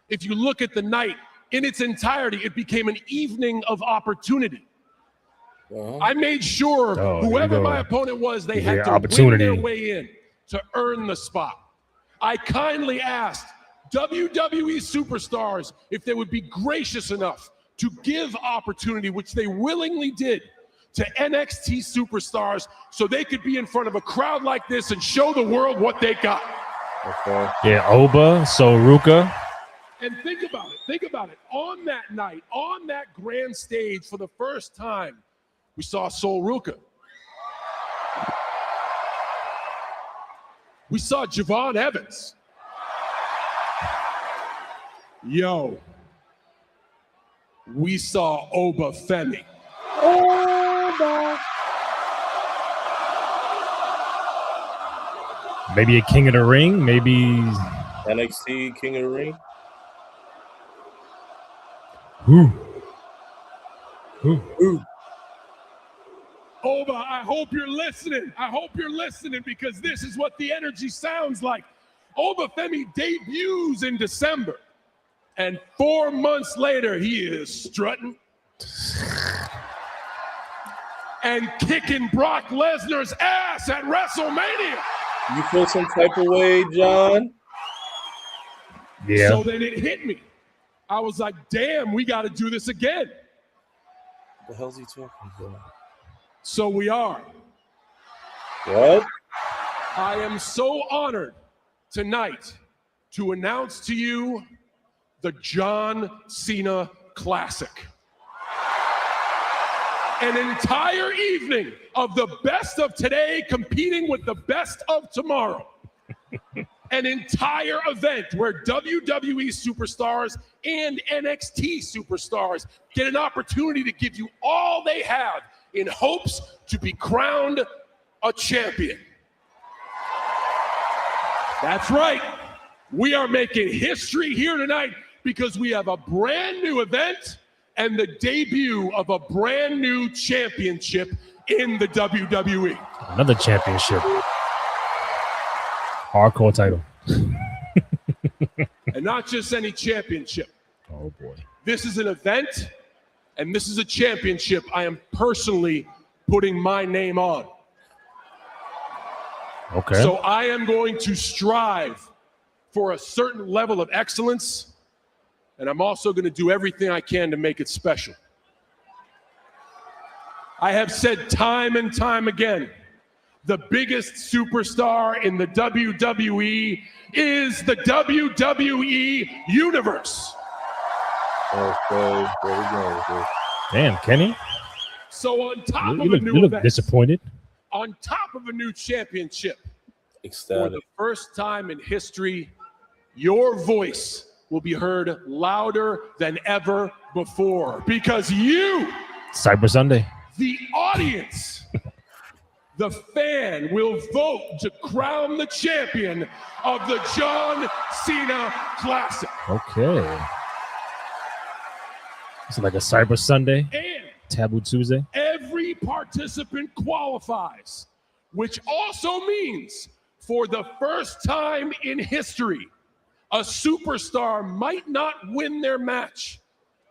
If you look at the night in its entirety, it became an evening of opportunity. I made sure whoever my opponent was, they had to win their way in to earn the spot. I kindly asked WWE superstars if they would be gracious enough to give opportunity, which they willingly did, to NXT superstars so they could be in front of a crowd like this and show the world what they got. Okay. Yeah, Oba, Soruka. And think about it. Think about it. On that night, on that grand stage, for the first time, we saw Soruka. We saw Javon Evans. Yo. We saw Oba Femi. Maybe a King of the Ring, maybe NXT King of the Ring. Oba, I hope you're listening. I hope you're listening because this is what the energy sounds like. Oba Femi debuts in December, and 4 months later, he is strutting and kicking Brock Lesnar's ass at WrestleMania. You feel some type of way, John? Yeah. So then it hit me. I was like, damn, we got to do this again. What the hell's he talking about? So we are. What? I am so honored tonight to announce to you the John Cena Classic. An entire evening of the best of today competing with the best of tomorrow. An entire event where WWE superstars and NXT superstars get an opportunity to give you all they have in hopes to be crowned a champion. That's right. We are making history here tonight because we have a brand new event and the debut of a brand new championship in the WWE. Another championship. Hardcore title. And not just any championship. Oh, boy. This is an event, and this is a championship I am personally putting my name on. Okay. So I am going to strive for a certain level of excellence, and I'm also going to do everything I can to make it special. I have said time and time again, the biggest superstar in the WWE is the WWE Universe. Okay, there we go. Damn, Kenny. So on top of You a new look event, disappointed. on top of a new championship, for Ecstatic. the first time in history, your voice will be heard louder than ever before because you, Cyber Sunday. the audience, the fan, will vote to crown the champion of the John Cena Classic. Okay. It's like a Cyber Sunday. And Taboo Tuesday. every participant qualifies, which also means for the first time in history, a superstar might not win their match,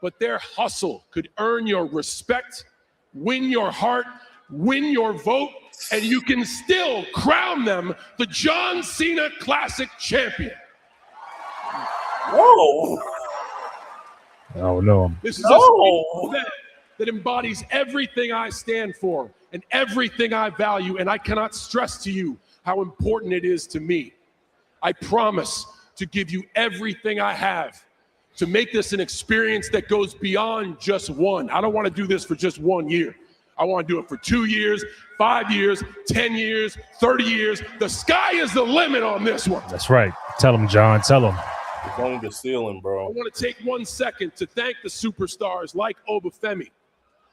but their hustle could earn your respect, win your heart, win your vote, and you can still crown them the John Cena Classic champion. Whoa! Oh, no. This is a special event that embodies everything I stand for and everything I value, and I cannot stress to you how important it is to me. I promise to give you everything I have to make this an experience that goes beyond just one. I don't want to do this for just 1 year. I want to do it for 2 years, 5 years, 10 years, 30 years. The sky is the limit on this one. That's right. Tell him, John. Tell him. It's only the ceiling, I bro. want to take 1 second to thank the superstars like Obafemi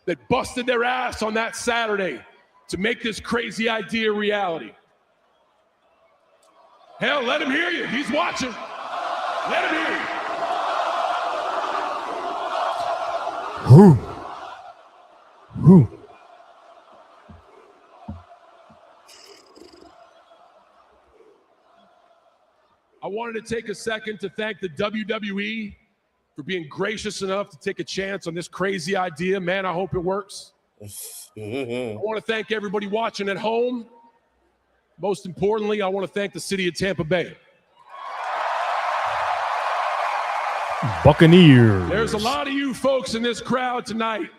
that busted their ass on that Saturday to make this crazy idea reality. Hell, let him hear you. He's watching. Let him hear you. Who? Who? I wanted to take a second to thank the WWE for being gracious enough to take a chance on this crazy idea. Man, I hope it works. I want to thank everybody watching at home. Most importantly, I want to thank the city of Tampa Bay. Buccaneers. There's a lot of you folks in this crowd tonight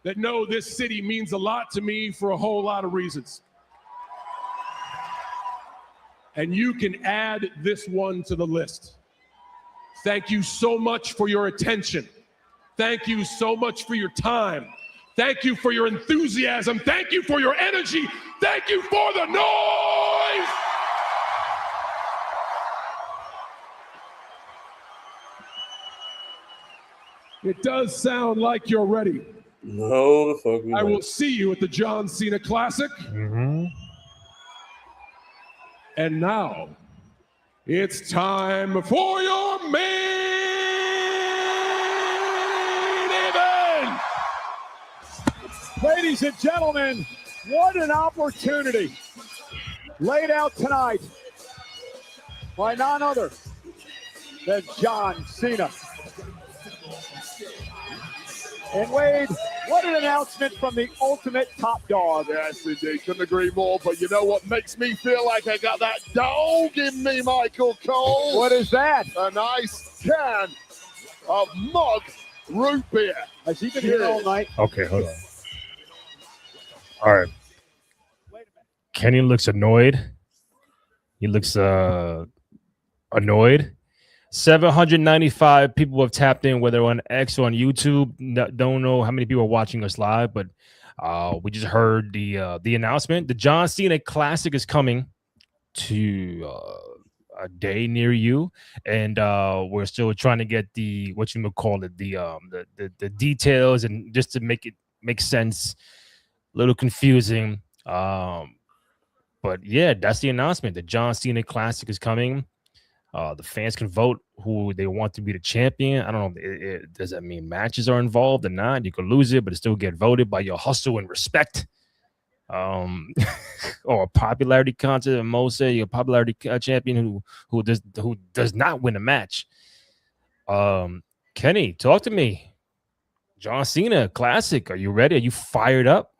that know this city means a lot to me for a whole lot of reasons. And you can add this one to the list. Thank you so much for your attention. Thank you so much for your time. Thank you for your enthusiasm. Thank you for your energy. Thank you for the noise. It does sound like you're ready. No, the fuck we I not. will see you at the John Cena Classic. Mm-hmm. And now, it's time for your main event. Ladies and gentlemen, what an opportunity laid out tonight by none other than John Cena. And Wade, what an announcement from the ultimate top dog. Yes, indeed. Couldn't agree more. But you know what makes me feel like I got that dog in me, Michael Cole? What is that? A nice can of mug root beer. Has he been here all night? Okay, hold on. All right. Kenny looks annoyed. He looks annoyed. 795 people have tapped in, whether on X or on YouTube. Don't know how many people are watching us live, but we just heard the announcement. The John Cena Classic is coming to a day near you, and we're still trying to get the details, and just to make it make sense. A little confusing, but yeah, that's the announcement. The John Cena Classic is coming. The fans can vote who they want to be the champion. I don't know. Does that mean matches are involved or not? You could lose it, but it still get voted by your hustle and respect. Or a popularity contest. And Mo say your popularity champion who does not win a match. Kenny, talk to me. John Cena Classic. Are you ready? Are you fired up?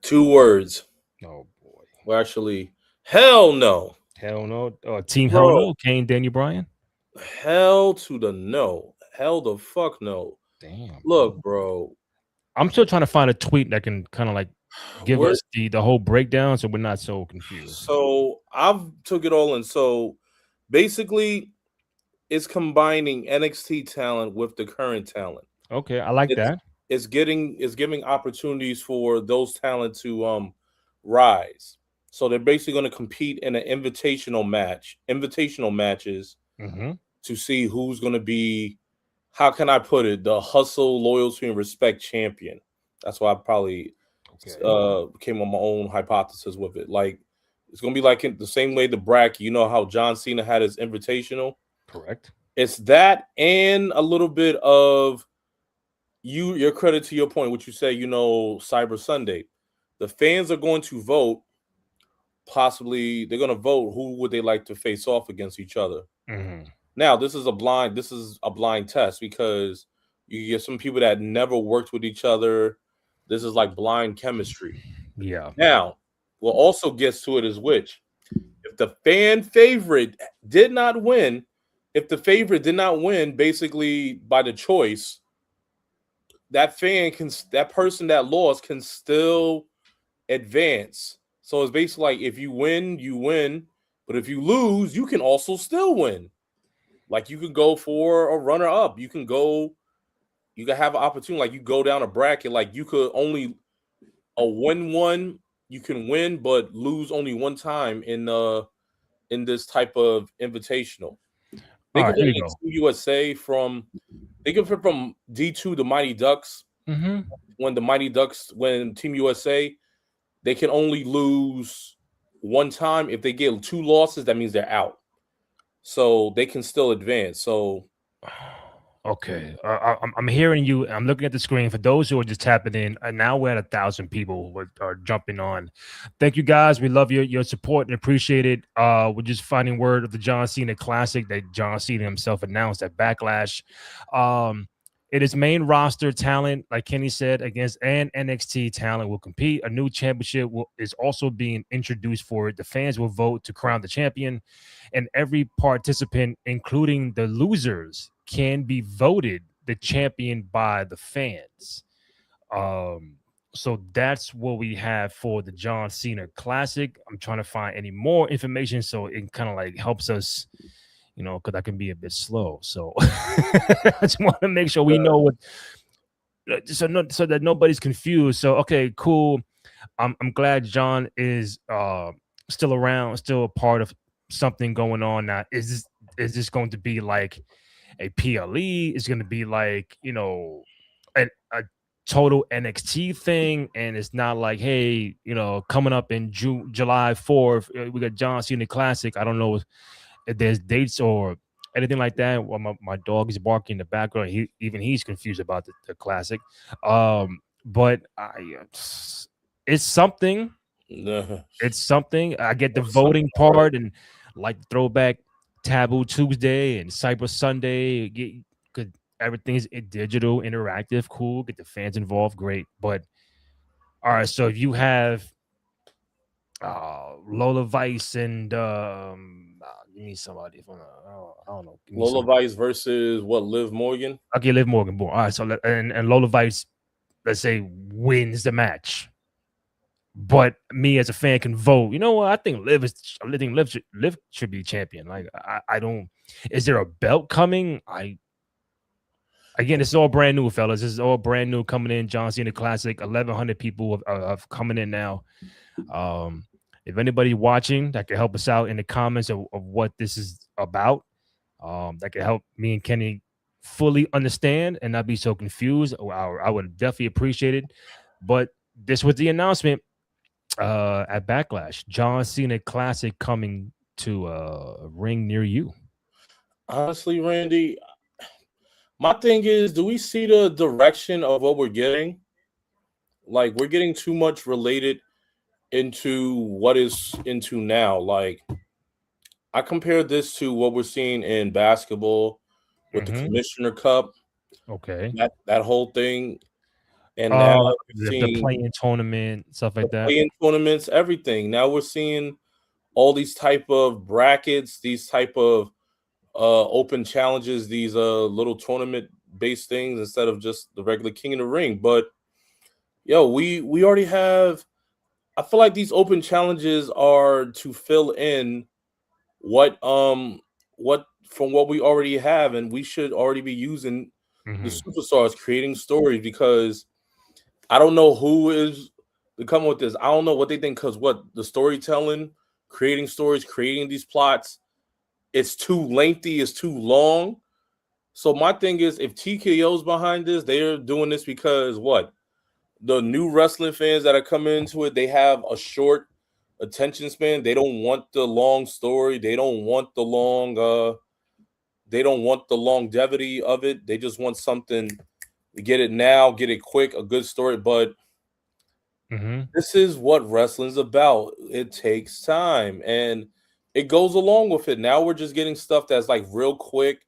2 words. Oh boy. Well, actually, hell no. Hell no. Team Hell No. Kane, Daniel Bryan. Hell to the no. Hell the fuck no. Damn. Look, bro. I'm still trying to find a tweet that can kind of like give us the whole breakdown, so we're not so confused. So I've took it all in. So basically, it's combining NXT talent with the current talent. Okay, I like that. It's giving opportunities for those talent to rise. So they're basically going to compete in an invitational matches to see who's going to be, how can I put it, the hustle, loyalty, and respect champion. That's why I probably came on my own hypothesis with it. Like, it's going to be like in the same way the bracket. You know how John Cena had his invitational? Correct. It's that and a little bit of your credit to your point, which you say, Cyber Sunday. The fans are going to vote. Possibly they're going to vote who would they like to face off against each other. Now, this is a blind test because you get some people that never worked with each other. This is like blind chemistry. Yeah. Now, what also gets to it is if the fan favorite did not win, basically by the choice, that person that lost can still advance. So it's basically like if you win, you win. But if you lose, you can also still win. Like you could go for a runner up. You can have an opportunity. Like you go down a bracket. Like you could only win one. You can win, but lose only one time in this type of invitational. They could fit USA from D2 the Mighty Ducks. When the Mighty Ducks win Team USA, they can only lose one time. If they get 2 losses, that means they're out. So they can still advance. So, okay, I'm hearing you. I'm looking at the screen. For those who are just tapping in, and now we're at 1,000 people who are jumping on. Thank you guys. We love your support and appreciate it. We're just finding word of the John Cena Classic that John Cena himself announced at Backlash. It is main roster talent, like Kenny said, and NXT talent will compete. A new championship is also being introduced for it. The fans will vote to crown the champion, and every participant, including the losers, can be voted the champion by the fans. So that's what we have for the John Cena Classic. I'm trying to find any more information so it kind of like helps us, because I can be a bit slow. So I just want to make sure we know what, so that nobody's confused. So, okay, cool. I'm glad John is still around, still a part of something going on now. Is this going to be like a PLE? Is going to be like, a total NXT thing? And it's not like, hey, coming up in July 4th, we got John Cena Classic. I don't know if there's dates or anything like that. Well, my dog is barking in the background. He's confused about the Classic. But it's something. It's something. I get the voting part and like throwback Taboo Tuesday and Cyber Sunday. Because everything's digital, interactive, cool. Get the fans involved, great. But all right, so if you have Lola Vice and you need somebody from I don't know. Lola Vice versus Liv Morgan. Okay, Liv Morgan. Boom. All right, so and Lola Vice, let's say, wins the match. but me as a fan can vote. You know what? I think Liv should be champion. Like I don't. Is there a belt coming? Again, this is all brand new, fellas. This is all brand new coming in. John Cena Classic. 1,100 people have coming in now. If anybody watching that can help us out in the comments of what this is about, that can help me and Kenny fully understand and not be so confused, I would definitely appreciate it. But this was the announcement at Backlash. John Cena Classic coming to a ring near you. Honestly, Randy, my thing is, do we see the direction of what we're getting? Like, we're getting too much related into what is into now. Like, I compared this to what we're seeing in basketball with the Commissioner Cup. Okay. That whole thing. And now the playing tournament, stuff like that. Playing tournaments, everything. Now we're seeing all these type of brackets, these type of open challenges, these little tournament based things instead of just the regular King of the Ring. But yo, we already have. I feel like these open challenges are to fill in what from what we already have, and we should already be using the superstars, creating stories, because I don't know who is to come with this. I don't know what they think, because what the storytelling, creating stories, creating these plots, it's too lengthy, it's too long. So my thing is, if TKO's behind this, they're doing this because what? The new wrestling fans that are coming into it, they have a short attention span. They don't want the long story. They don't want the long they don't want the longevity of it. They just want something to get it now, get it quick, a good story. But this is what wrestling's about. It takes time, and it goes along with it. Now we're just getting stuff that's like real quick,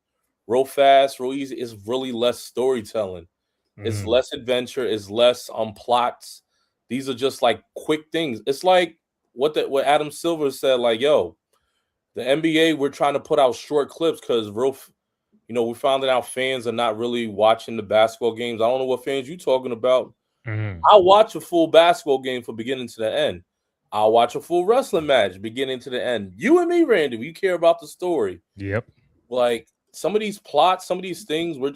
real fast, real easy. It's really less storytelling. It's less adventure. It's less plots. These are just like quick things. It's like what Adam Silver said. Like, yo, the NBA, we're trying to put out short clips because we found out fans are not really watching the basketball games. I don't know what fans you talking about. I'll watch a full basketball game from beginning to the end. I'll watch a full wrestling match beginning to the end. You and me, Randy, we care about the story. Yep. Like some of these plots, some of these things, we're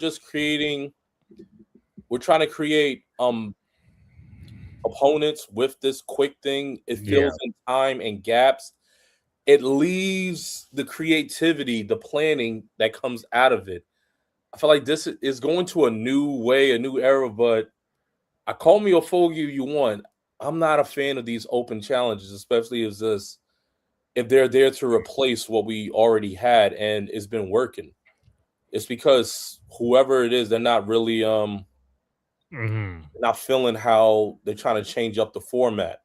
trying to create opponents with this quick thing. It fills in time and gaps. It leaves the creativity, the planning that comes out of it. I feel like this is going to a new way, a new era, but I call me a fool you want. I'm not a fan of these open challenges, especially if they're there to replace what we already had and it's been working. It's because whoever it is, they're not really not feeling how they're trying to change up the format,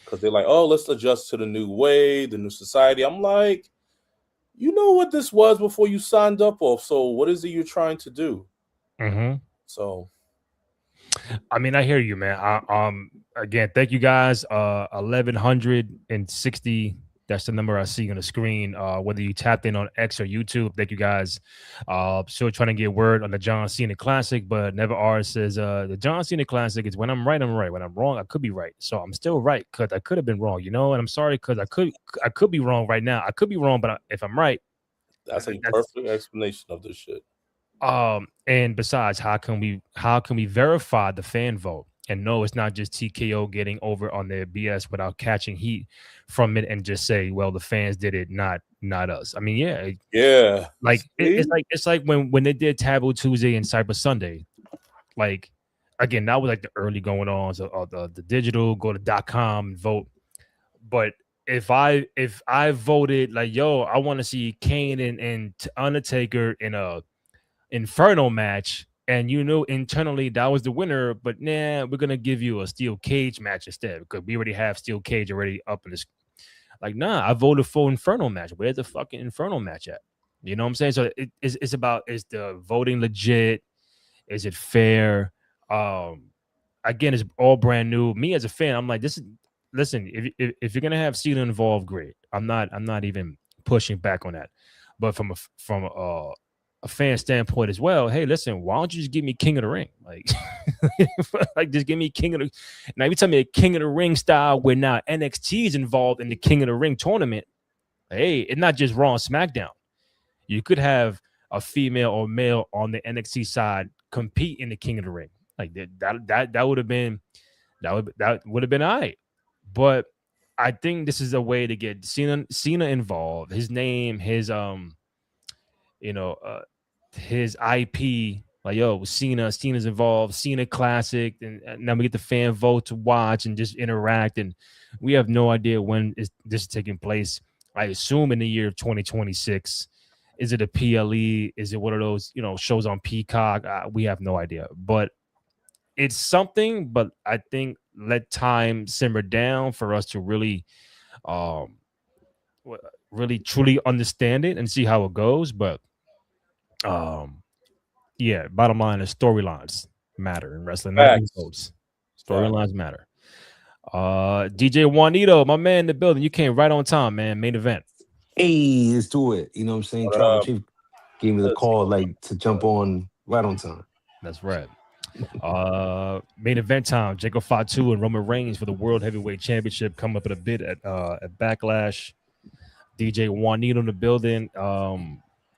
because they're like, oh, let's adjust to the new way, the new society. I'm like, you know what this was before you signed up off. So what is it you're trying to do? So, I mean, I hear you, man. Again, thank you guys. 1,160. That's the number I see on the screen. Whether you tapped in on X or YouTube, thank you guys. Still trying to get word on the John Cena Classic, but Never R says the John Cena Classic is when I'm right, I'm right. When I'm wrong, I could be right. So I'm still right because I could have been wrong, and I'm sorry because I could be wrong right now. I could be wrong, but if I'm right, that's a perfect explanation of this shit. And besides, how can we verify the fan vote? And no, it's not just TKO getting over on their BS without catching heat from it and just say, well, the fans did it, not us. I mean, yeah. Like it's like when they did Taboo Tuesday and Cyber Sunday. Like again, that was like the early going on. So the digital, go to .com and vote. But if I voted like, yo, I want to see Kane and Undertaker in a Inferno match, and internally that was the winner, but we're gonna give you a steel cage match instead because we already have steel cage already up in this. Like, nah, I voted for Inferno match. Where's the fucking Inferno match at? You know what I'm saying? So it's about, is the voting legit? Is it fair? Again, it's all brand new. Me as a fan, I'm like, listen, if you're gonna have Cena involved, great. I'm not even pushing back on that. But from a a fan standpoint as well, hey, listen, why don't you just give me King of the Ring? Like, like just give me King of the. Now you tell me a King of the Ring style where now NXT is involved in the King of the Ring tournament. Hey, it's not just Raw and SmackDown. You could have a female or male on the NXT side compete in the King of the Ring. Like that would have been that would have been all right. But I think this is a way to get Cena involved. His name, his his IP, like, yo, Cena's involved, Cena Classic, and now we get the fan vote to watch and just interact. And we have no idea when this is taking place. I assume in the year of 2026. Is it a PLE? Is it one of those, shows on Peacock? We have no idea, but it's something. But I think let time simmer down for us to really, really truly understand it and see how it goes. But yeah, bottom line is storylines matter in wrestling. Not votes. Storylines matter. DJ Juanito, my man in the building. You came right on time, man. Main event. Hey, let's do it. You know what I'm saying? Tribal Chief gave me the call to jump on right on time. That's right. Main event time. Jacob Fatu and Roman Reigns for the World Heavyweight Championship come up in a bit at Backlash. DJ Juanito in the building.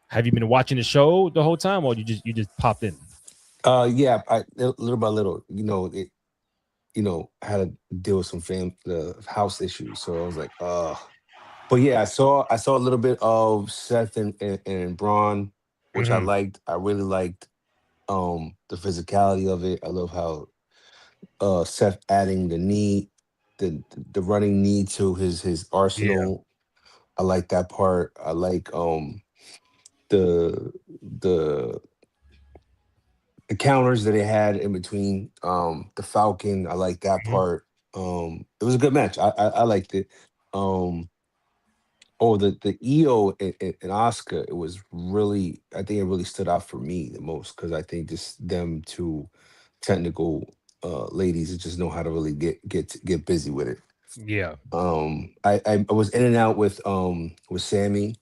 Have you been watching the show the whole time, or you just popped in? Yeah, little by little. I had to deal with some house issues, so I was like, But yeah, I saw a little bit of Seth and Braun, which I liked. I really liked the physicality of it. I love how Seth adding the knee, the running knee to his arsenal. Yeah. I like that part. I like the counters that they had in between the Falcon. I like that part. It was a good match. I liked it. The EO and Oscar, it was really, I think it really stood out for me the most, because I think just them two technical ladies that just know how to really get busy with it. Yeah. I was in and out with Sammy.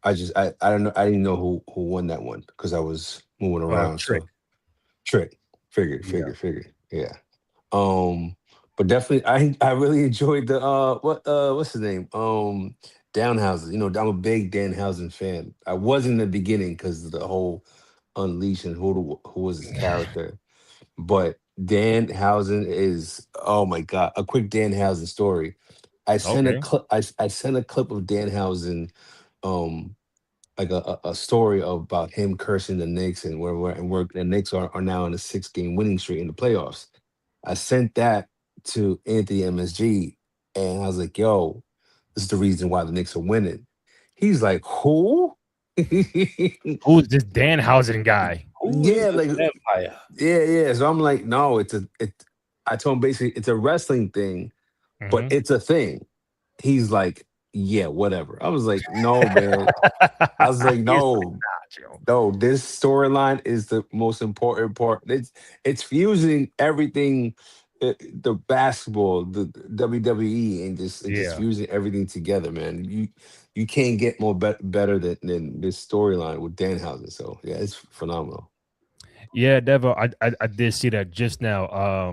I don't know. I didn't know who won that one because I was moving around. Trick. Figured. Yeah. But definitely, I really enjoyed the what's his name? Danhausen. I'm a big Danhausen fan. I was in the beginning because of the whole Unleash and who was his character, but Danhausen is, oh my god, a quick Danhausen story. I sent a clip. I sent a clip of Danhausen, like a story about him cursing the Knicks and where the Knicks are now on a 6-game winning streak in the playoffs. I sent that to Anthony MSG, and I was like, yo, this is the reason why the Knicks are winning. He's like, who? Who's this Danhausen guy? Yeah, like Empire. Yeah. So I'm like, no, I told him basically it's a wrestling thing, but it's a thing. He's like, yeah, whatever. I was like, no, man. I was like, no, this storyline is the most important part. It's fusing everything, the basketball, the WWE, and just fusing everything together, man. You can't get more better than this storyline with Danhausen. So yeah, it's phenomenal. Yeah, Devo, I did see that just now.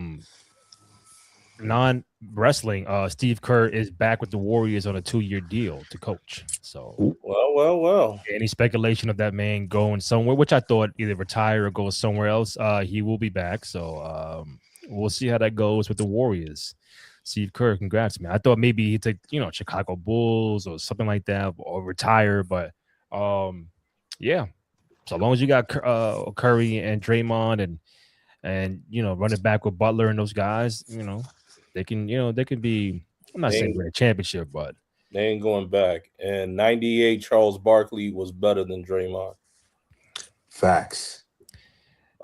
Non-wrestling, Steve Kerr is back with the Warriors on a 2-year deal to coach. So well. Any speculation of that man going somewhere, which I thought either retire or go somewhere else, he will be back. So we'll see how that goes with the Warriors. Steve Kerr, congrats, man. I thought maybe he'd take, Chicago Bulls or something like that, or retire. But yeah, so long as you got Curry and Draymond and running back with Butler and those guys, they can be. I'm not saying win a championship, but they ain't going back. And 98 Charles Barkley was better than Draymond. Facts.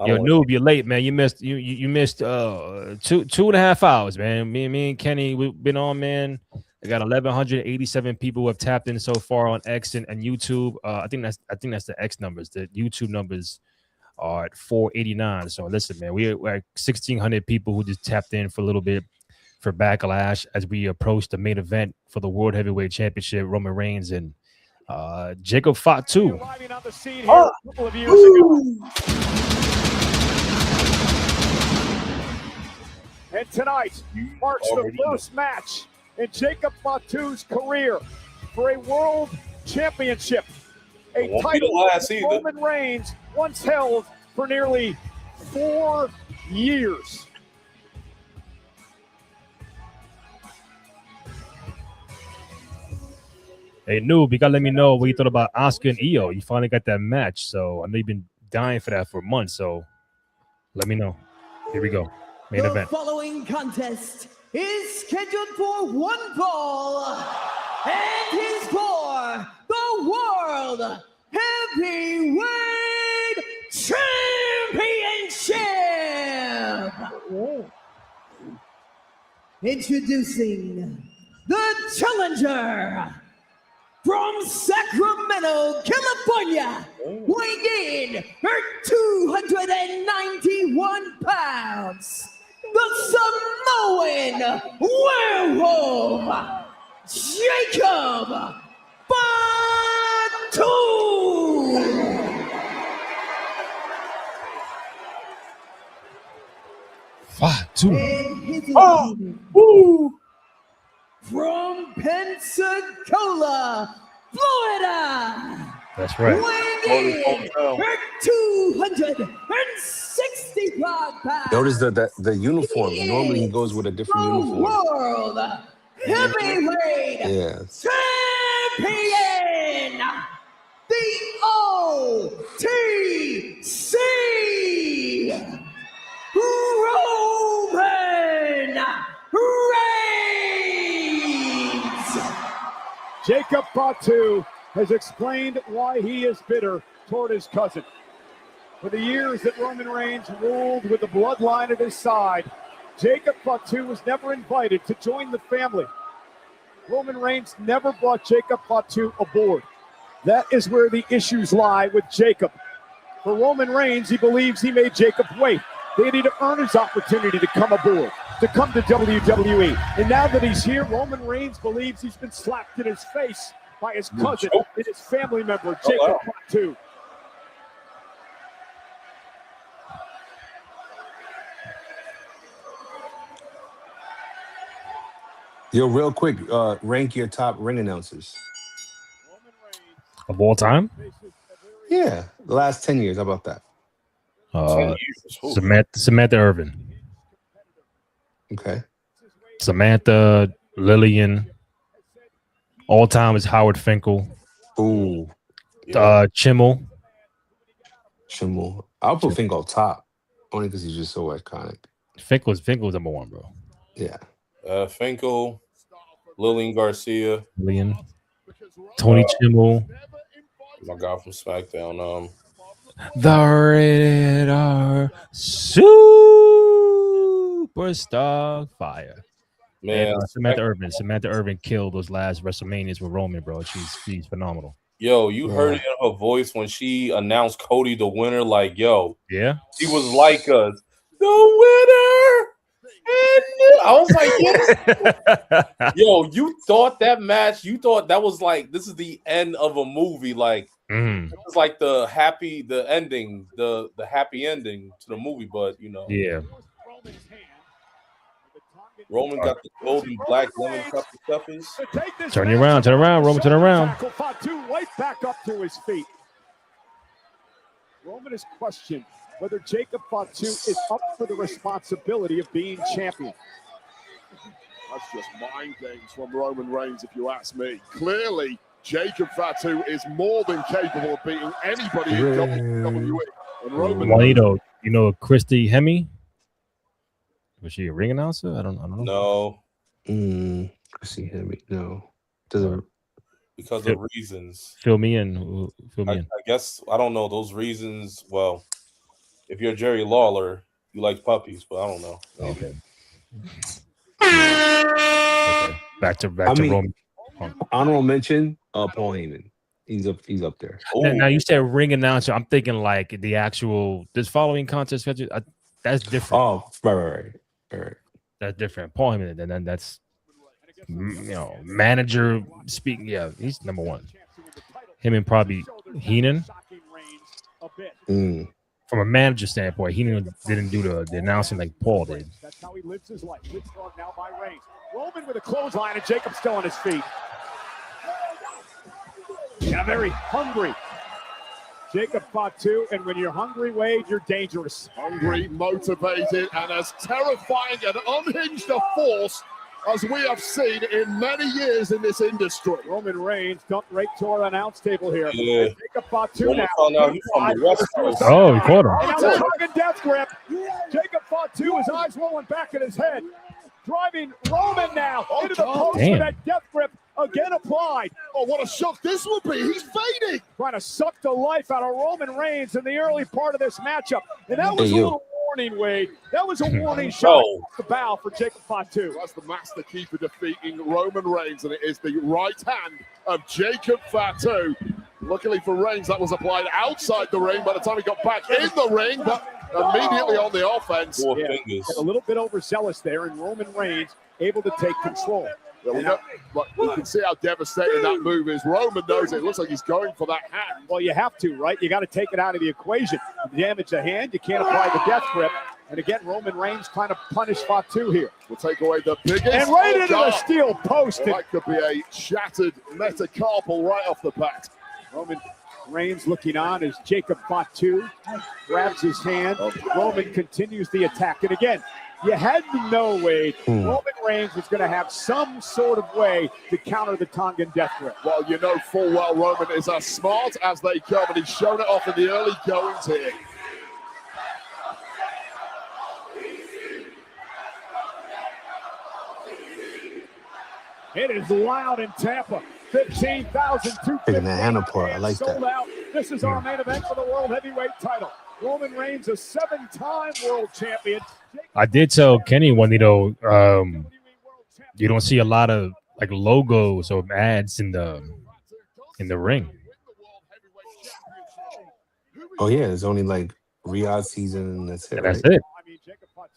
Yo, Noob, you're late, man. You missed 2.5 hours, man. Me and Kenny, we've been on, man. I got 1,187 people who have tapped in so far on X and YouTube. I think that's the X numbers. The YouTube numbers are at 489. So listen, man, we're at 1,600 people who just tapped in for a little bit for Backlash as we approach the main event for the World Heavyweight Championship, Roman Reigns and Jacob Fatu. Arriving on the scene here a couple of years ago. And tonight marks the first match in Jacob Fatu's career for a world championship. A title Roman Reigns once held for nearly 4 years. Hey, Noob, you gotta let me know what you thought about Oscar and Io. You finally got that match, so I know you've been dying for that for months. So let me know. Here we go. Main event. The following contest is scheduled for one fall and is for the World Heavyweight Championship. Introducing the challenger from Sacramento, California, weighing in at 291 pounds, the Samoan werewolf, Jacob Fatu. Fatu. Oh, woo. From Pensacola, Florida. That's right. Weighing in at 265 pounds. Notice the uniform. Normally he goes with a different uniform. World Heavyweight Champion, the OTC, Roman Reigns. Jacob Fatu has explained why he is bitter toward his cousin. For the years that Roman Reigns ruled with the bloodline at his side, Jacob Fatu was never invited to join the family. Roman Reigns never brought Jacob Fatu aboard. That is where the issues lie with Jacob. For Roman Reigns, he believes he made Jacob wait. They need to earn his opportunity to come aboard, to come to WWE. And now that he's here, Roman Reigns believes he's been slapped in his face by his cousin and his family member, Jacob Fatu. Yo, real quick, rank your top ring announcers. Of all time? Yeah, the last 10 years. How about that? Samantha Irvin. Okay. Samantha, Lillian. All time is Howard Finkel. Ooh. Chimmel. I'll put Finkel top, only because he's just so iconic. Finkel's number one, bro. Yeah. Finkel, Lillian Garcia, Tony Chimmel. My guy from SmackDown. The Rated R Superstar Fire. Man, and, Samantha Irvin killed those last WrestleManias with Roman, bro. She's phenomenal. Yo, you heard it in her voice when she announced Cody the winner. Like, yo, yeah, she was like us, the winner. And I was like, yes. Yo, you thought that match? You thought that was like this is the end of a movie? Like, it was like the happy ending to the movie. But you know, yeah. Roman got the golden black lemon cup of stuffers. Turn around, Roman, turn around. Fatu right back up to his feet. Roman has questioned whether Jacob Fatu is up for the responsibility of being champion. That's just mind games from Roman Reigns, if you ask me. Clearly, Jacob Fatu is more than capable of beating anybody in WWE. And Roman Juanito, you know Christy Hemme? Was she a ring announcer? I don't know. No. Christy Hemme, no. Doesn't because of reasons. Fill me in. I guess I don't know those reasons. Well, if you're Jerry Lawler, you like puppies, but I don't know. Okay. Okay. Back to Roman. Honorable mention, Paul Heyman. He's up there. Now you said ring announcer. I'm thinking like the actual this following contest. That's different. Oh, right. That's different. Paul Heyman, and then that's manager speaking. Yeah, he's number one. him and probably Heenan. From a manager standpoint, Heenan didn't do the announcing like Paul did. That's how he lives his life. Good strong now by Reigns. Roman with a clothesline, and Jacob still on his feet. Yeah, very hungry. Jacob FATU, and when you're hungry, Wade, you're dangerous. Hungry, motivated, and as terrifying and unhinged a force as we have seen in many years in this industry. Roman Reigns dumped right to our announce table here. Yeah. Jacob FATU now. Oh, he caught him. And now the Tongan death grip. Jacob FATU, his eyes rolling back in his head. Driving Roman now into the post with that death grip again applied. Oh, what a shock this would be. He's fading. Trying to suck the life out of Roman Reigns in the early part of this matchup. And that was a little warning, Wade. That was a warning shot off the bow for Jacob FATU. That's the master key for defeating Roman Reigns, and it is the right hand of Jacob FATU. Luckily for Reigns, that was applied outside the ring by the time he got back in the ring, but immediately on the offense. A little bit overzealous there, and Roman Reigns able to take control. Well, you can see how devastating that move is. Roman knows it. It looks like he's going for that hand. Well, you have to, right? You got to take it out of the equation. You damage the hand, you can't apply the death grip. And again, Roman Reigns trying to punish FATU here. We'll take away the biggest. And right into the steel post. Well, that could be a shattered metacarpal right off the bat. Roman Reigns looking on as Jacob FATU grabs his hand. Roman continues the attack. And again, you had to know, Wade, Roman Reigns was going to have some sort of way to counter the Tongan death grip. Well, you know full well Roman is as smart as they come, and he's shown it off in the early goings here. It is loud in Tampa. 15,250. Taking the hand apart. I like sold that. out. This is our main event for the World Heavyweight title. Roman Reigns, a 7-time world champion. I did tell Kenny one, you know, you don't see a lot of like logos or ads in the ring. Oh yeah, there's only like Riyadh season, and that's it. And that's it.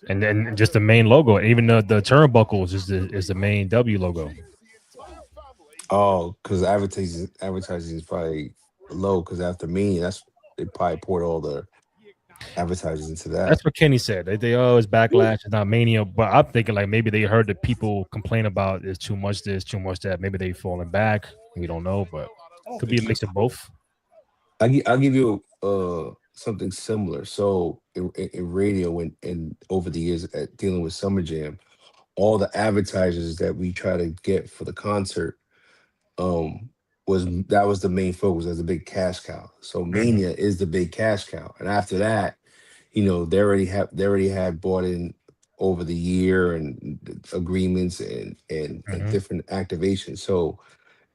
And then just the main logo, and even the turnbuckles is the main W logo. Oh, because advertising is probably low. Because after me, they probably poured all the advertising into that. That's what Kenny said. They always Backlash, it's not Mania. But I'm thinking like maybe they heard that people complain about there's too much this, too much that. Maybe they falling back. We don't know, but it could be a mix of both. I'll give you something similar. So in radio and over the years at dealing with Summer Jam, all the advertisers that we try to get for the concert was the main focus as a big cash cow. So Mania is the big cash cow, and after that, you know, they already had bought in over the year and agreements and different activations. So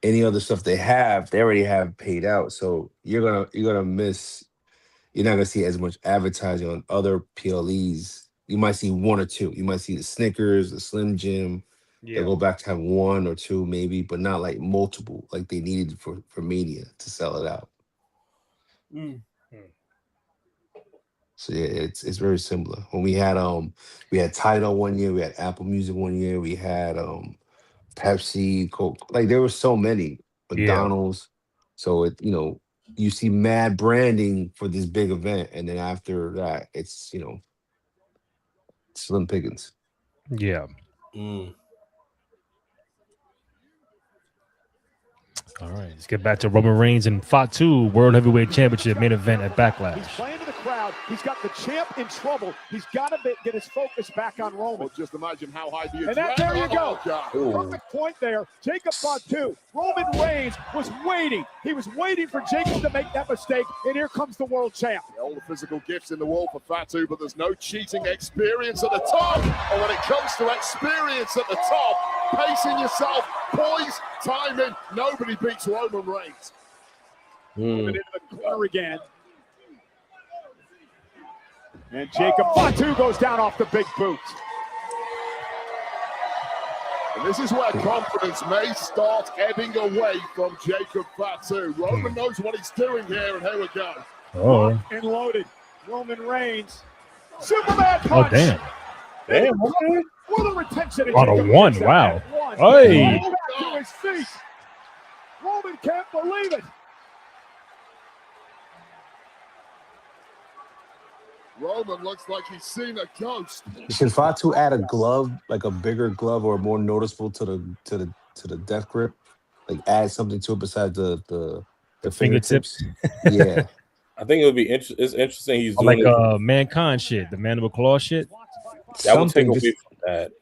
any other stuff they already have paid out. So you're gonna miss. You're not gonna see as much advertising on other PLEs. You might see one or two. You might see the Snickers, the Slim Jim. Yeah. They'll go back to have one or two maybe, but not like multiple, like they needed for Mania to sell it out. So yeah, it's very similar. When we had Tidal one year, we had Apple Music one year, we had Pepsi, Coke, like there were so many, McDonald's. So it, you know, you see mad branding for this big event, and then after that, it's, you know, slim pickings. Yeah. All right, let's get back to Roman Reigns and FATU World Heavyweight Championship main event at Backlash. He's playing to the crowd. He's got the champ in trouble. He's got to get his focus back on Roman. Well, just imagine how high the and there you go. Perfect point there. Jacob FATU. Roman Reigns was waiting. He was waiting for Jacob to make that mistake, and here comes the world champ. All the physical gifts in the world for FATU, but there's no cheating experience at the top. And when it comes to experience at the top, pacing yourself, poise, timing, nobody beats Roman Reigns. Moving into the corner again. And Jacob FATU goes down off the big boot. And this is where confidence may start ebbing away from Jacob FATU. Roman knows what he's doing here, and here we go. Locked and loaded. Roman Reigns. Superman punch. Oh, damn. Damn, what a retention. On a one, wow. Hey. Hey. Back to his feet. Roman can't believe it. Roman looks like he's seen a ghost. Should Fatu add a glove, like a bigger glove or more noticeable to the death grip? Like add something to it besides the fingertips? Yeah. I think it would be it's interesting. He's or doing like Mankind shit, the Mandible Claw shit. That would take away from that.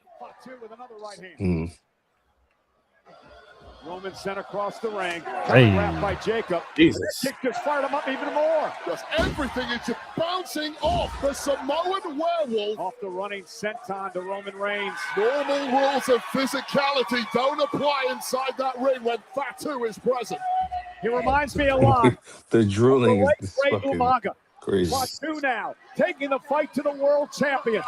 Roman sent across the ring. Hey. Wrapped by Jacob. Jesus. Kick just fired him up even more. Just everything is just bouncing off the Samoan werewolf. Off the running senton to Roman Reigns. Normal rules of physicality don't apply inside that ring when Fatu is present. He reminds me a lot. The drooling of is Ray fucking Umaga. crazy. Fatu now taking the fight to the world champion.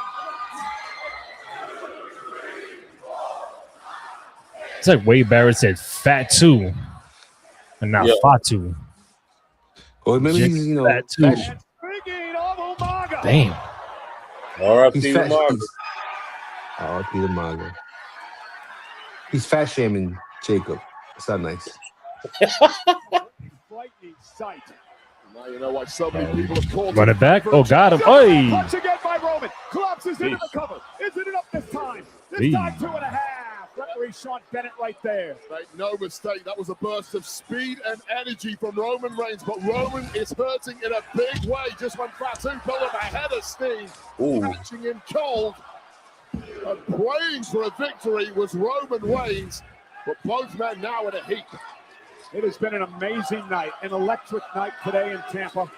It's like Wade Barrett said Fatu and not Fatu. Or maybe he's, Fatu. Damn. R.I.P. Umaga. R.I.P. Umaga. He's fat shaming Jacob. It's not nice. Frightening sight. Now you know why so many people have called Run it back. Oh, got him. Hey. Punch again by Roman. Collapses into the cover. Isn't it up this time? This time 2.5. Referee Sean Bennett right there. Make no mistake, that was a burst of speed and energy from Roman Reigns, but Roman is hurting in a big way just when Fatu built up a head of steam, catching him cold. And praying for a victory was Roman Reigns, but both men now in a heat. It has been an amazing night, an electric night today in Tampa.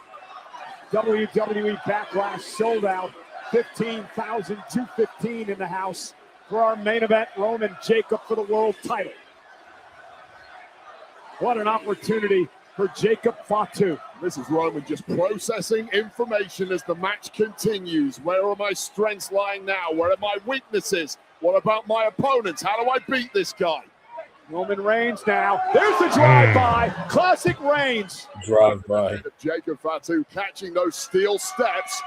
WWE Backlash sold out, 15,215 in the house. For our main event, Roman Jacob for the world title. What an opportunity for Jacob Fatu. This is Roman just processing information as the match continues. Where are my strengths lying now? Where are my weaknesses? What about my opponents? How do I beat this guy? Roman Reigns now. There's the drive-by. Classic Reigns. Drive-by. Jacob Fatu catching those steel steps.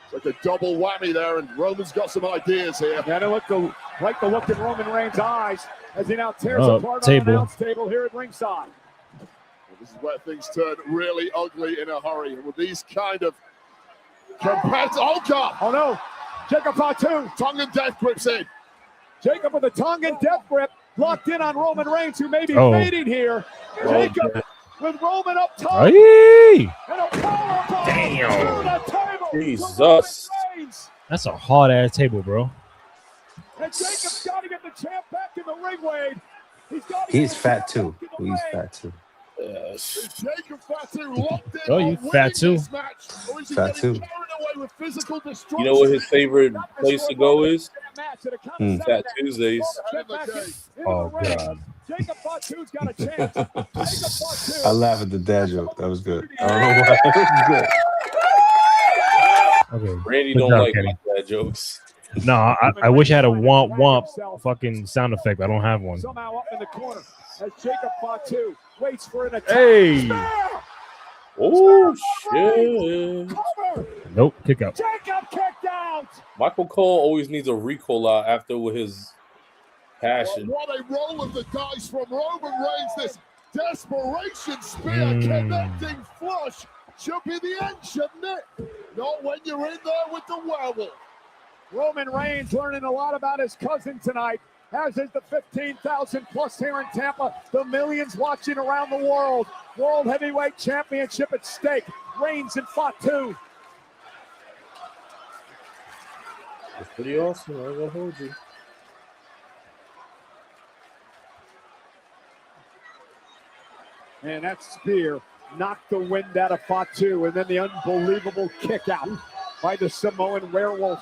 It's like a double whammy there, and Roman's got some ideas here. And it looked like the look in Roman Reigns' eyes as he now tears apart on the announce table here at ringside. Well, this is where things turn really ugly in a hurry. And with these kind of oh God! Oh no! Jacob Fatu. Tongue and death grips in. Jacob with a tongue and death grip locked in on Roman Reigns, who may be fading here. Jacob with Roman up top. Hey. And a powerbomb to the table. Jesus. That's a hard ass table, bro. And Jacob's got to get the champ back in the ring, Wade. He's fat too. He's fat too. Jacob Fatu locked in. Oh, you fat too. Fat too. You know what his favorite place to go is? Fat Tuesdays. Oh God. Jacob Fatu's got a chance. I laugh at the dad joke. That was good. I don't know why. That was good. Okay. Randy don't like my dad jokes. No, I wish I had a womp fucking sound effect, but I don't have one. Somehow up in the corner as Jacob Fatu waits for an attack. Hey. Oh shit. Nope, kick out. Jacob kicked out. Michael Cole always needs a recall out after with his passion. What a roll of the dice from Roman Reigns. This desperation spear connecting flush should be the end, shouldn't it? Not when you're in there with the werewolf. Roman Reigns learning a lot about his cousin tonight, as is the 15,000 plus here in Tampa. The millions watching around the world. World Heavyweight Championship at stake. Reigns and Fatu. It's pretty awesome. I'm gonna hold you. And that spear knocked the wind out of Fatu, and then the unbelievable kick out by the Samoan werewolf.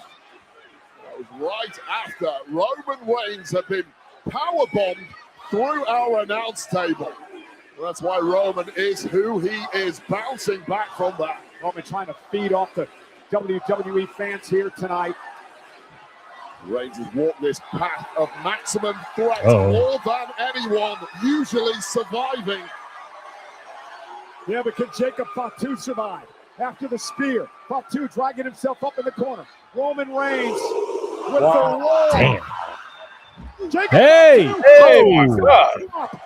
That was right after Roman Reigns had been powerbombed through our announce table. That's why Roman is who he is, bouncing back from that. Roman trying to feed off the WWE fans here tonight. Reigns has walked this path of maximum threat more than anyone, usually surviving. Yeah, but can Jacob Fatu survive? After the spear, Fatu dragging himself up in the corner. Roman Reigns with the roll. Damn. Jacob Hey! Fatu. Oh my God.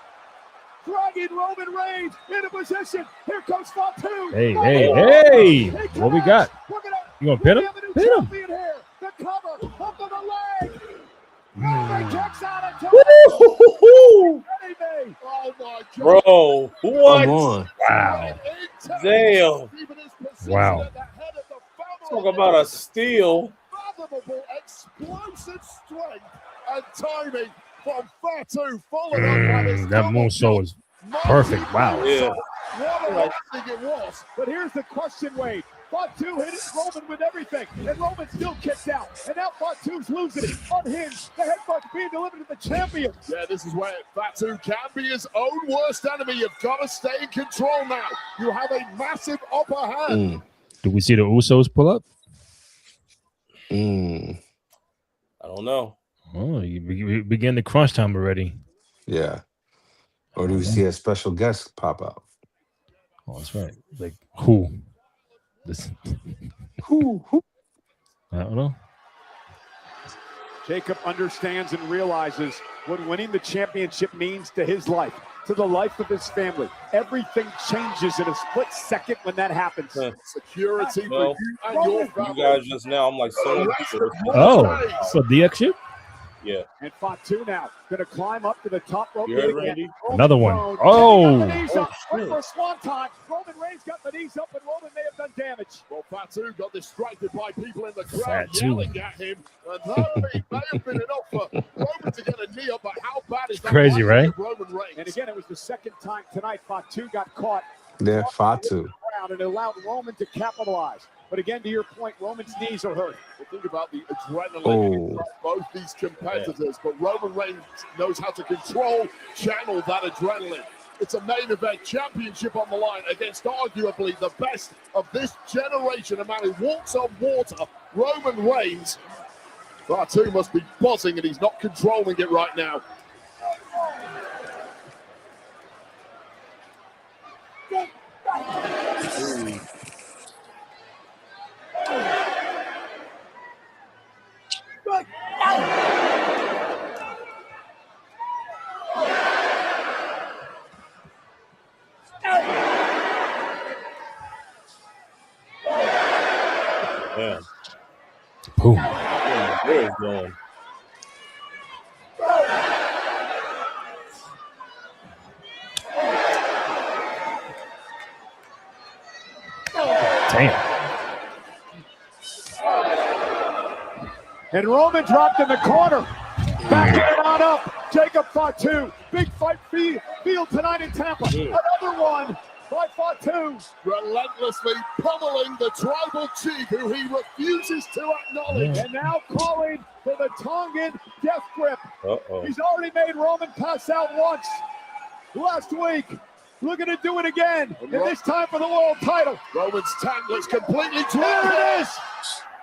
Dragging Roman Reigns into position. Here comes Fatu. Hey! What we got? Look at that. You gonna pin him? Pin him. Here. The cover, up to the leg. Roman kicks out into Woo-hoo-hoo-hoo. Oh my God. Bro, what? Come on. Wow. Damn. Wow. Talk about a steal. Fathomable explosive strength and timing from FATU, followed up by this That moonsault is perfect. Wow. Yeah. What a thing it was. But here's the question, Wade. FATU hit Roman with everything, and Roman still kicked out. And now FATU's losing it. Unhinged. The headbutt being delivered to the champion. Yeah, this is where FATU can be his own worst enemy. You've got to stay in control now. You have a massive upper hand. Do we see the Usos pull up? I don't know. Oh, you begin the crunch time already. Yeah. Or do we see a special guest pop out? Oh, that's right. Like who? This. Who? I don't know. Jacob understands and realizes what winning the championship means to his life, to the life of his family. Everything changes in a split second when that happens. Security for Well, you and your family. You guys just now, I'm like so. Oh, so DX shit? Yeah. And FATU now going to climb up to the top rope. You heard Randy? Another one. Oh. For Swanton, Roman Reigns got the knees up, and Roman may have done damage. Well, FATU got distracted by people in the crowd FATU. yelling at him, and that may have been enough for Roman to get a knee up. But how bad is that? Crazy, right? Roman Reigns. And again, it was the second time tonight FATU got caught. Yeah, FATU. And it allowed Roman to capitalize. But again, to your point, Roman's knees are hurt. Well, think about the adrenaline across both these competitors, but Roman Reigns knows how to channel that adrenaline. It's a main event championship on the line against arguably the best of this generation, a man who walks on water, Roman Reigns. FATU must be buzzing, and he's not controlling it right now. Yeah. Boom. Where is going? Damn. And Roman dropped in the corner. Backing it on up. Jacob FATU. Big fight field tonight in Tampa. Another one by FATU. Relentlessly pummeling the tribal chief, who he refuses to acknowledge. And now calling for the Tongan death grip. Uh-oh. He's already made Roman pass out once last week. Looking to do it again, and this time for the world title. Roman's tank looks completely dry. There it is.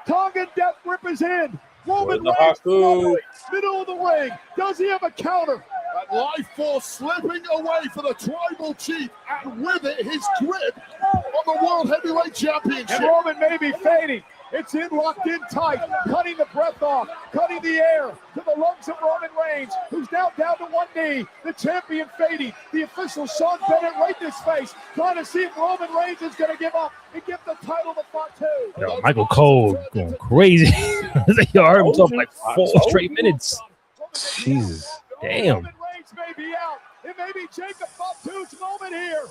Tongan death grip is in. Roman the Reigns, Haku? middle of the ring. Does he have a counter? And life force slipping away for the tribal chief, and with it, his grip on the World Heavyweight Championship. And Roman may be fading. It's in, locked in tight, cutting the breath off, cutting the air to the lungs of Roman Reigns, who's now down to one knee. The champion fading. The official Sean Bennett right in his face, trying to see if Roman Reigns is going to give up and give the title to FATU. Yo, Michael Cole going crazy. He armed himself like 4 straight minutes. Jesus. Damn. Roman Reigns may be out. It may be Jacob FATU's moment here.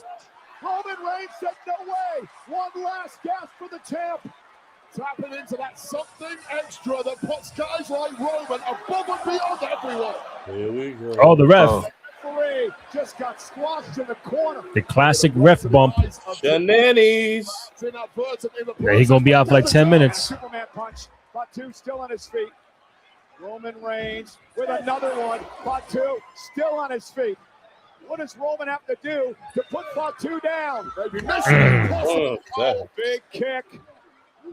Roman Reigns said no way. One last gasp for the champ. Tapping into that something extra that puts guys like Roman above and beyond everyone. Here we go. Oh, the ref. Referee just got squashed in the corner. The classic ref bump. Shenanigans. Yeah, he's going to be out for like 10 minutes. Superman punch. FATU still on his feet. Roman Reigns with another one. FATU still on his feet. What does Roman have to do to put FATU down? Maybe missing. Big kick.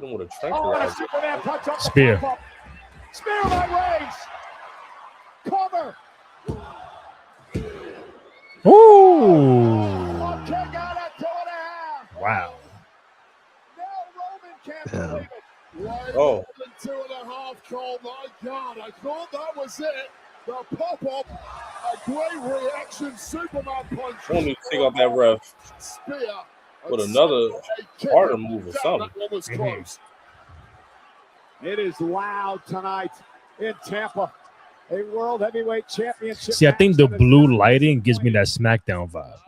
With a Oh, and a Superman punch up the Spear. pop-up. Spear by Reigns. Cover. Ooh. Kick out at 2.5. Wow. Now Roman can't believe it. Right Oh. 2.5 call. My God, I thought that was it. The pop-up, a great reaction. Superman punch. Want me to take out that ref Spear. with another harder move or something. That one was close. It is loud tonight in Tampa. A World Heavyweight Championship. See, I think the blue lighting gives me that SmackDown vibe.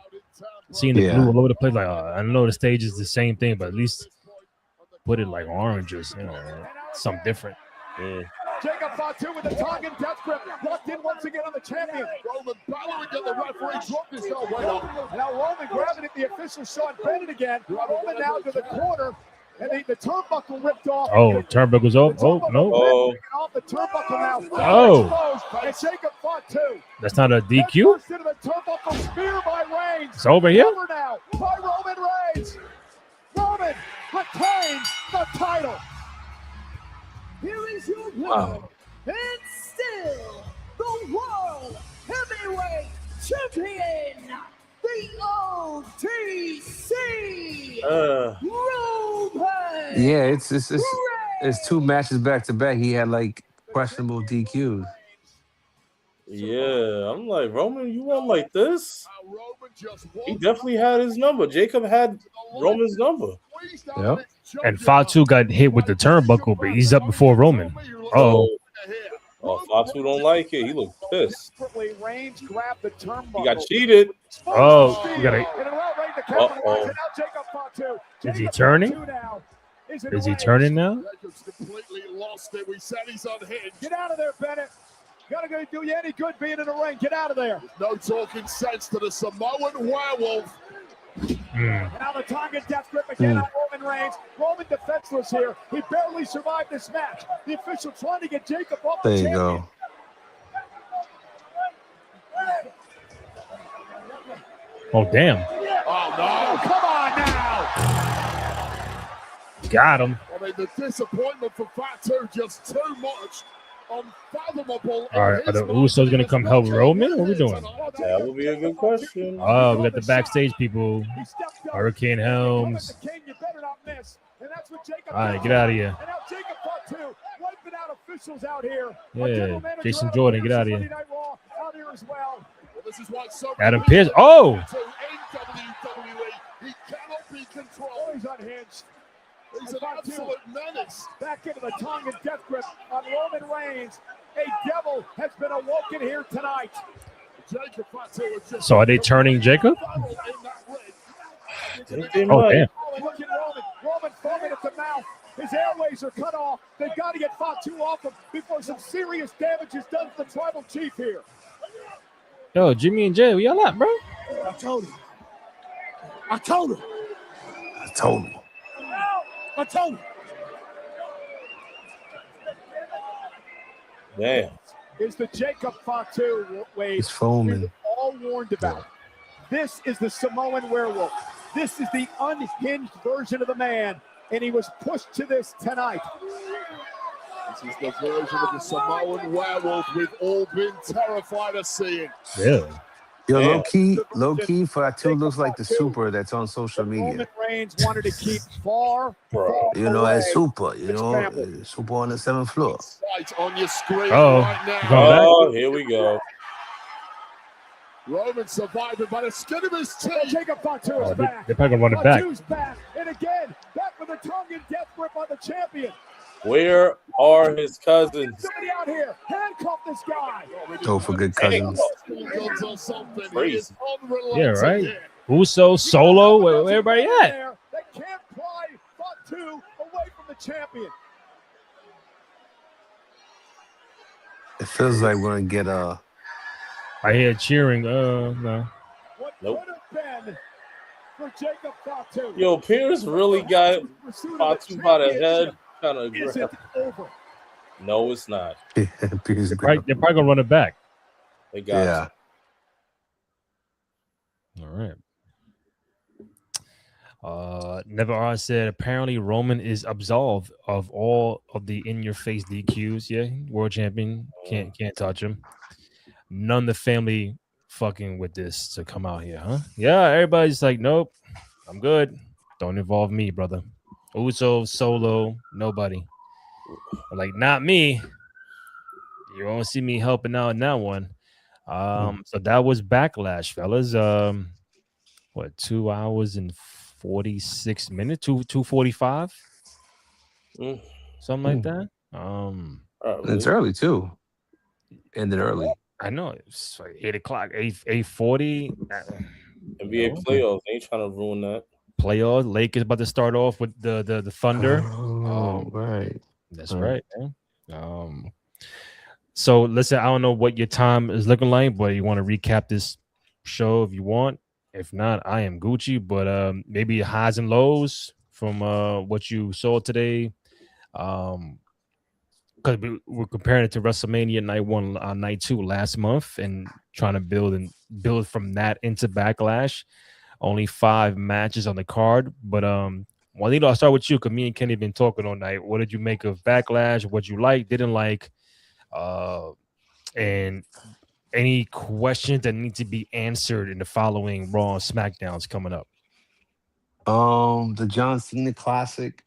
Seeing the blue all over the place, like I know the stage is the same thing, but at least put it like oranges, you know, something different. Jacob FATU with the Tongan death grip. Locked in once again on the champion. Roman battling at the referee. Dropped his elbow. And now Roman grabbing at the official Sean Bennett again. Roman now to the corner. And the turnbuckle ripped off. Oh, turnbuckle's off. Oh, no. Oh. Off the turnbuckle now. Oh. And Jacob FATU. That's not a DQ? Into the turnbuckle spear by Reigns. It's over here? Over now by Roman Reigns. Roman retains the title. Here is your winner, and still the World Heavyweight Champion, the OTC, Roman. Yeah, it's 2 matches back to back. He had like questionable DQs. Yeah, I'm like, Roman, you won like this? He definitely had his number. Jacob had Roman's number. Yep. And FATU got hit with the turnbuckle, but he's up before Roman. Oh, FATU don't like it. He looked pissed. Reigns grabbed the turnbuckle. He got cheated. Oh, you gotta. Is he turning? Is he turning now? Completely lost it. We said he's unhinged. Get out of there, Bennett. Gotta go do you any good being in the ring. Get out of there. No talking sense to the Samoan werewolf. Now the Tongan death grip again on Roman Reigns. Roman defenseless here. He barely survived this match. The official trying to get Jacob off the champion. There you go. Oh, damn. Oh, no. Come on now. Got him. I mean, the disappointment for FATU just too much. Unfathomable. All right, are the Usos going to come help Roman? What are we doing? That would be a good question. Oh, we got the backstage people. Hurricane Helms. All right, get out of here. And now Jacob FATU wiping out officials out here. Yeah, Jason Jordan, get out of here. Out here as well. This is why so Adam Pearce. Oh! He cannot be controlled. He's unhinged. He's an absolute menace. Back into the Tongan death grip on Roman Reigns. A devil has been awoken here tonight. Jacob FATU was just So are they turning Jacob? Oh, damn. Look at Roman. Roman foaming at the mouth. His airways are cut off. They've got to get FATU off him before some serious damage is done to the tribal chief here. Yo, Jimmy and Jay, where y'all at, bro? I told him. I told him. Damn. Is the Jacob FATU way He's foaming. all warned about. This is the Samoan werewolf. This is the unhinged version of the man, and he was pushed to this tonight. This is the version of the Samoan werewolf we've all been terrified of seeing. Really? Yo, low key, FATU looks like the super that's on social media. Roman Reigns wanted to keep far, You know, as super, super on the 7th floor. right on your screen Oh, right now. Oh, here we go. Roman surviving by the skin of his teeth. Jacob FATU is back. They're probably going to run it back. FATU's back. And again, back with a Tongan death grip on the champion. Where are his cousins? Somebody out here, handcuff this guy. Go for good cousins. Crazy. Yeah, right. Uso, Solo, where everybody at? They can't pry FATU away from the champion. It feels like we're gonna get a. I hear cheering. No. What Nope. could have been for Jacob FATU? Yo, Pierce really got FATU by the head. Kind of Is it over? No, it's not. They're probably going to run it back. They got Yeah. All right. Never R said apparently Roman is absolved of all of the in-your-face DQs. Yeah, world champion, can't touch him. None of the family fucking with this to come out here, huh? Yeah, everybody's like, nope, I'm good. Don't involve me, brother. Uso, Solo, nobody. I'm like, not me. You won't see me helping out in that one. So that was Backlash, fellas. 2 hours and 46 minutes, 2:45, something like that. It's early too. Ended early. I know it's like 8:00, 8:40. NBA playoffs. They ain't trying to ruin that. Playoffs. Lakers about to start off with the Thunder. Right. That's right, man. So listen, I don't know what your time is looking like, but you want to recap this show if you want. If not, I am Gucci. But maybe highs and lows from what you saw today. Because we're comparing it to WrestleMania Night 1, Night 2 last month, and trying to build from that into Backlash. Only 5 matches on the card, but Juanito, I'll start with you because me and Kenny have been talking all night. What did you make of Backlash? What you like, didn't like, and any questions that need to be answered in the following Raw and SmackDowns coming up? The John Cena Classic.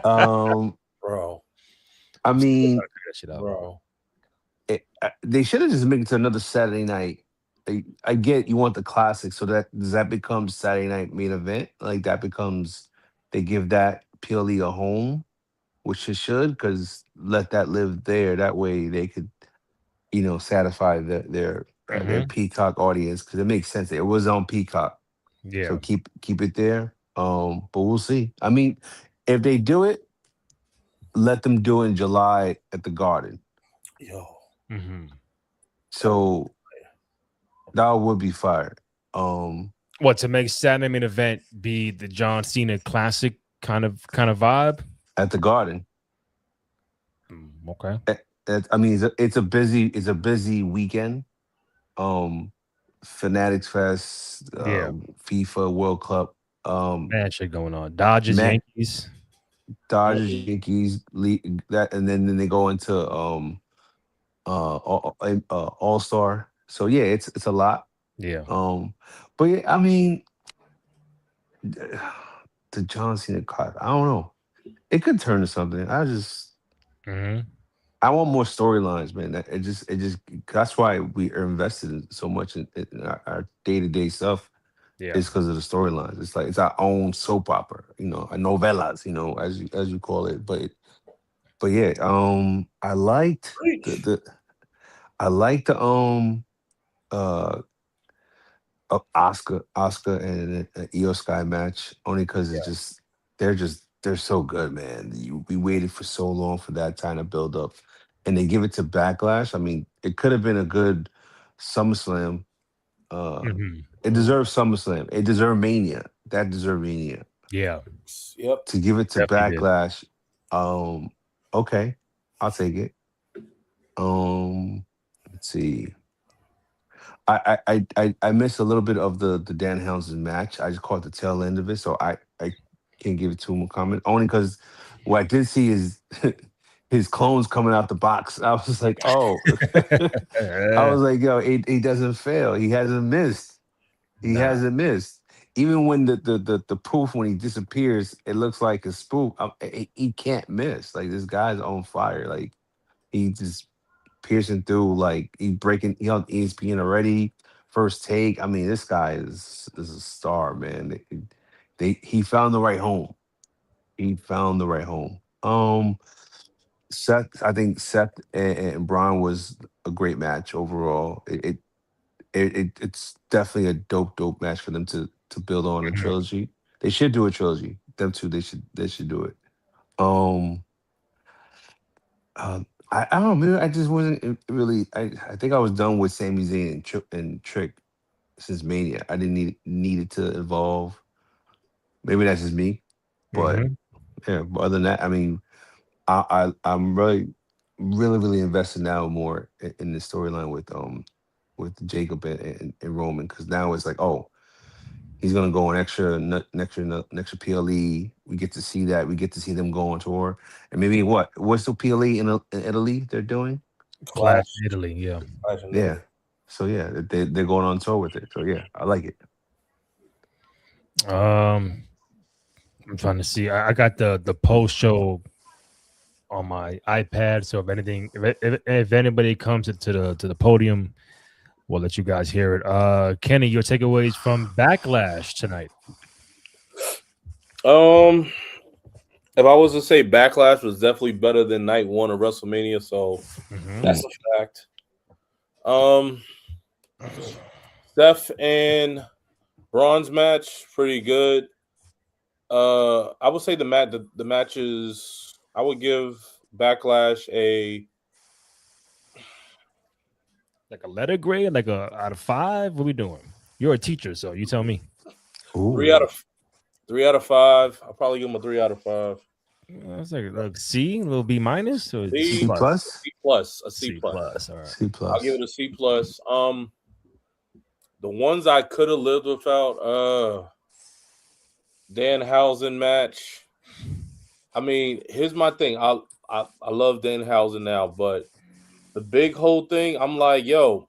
Bro. I mean, bro. They should have just made it to another Saturday night. I get you want the classic, so does that become Saturday night main event? Like that becomes they give that PLE a home, which it should, because let that live there. That way they could, satisfy their Peacock audience, because it makes sense. It was on Peacock, so keep it there. But we'll see. I mean, if they do it, let them do it in July at the Garden. So that would be fired. What, to make Saturday main event be the John Cena Classic kind of vibe at the Garden? Okay. I mean, it's a busy weekend. Fanatics Fest, FIFA World Cup. Man, shit going on. Dodgers, Yankees, Yankees. That, and then they go into All-Star. So yeah, it's a lot. Yeah. But yeah, I mean, the John Cena card, I don't know. It could turn to something. I want more storylines, man. It just that's why we are invested in so much in our day-to-day stuff. Yeah. It's because of the storylines. It's like it's our own soap opera, a novelas, as you call it. But yeah, I liked the Oscar and Io Sky match, only because it's they're so good, man. We waited for so long for that time to build up, and they give it to Backlash. I mean, it could have been a good SummerSlam. It deserves SummerSlam. It deserved Mania. That deserved Mania. Yeah. Yep. To give it to Definitely Backlash, okay, I'll take it. Let's see. I missed a little bit of the Danhausen match. I just caught the tail end of it, so I can't give it too much comment. Only because what I did see is his clones coming out the box. I was just like, oh. I was like, yo, he doesn't fail. He hasn't missed. He hasn't missed. Even when the poof, when he disappears, it looks like a spoof. He can't miss. Like, this guy's on fire. Like, he just piercing through. Like, he on ESPN already. First take. I mean, this guy is a star, man. He found the right home. He found the right home. I think Seth and Braun was a great match overall. It's definitely a dope match for them to build on a trilogy. They should do a trilogy. Them two, they should do it. I don't know. Maybe I just wasn't really. I think I was done with Sami Zayn and Trick since Mania. I didn't need it to evolve. Maybe that's just me, but yeah. But other than that, I mean, I'm really invested now more in the storyline with Jacob and Roman, because now it's like, oh, he's gonna go on extra PLE. We get to see that. We get to see them go on tour, and maybe what's the PLE in Italy they're doing? Clash Italy, yeah. Yeah. So yeah, they're going on tour with it. So yeah, I like it. I'm trying to see. I got the post show on my iPad. So if anybody comes to the podium, we'll let you guys hear it. Kenny, your takeaways from Backlash tonight? If I was to say Backlash was definitely better than night one of WrestleMania, so that's a fact. Steph and Braun's match, pretty good. I would say the matches. I would give Backlash a like a letter grade, like a out of 5. What are we doing? You're a teacher, so you tell me. 3 out of 5. I'll probably give him a 3 out of 5. That's like a C, a little B minus, or C plus? C plus, a C plus. All right. C plus. I'll give it a C plus. The ones I could have lived without, Danhausen match. I mean, here's my thing. I love Danhausen now, but the big whole thing, I'm like, yo,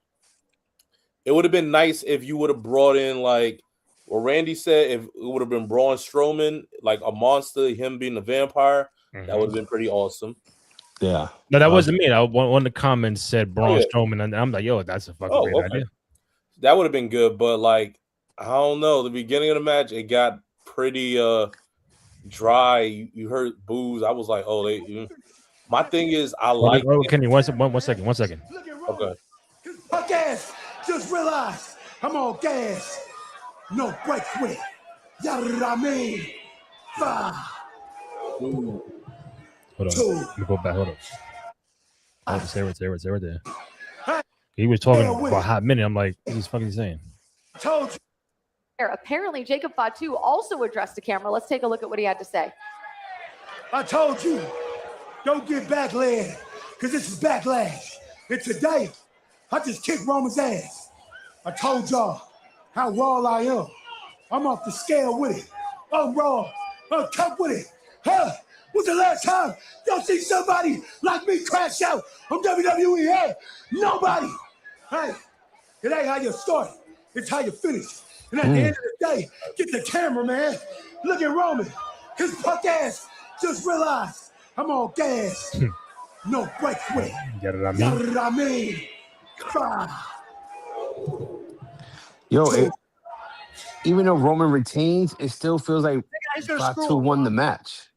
it would have been nice if you would have brought in like what Randy said. If it would have been Braun Strowman, like a monster, him being a vampire, that would have been pretty awesome. Yeah. No, that wasn't me. One of the comments said Braun Strowman, and I'm like, yo, that's a fucking great idea. That would have been good, but like, I don't know. The beginning of the match, it got pretty dry. You heard boos. I was like, oh, my thing is, I like. Kenny, one second. Okay. Punk ass just realized I'm on gas. No break with it. Yada I mean. 5. Hold on. Let me go back. Hold on. Stay right there. He was talking for a hot minute. I'm like, what is fucking saying? Told you. Apparently, Jacob Fatu also addressed the camera. Let's take a look at what he had to say. I told you, don't get backlash, because this is Backlash. And today, I just kicked Roman's ass. I told y'all how raw I am. I'm off the scale with it. I'm raw. I'm tough with it. Huh? When's the last time y'all see somebody like me crash out on WWE? Hey, nobody. Hey, it ain't how you start. It's how you finish. And at the end of the day, get the camera, man. Look at Roman. His punk ass just realized I'm on gas. No break with it. Get it I mean? Yo, even though Roman retains, it still feels like Fatu won the match.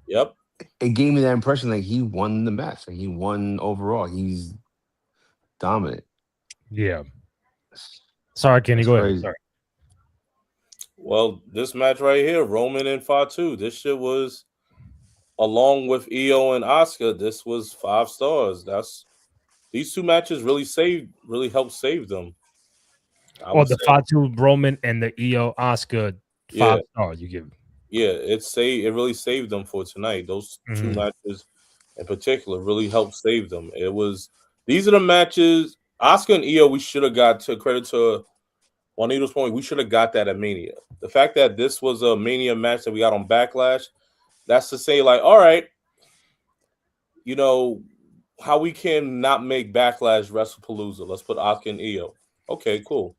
Yep. It gave me that impression like he won the match. Like he won overall. He's dominant. Yeah. Sorry, Kenny. Go ahead. Sorry. Well, this match right here, Roman and Fatu, this shit was, along with Io and Asuka, this was 5 stars. These two matches really helped save them. Well, the Fatu, Roman, and the Io Asuka 5 stars you give. Yeah, it really saved them for tonight. Those two matches in particular really helped save them. These are the matches. Asuka and Io, we should have got, to credit to Juanito's point, we should have got that at Mania. The fact that this was a Mania match that we got on Backlash, that's to say, like, all right, you know, how we can not make Backlash WrestlePalooza. Let's put Asuka and Io. Okay, cool.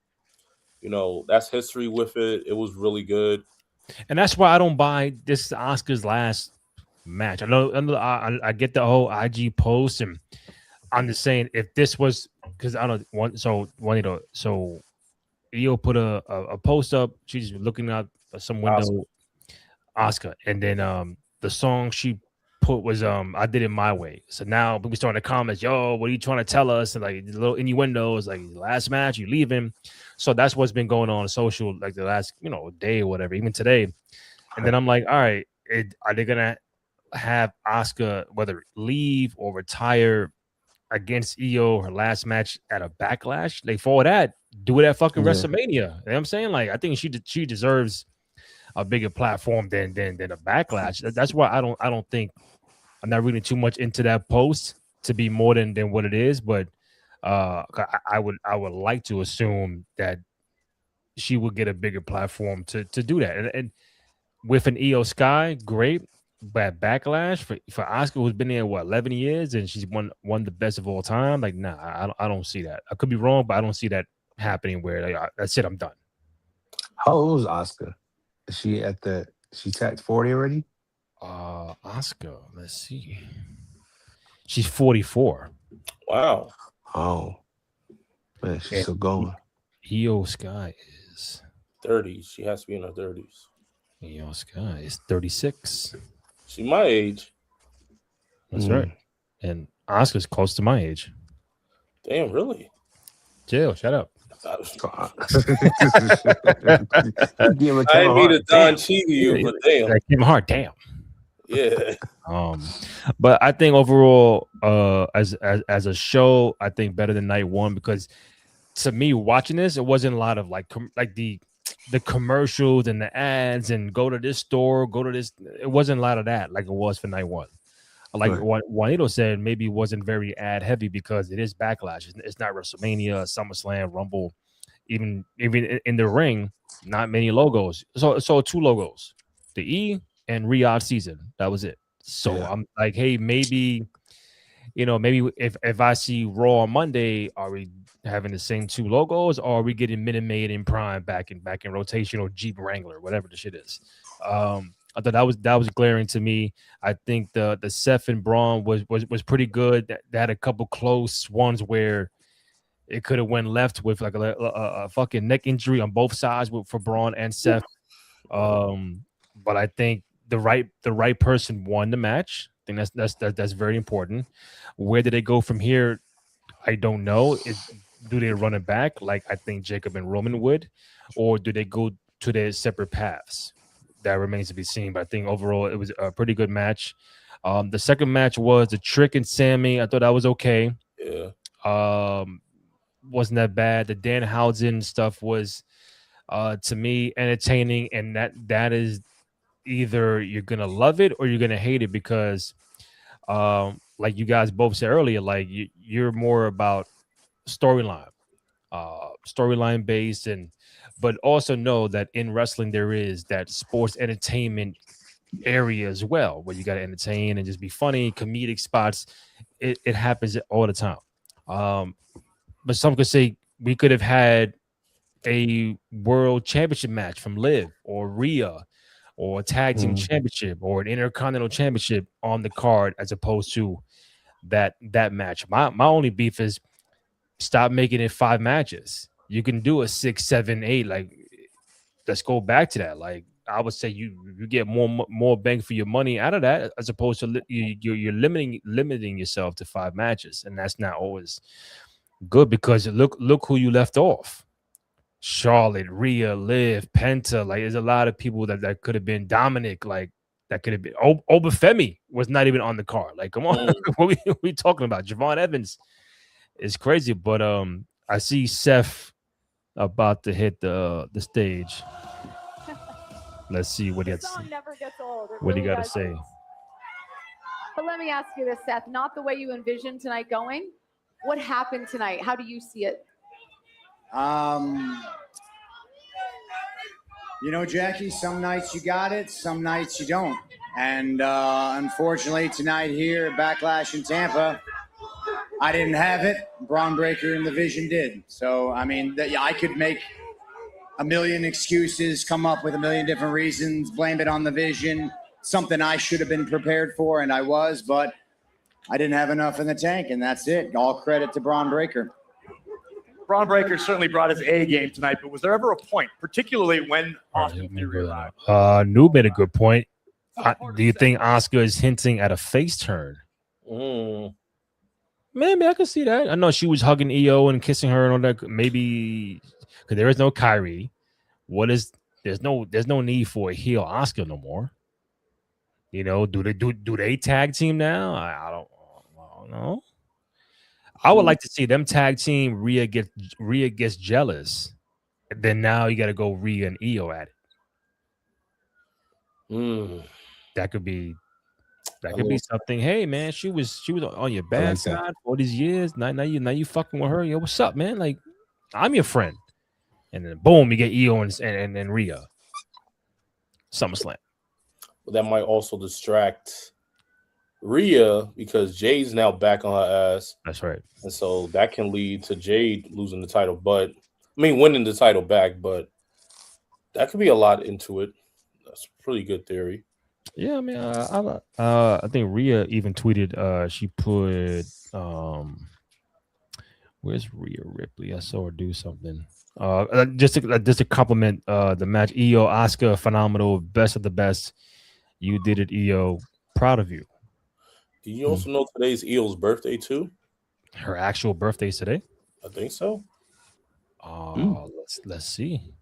You know, that's history with it. It was really good. And that's why I don't buy this Asuka's last match. I get the whole IG post, and I'm just saying if this was, because I don't want, so Juanito, so Io put a post up. She's looking out some window, Asuka, and then the song she put was I Did It My Way. So now we start in the comments, yo, what are you trying to tell us? And like little innuendos, like last match, you leaving. So that's what's been going on social like the last day or whatever, even today. And then I'm like, all right, are they gonna have Asuka whether leave or retire against Io her last match at a Backlash? Like for that, do it at fucking WrestleMania. You know what I'm saying? Like I think she deserves a bigger platform than a Backlash. That's why I don't think, I'm not reading too much into that post to be more than what it is, but I would like to assume that she would get a bigger platform to do that. And with an Io Sky, great. But Backlash for Asuka, who's been there 11 years and she's won the best of all time, like nah, I don't see that. I could be wrong, but I don't see that happening where like, that's it, I'm done. How old is Asuka? Is she tapped 40 already? Asuka, let's see. She's 44. Wow. Oh. Man, she's still going. Io Sky is 30s. She has to be in her 30s. Io Sky is 36. She my age. That's right. And Oscar's close to my age. Damn, really? Jill, shut up. I didn't mean to Don cheat you, but damn. That came hard. Damn. Yeah. But I think overall, as a show, I think better than night one, because to me, watching this, it wasn't a lot of like the commercials and the ads and go to this store, go to this. It wasn't a lot of that like it was for night one. Like what Juanito said, maybe it wasn't very ad heavy because it is Backlash. It's not WrestleMania, SummerSlam, Rumble. Even in the ring, not many logos. So 2 logos, the E and Riyadh season. That was it. So I'm like, hey, maybe if I see Raw on Monday, are we having the same 2 logos, or are we getting Minute Maid and Prime back in rotation, or Jeep Wrangler, whatever the shit is? I thought that was glaring to me. I think the Seth and Braun was pretty good. They had a couple close ones where it could have went left with like a fucking neck injury on both sides for Braun and Seth. But I think the right person won the match. I think that's very important. Where did they go from here? I don't know. Do they run it back like I think Jacob and Roman would, or do they go to their separate paths? That remains to be seen. But I think overall it was a pretty good match. The second match was the Trick and Sammy. I thought that was okay. Yeah. Wasn't that bad. The Danhausen stuff was to me entertaining, and that is either you're gonna love it or you're gonna hate it, because like you guys both said earlier, like you're more about storyline based, but also know that in wrestling there is that sports entertainment area as well, where you got to entertain and just be funny, comedic spots. It happens all the time. But some could say we could have had a world championship match from Liv or Rhea, or a tag team championship, or an intercontinental championship on the card, as opposed to that match. My only beef is stop making it 5 matches. You can do a 6, 7, 8. Like, let's go back to that. Like, I would say you get more bang for your money out of that, as opposed to you're limiting yourself to 5 matches, and that's not always good, because look who you left off. Charlotte, Rhea, Liv, Penta. Like, there's a lot of people that could have been. Dominic, like, that could have been. Obafemi was not even on the card. Like, come on, what we talking about? Javon Evans is crazy, but I see Seth about to hit the stage. Let's see what he has. Never gets old. What do you got to say? But let me ask you this, Seth. Not the way you envisioned tonight going. What happened tonight? How do you see it? You know, Jackie, some nights you got it, some nights you don't. And unfortunately, tonight here at Backlash in Tampa, I didn't have it. Braun Breaker and the Vision did. So, I mean, I could make a million excuses, come up with a million different reasons, blame it on the Vision, something I should have been prepared for, and I was, but I didn't have enough in the tank, and that's it. All credit to Braun Breaker. Braun Breaker certainly brought his A game tonight, but was there ever a point, particularly when Austin Theory arrived? Noob made a good point. Do you think Asuka is hinting at a face turn? Maybe I can see that. I know she was hugging Io and kissing her and all that. Maybe because there is no Kyrie. There's no need for a heel Asuka no more. You know, do they tag team now? I don't know. I would like to see them tag team. Rhea gets jealous, and then now you got to go Rhea and Io at it. That could be something. Hey man, she was on your bad side for all these years. Now you fucking with her. Yo, what's up, man? Like, I'm your friend. And then boom, you get Io and Rhea. SummerSlam. But that might also distract Rhea, because Jade's now back on her ass. That's right. And so that can lead to Jade losing the title, winning the title back, but that could be a lot into it. That's a pretty good theory. Yeah, I mean, I think Rhea even tweeted. She put, where's Rhea Ripley? I saw her do something. Just to compliment the match. Io, Asuka, phenomenal, best of the best. You did it, Io. proud of you. Do you also know today's Eo's birthday too? Her actual birthday is today? I think so. Let's see.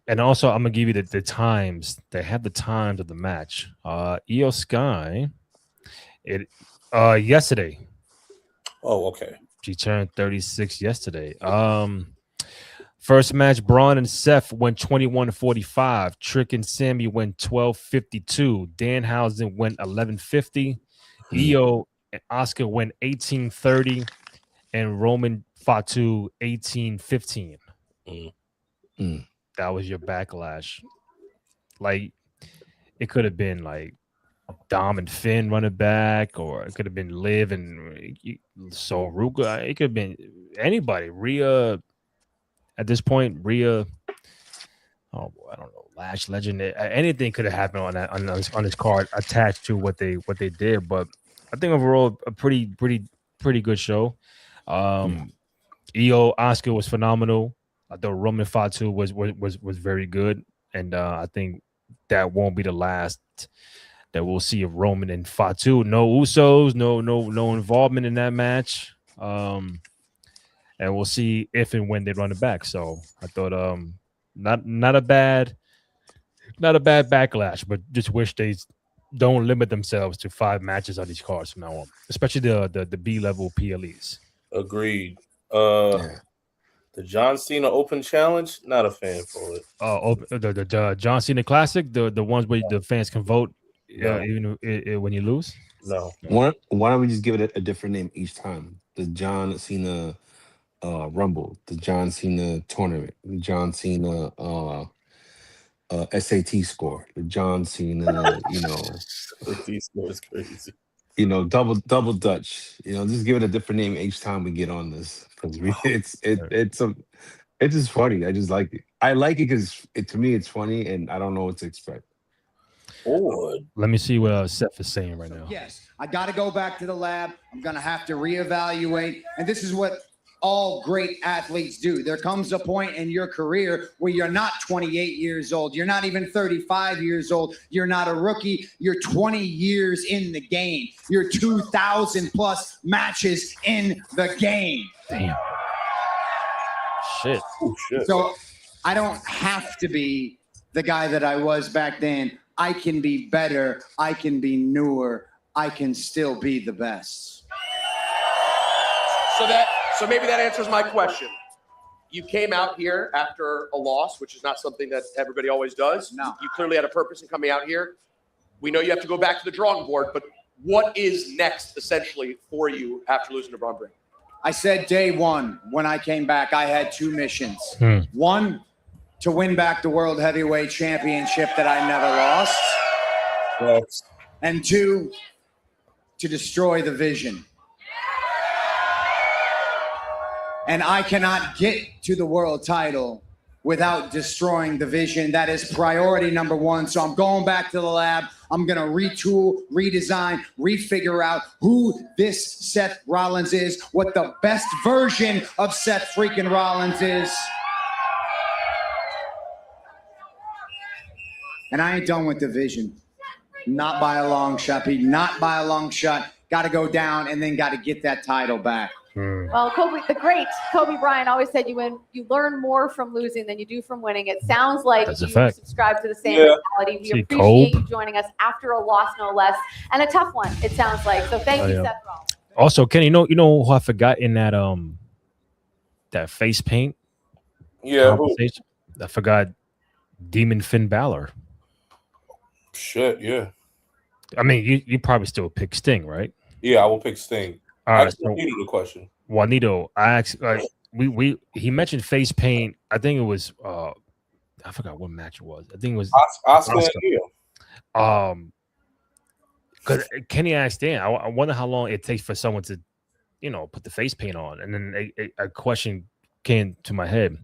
And also, I'm gonna give you the times. They have the times of the match. Io Sky, yesterday. Oh, okay. She turned 36 yesterday. First match, Braun and Seth went 21-45. Trick and Sammy went 12-52. Danhausen went 11-50. Io and Oscar went 18-30. And Roman Fatu 18-15. That was your Backlash. Like, it could have been like Dom and Finn running back, or it could have been Liv and Ruka. It could have been anybody. Rhea, at this point, Rhea. Oh boy, I don't know. Lash Legend. Anything could have happened on that on this card attached to what they did. But I think overall a pretty good show. Io Oscar was phenomenal. I thought Roman Fatu was very good, and I think that won't be the last that we'll see of Roman and Fatu. No Usos, no involvement in that match, and we'll see if and when they run it back. So I thought not a bad Backlash, but just wish they don't limit themselves to 5 matches on these cards from now on, especially the B level PLEs. Agreed. The John Cena Open Challenge, not a fan for it. The John Cena Classic, the ones where the fans can vote even when you lose. No. Why don't we just give it a different name each time? The John Cena Rumble, the John Cena Tournament, the John Cena SAT score, the John Cena, SAT score is crazy. Double Dutch. Just give it a different name each time we get on this, because it's just funny. I just like it. I like it because to me it's funny, and I don't know what to expect. Let me see what Seth is saying right now. Yes, I got to go back to the lab. I'm going to have to reevaluate. And this is what all great athletes do. There comes a point in your career where you're not 28 years old. You're not even 35 years old. You're not a rookie. You're 20 years in the game. You're 2,000 plus matches in the game. Damn. Shit. Oh, shit. So I don't have to be the guy that I was back then. I can be better. I can be newer. I can still be the best. So maybe that answers my question. You came out here after a loss, which is not something that everybody always does. No. You clearly had a purpose in coming out here. We know you have to go back to the drawing board, but what is next essentially for you after losing to Braun Breaker? I said day one when I came back, I had 2 missions. One, to win back the World Heavyweight Championship that I never lost. Yes. And 2, to destroy the Vision. And I cannot get to the world title without destroying the Vision. That is priority number 1. So I'm going back to the lab. I'm going to retool, redesign, refigure out who this Seth Rollins is, what the best version of Seth freaking Rollins is. And I ain't done with the Vision. Not by a long shot, Pete. Not by a long shot. Got to go down and then got to get that title back. Well, the great Kobe Bryant always said you learn more from losing than you do from winning. It sounds like you subscribe to the same mentality. We appreciate you joining us after a loss, no less, and a tough one, it sounds like. So thank you, Seth Rollins. Also, Kenny, you know who I forgot in that face paint? Yeah, I forgot Demon Finn Balor. Shit, yeah. I mean, you probably still pick Sting, right? Yeah, I will pick Sting. All right, so Juanito the question. Juanito, I asked. He mentioned face paint. I think it was. I forgot what match it was. I think it was Oscar. Because Kenny asked Dan, I wonder how long it takes for someone to, put the face paint on, and then a question came to my head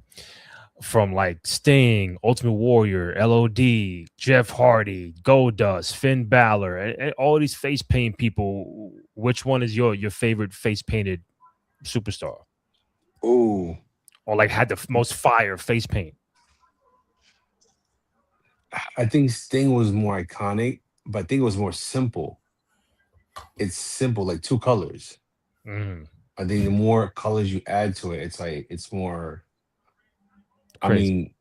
from like Sting, Ultimate Warrior, LOD, Jeff Hardy, Goldust, Finn Balor, and all these face paint people. Which one is your favorite face painted superstar? Oh, or like had the most fire face paint? I think Sting was more iconic, but I think it was more simple. it's simple, like 2 colors. Mm-hmm. I think the more colors you add to it, it's more. Crazy. I mean,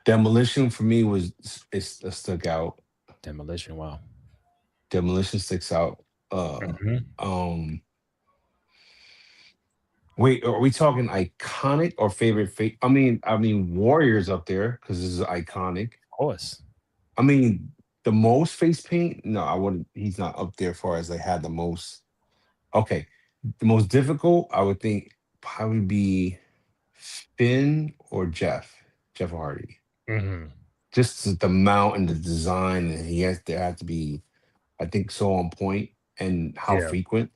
Demolition for me stuck out. Demolition, wow. Demolition sticks out. Mm-hmm. Wait, are we talking iconic or favorite? I mean, Warriors up there because this is iconic. Of course. I mean, the most face paint. No, I wouldn't. He's not up there as far as they had the most. Okay, the most difficult, I would think, probably be Finn or Jeff Hardy. Mm-hmm. Just the mount and the design, and there had to be, I think, so on point and how frequent.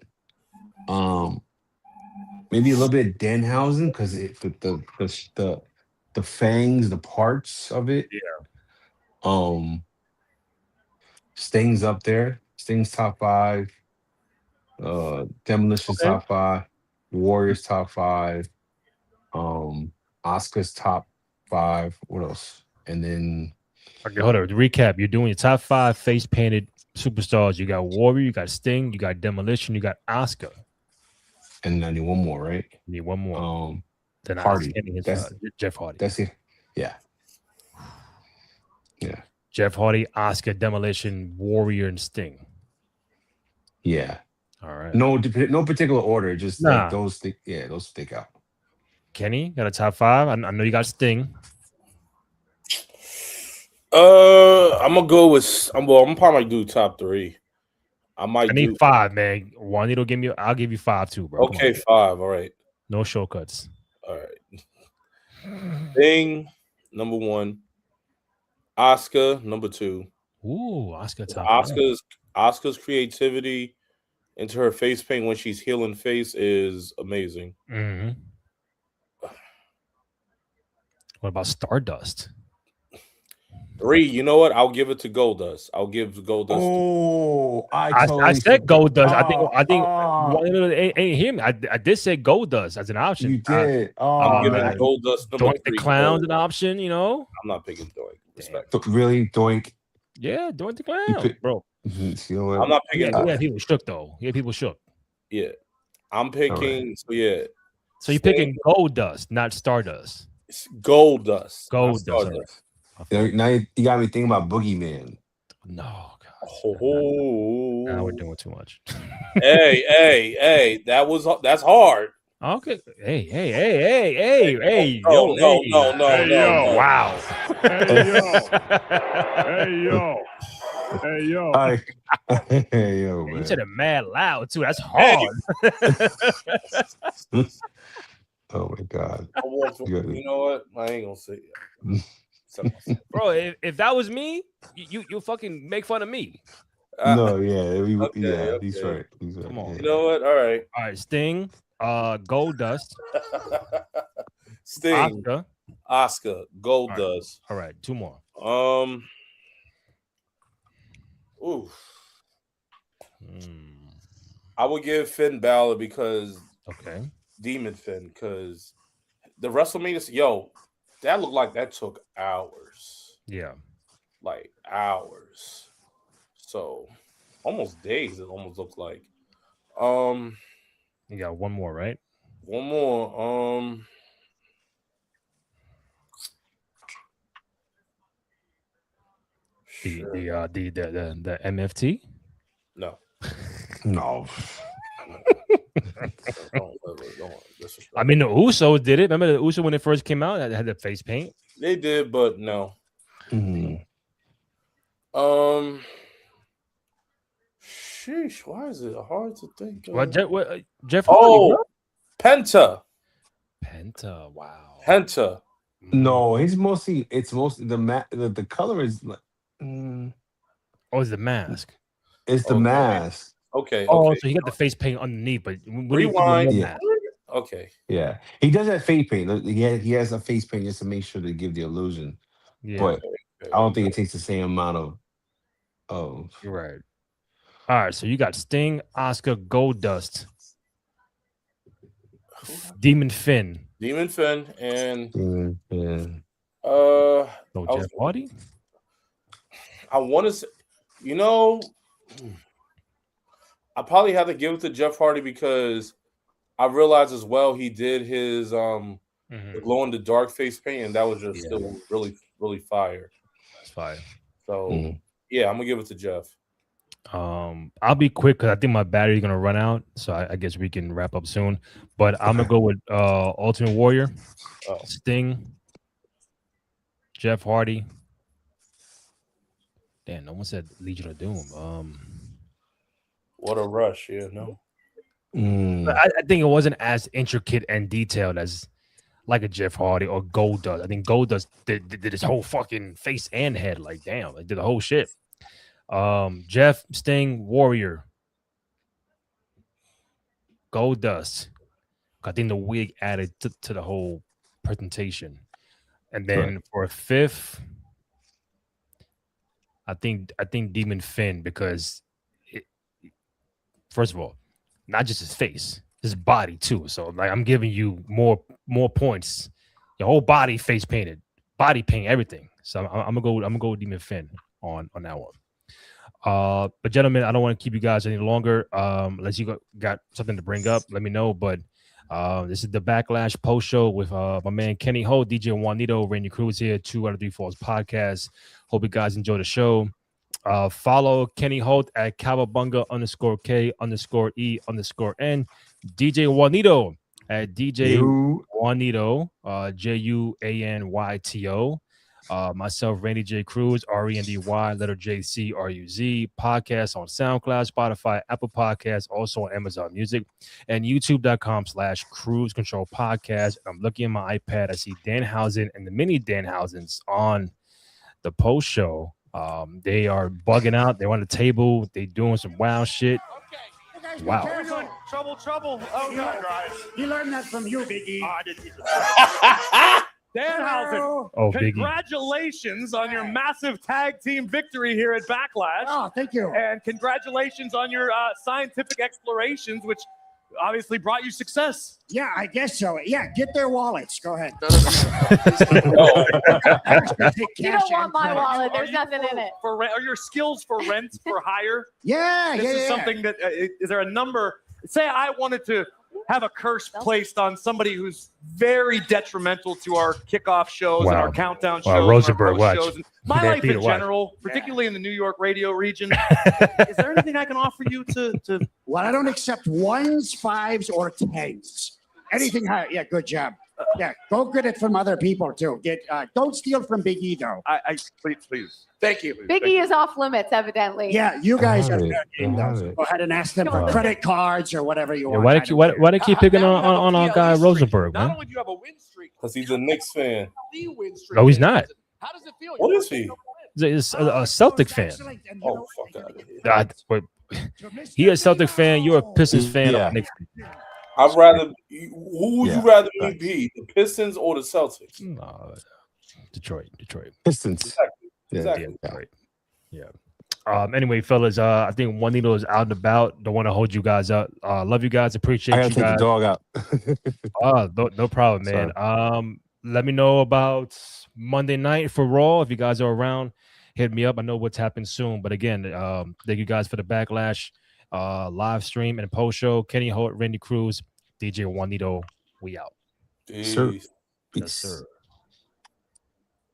Maybe a little bit of Danhausen because the fangs, the parts of it. Yeah. Sting's up there. Sting's top 5. Demolition's top 5. Warriors top 5. Oscar's top 5. What else? And then okay, hold on. To recap, you're doing your top 5 face painted superstars. You got Warrior, you got Sting, you got Demolition, you got Oscar. And I need one more, right? You need one more. Then Hardy. That's Jeff Hardy. That's it. Yeah. Yeah. Jeff Hardy, Oscar, Demolition, Warrior, and Sting. Yeah. All right. No particular order. Just like those. Those stick out. Kenny got a top 5. I know you got Sting. I'm gonna go with. I'm probably do top 3. I need 5, man. Juanito, I'll give you 5 too, bro. Okay, 5. All right. No shortcuts. All right. Sting, number 1. Oscar, number 2. Ooh, Oscar top 5. Oscar's creativity into her face paint when she's healing face is amazing. Mm-hmm. What about Stardust? 3. You know what? I'll give it to Goldust. I'll give Goldust. Oh, I said Goldust. I think ain't hear me. I did say Goldust as an option. You did. I'm giving Goldust number Doink 3. the Clown's an option. You know. I'm not picking Doink. Respect. Really, Doink? Yeah, Doink the Clown, bro. You know what? I'm not picking. Yeah, people shook though. Yeah, people shook. Yeah, I'm picking. Right. So yeah. So you're picking Goldust, not Stardust. Goldust. Goldust. Now you got me thinking about Boogeyman. No, God. Oh, now we're doing too much. hey, that's hard. Okay. Hey. No. Wow. Hey yo, man. You said it mad loud too. That's hard. Oh my God. You know what? I ain't gonna say it. Bro, if that was me, you fucking make fun of me. No, yeah, he's right. Come on. You know what? All right. Sting, Goldust, Sting, Oscar, Goldust. All right, 2 more. I would give Finn Balor because Demon Finn, because the WrestleMania, that looked like that took hours. Yeah. Like hours. So almost days, it almost looks like. You got 1 more, right? 1 more. The MFT? No. No. I mean, the Usos did it. Remember the Usos when it first came out? They had the face paint. They did, but no. Mm-hmm. Sheesh, why is it hard to think? Jeff Hardy, Penta. Wow. Penta. No, it's mostly the color is like. Oh, it's the mask. It's the mask. Okay. Oh, so he got the face paint underneath, but rewind. Yeah. Okay. Yeah, he does have face paint. He has a face paint just to make sure to give the illusion. Yeah. But I don't think it takes the same amount of. You're right. All right, so you got Sting, Oscar, Goldust, Demon Finn, and Jeff Hardy. I want to say, I probably have to give it to Jeff Hardy because I realized as well he did his the glow in the dark face paint, and that was just still really, really fire. That's fire. So yeah, I'm gonna give it to Jeff. I'll be quick because I think my battery's gonna run out, so I guess we can wrap up soon. But I'm gonna go with Ultimate Warrior, Sting, Jeff Hardy. Damn, no one said Legion of Doom. What a rush, no. I think it wasn't as intricate and detailed as like a Jeff Hardy or Goldust. I think Goldust did his whole fucking face and head. Like, damn, they did the whole shit. Jeff, Sting, Warrior, Goldust. I think the wig added to the whole presentation. And then for a fifth, I think Demon Finn, because first of all, not just his face, his body too. So like I'm giving you more points. Your whole body face painted, body paint, everything. So I'm gonna go with Demon Finn on that one. But gentlemen, I don't want to keep you guys any longer. Unless you got something to bring up, let me know. But this is the Backlash post show with my man Kenny Holt, DJ Juanito, Randy Cruz here, 2 out of 3 Falls podcast. Hope you guys enjoy the show. Follow Kenny Holt at Cowabunga_K_E_N. DJ Juanito at DJ Juanito, JUANYTO. Myself, Randy J. Cruz, RENDY, letter JCRUZ. Podcast on SoundCloud, Spotify, Apple Podcasts, also on Amazon Music, and YouTube.com/Cruise Control Podcast. I'm looking at my iPad. I see Danhausen and the mini Danhausens on the post show. They are bugging out. They're on the table. They doing some wild shit. Wow. Trouble. Oh, God, guys. He learned that from you, Big E. Danhausen, congratulations on your massive tag team victory here at Backlash. Oh, thank you. And congratulations on your scientific explorations, which obviously brought you success. Yeah, I guess so. Yeah, get their wallets. Go ahead. You don't want my wallet. There's nothing in it. Are your skills for rent for hire? Yeah, This is something that is there a number? Say I wanted to have a curse placed on somebody who's very detrimental to our kickoff shows and our countdown shows, Rosenberg, our post shows, and my life in general, particularly in the New York radio region. Is there anything I can offer you to? Well, I don't accept 1s, 5s, or 10s. Anything higher. Yeah, good job. Yeah, go get it from other people too. Don't steal from Big E though. I please. Thank you. Big E is off limits, evidently. Yeah, you guys are getting those. Go ahead and ask them for credit cards or whatever you want. Why they keep picking on our guy Rosenberg, man? Not only do you have a win streak, because he's a Knicks fan. No, he's not. How does it feel? What is he? He's a Celtic fan. Oh, fuck out of here. He a Celtic fan. You're a Pistons fan. Yeah. Or Knicks fan. I'd rather. Who would you rather me be, the Pistons or the Celtics? Detroit. Pistons. Exactly. Detroit. Yeah. Anyway, fellas, I think Juanito is out and about. Don't want to hold you guys up. Love you guys. Appreciate I you gotta take guys. the dog out. No problem, man. Let me know about Monday night for Raw. If you guys are around, hit me up. I know what's happening soon. But again, thank you guys for the Backlash live stream and post show. Kenny Holt, Randy Cruz, DJ Juanito. We out. Peace. Yes, sir.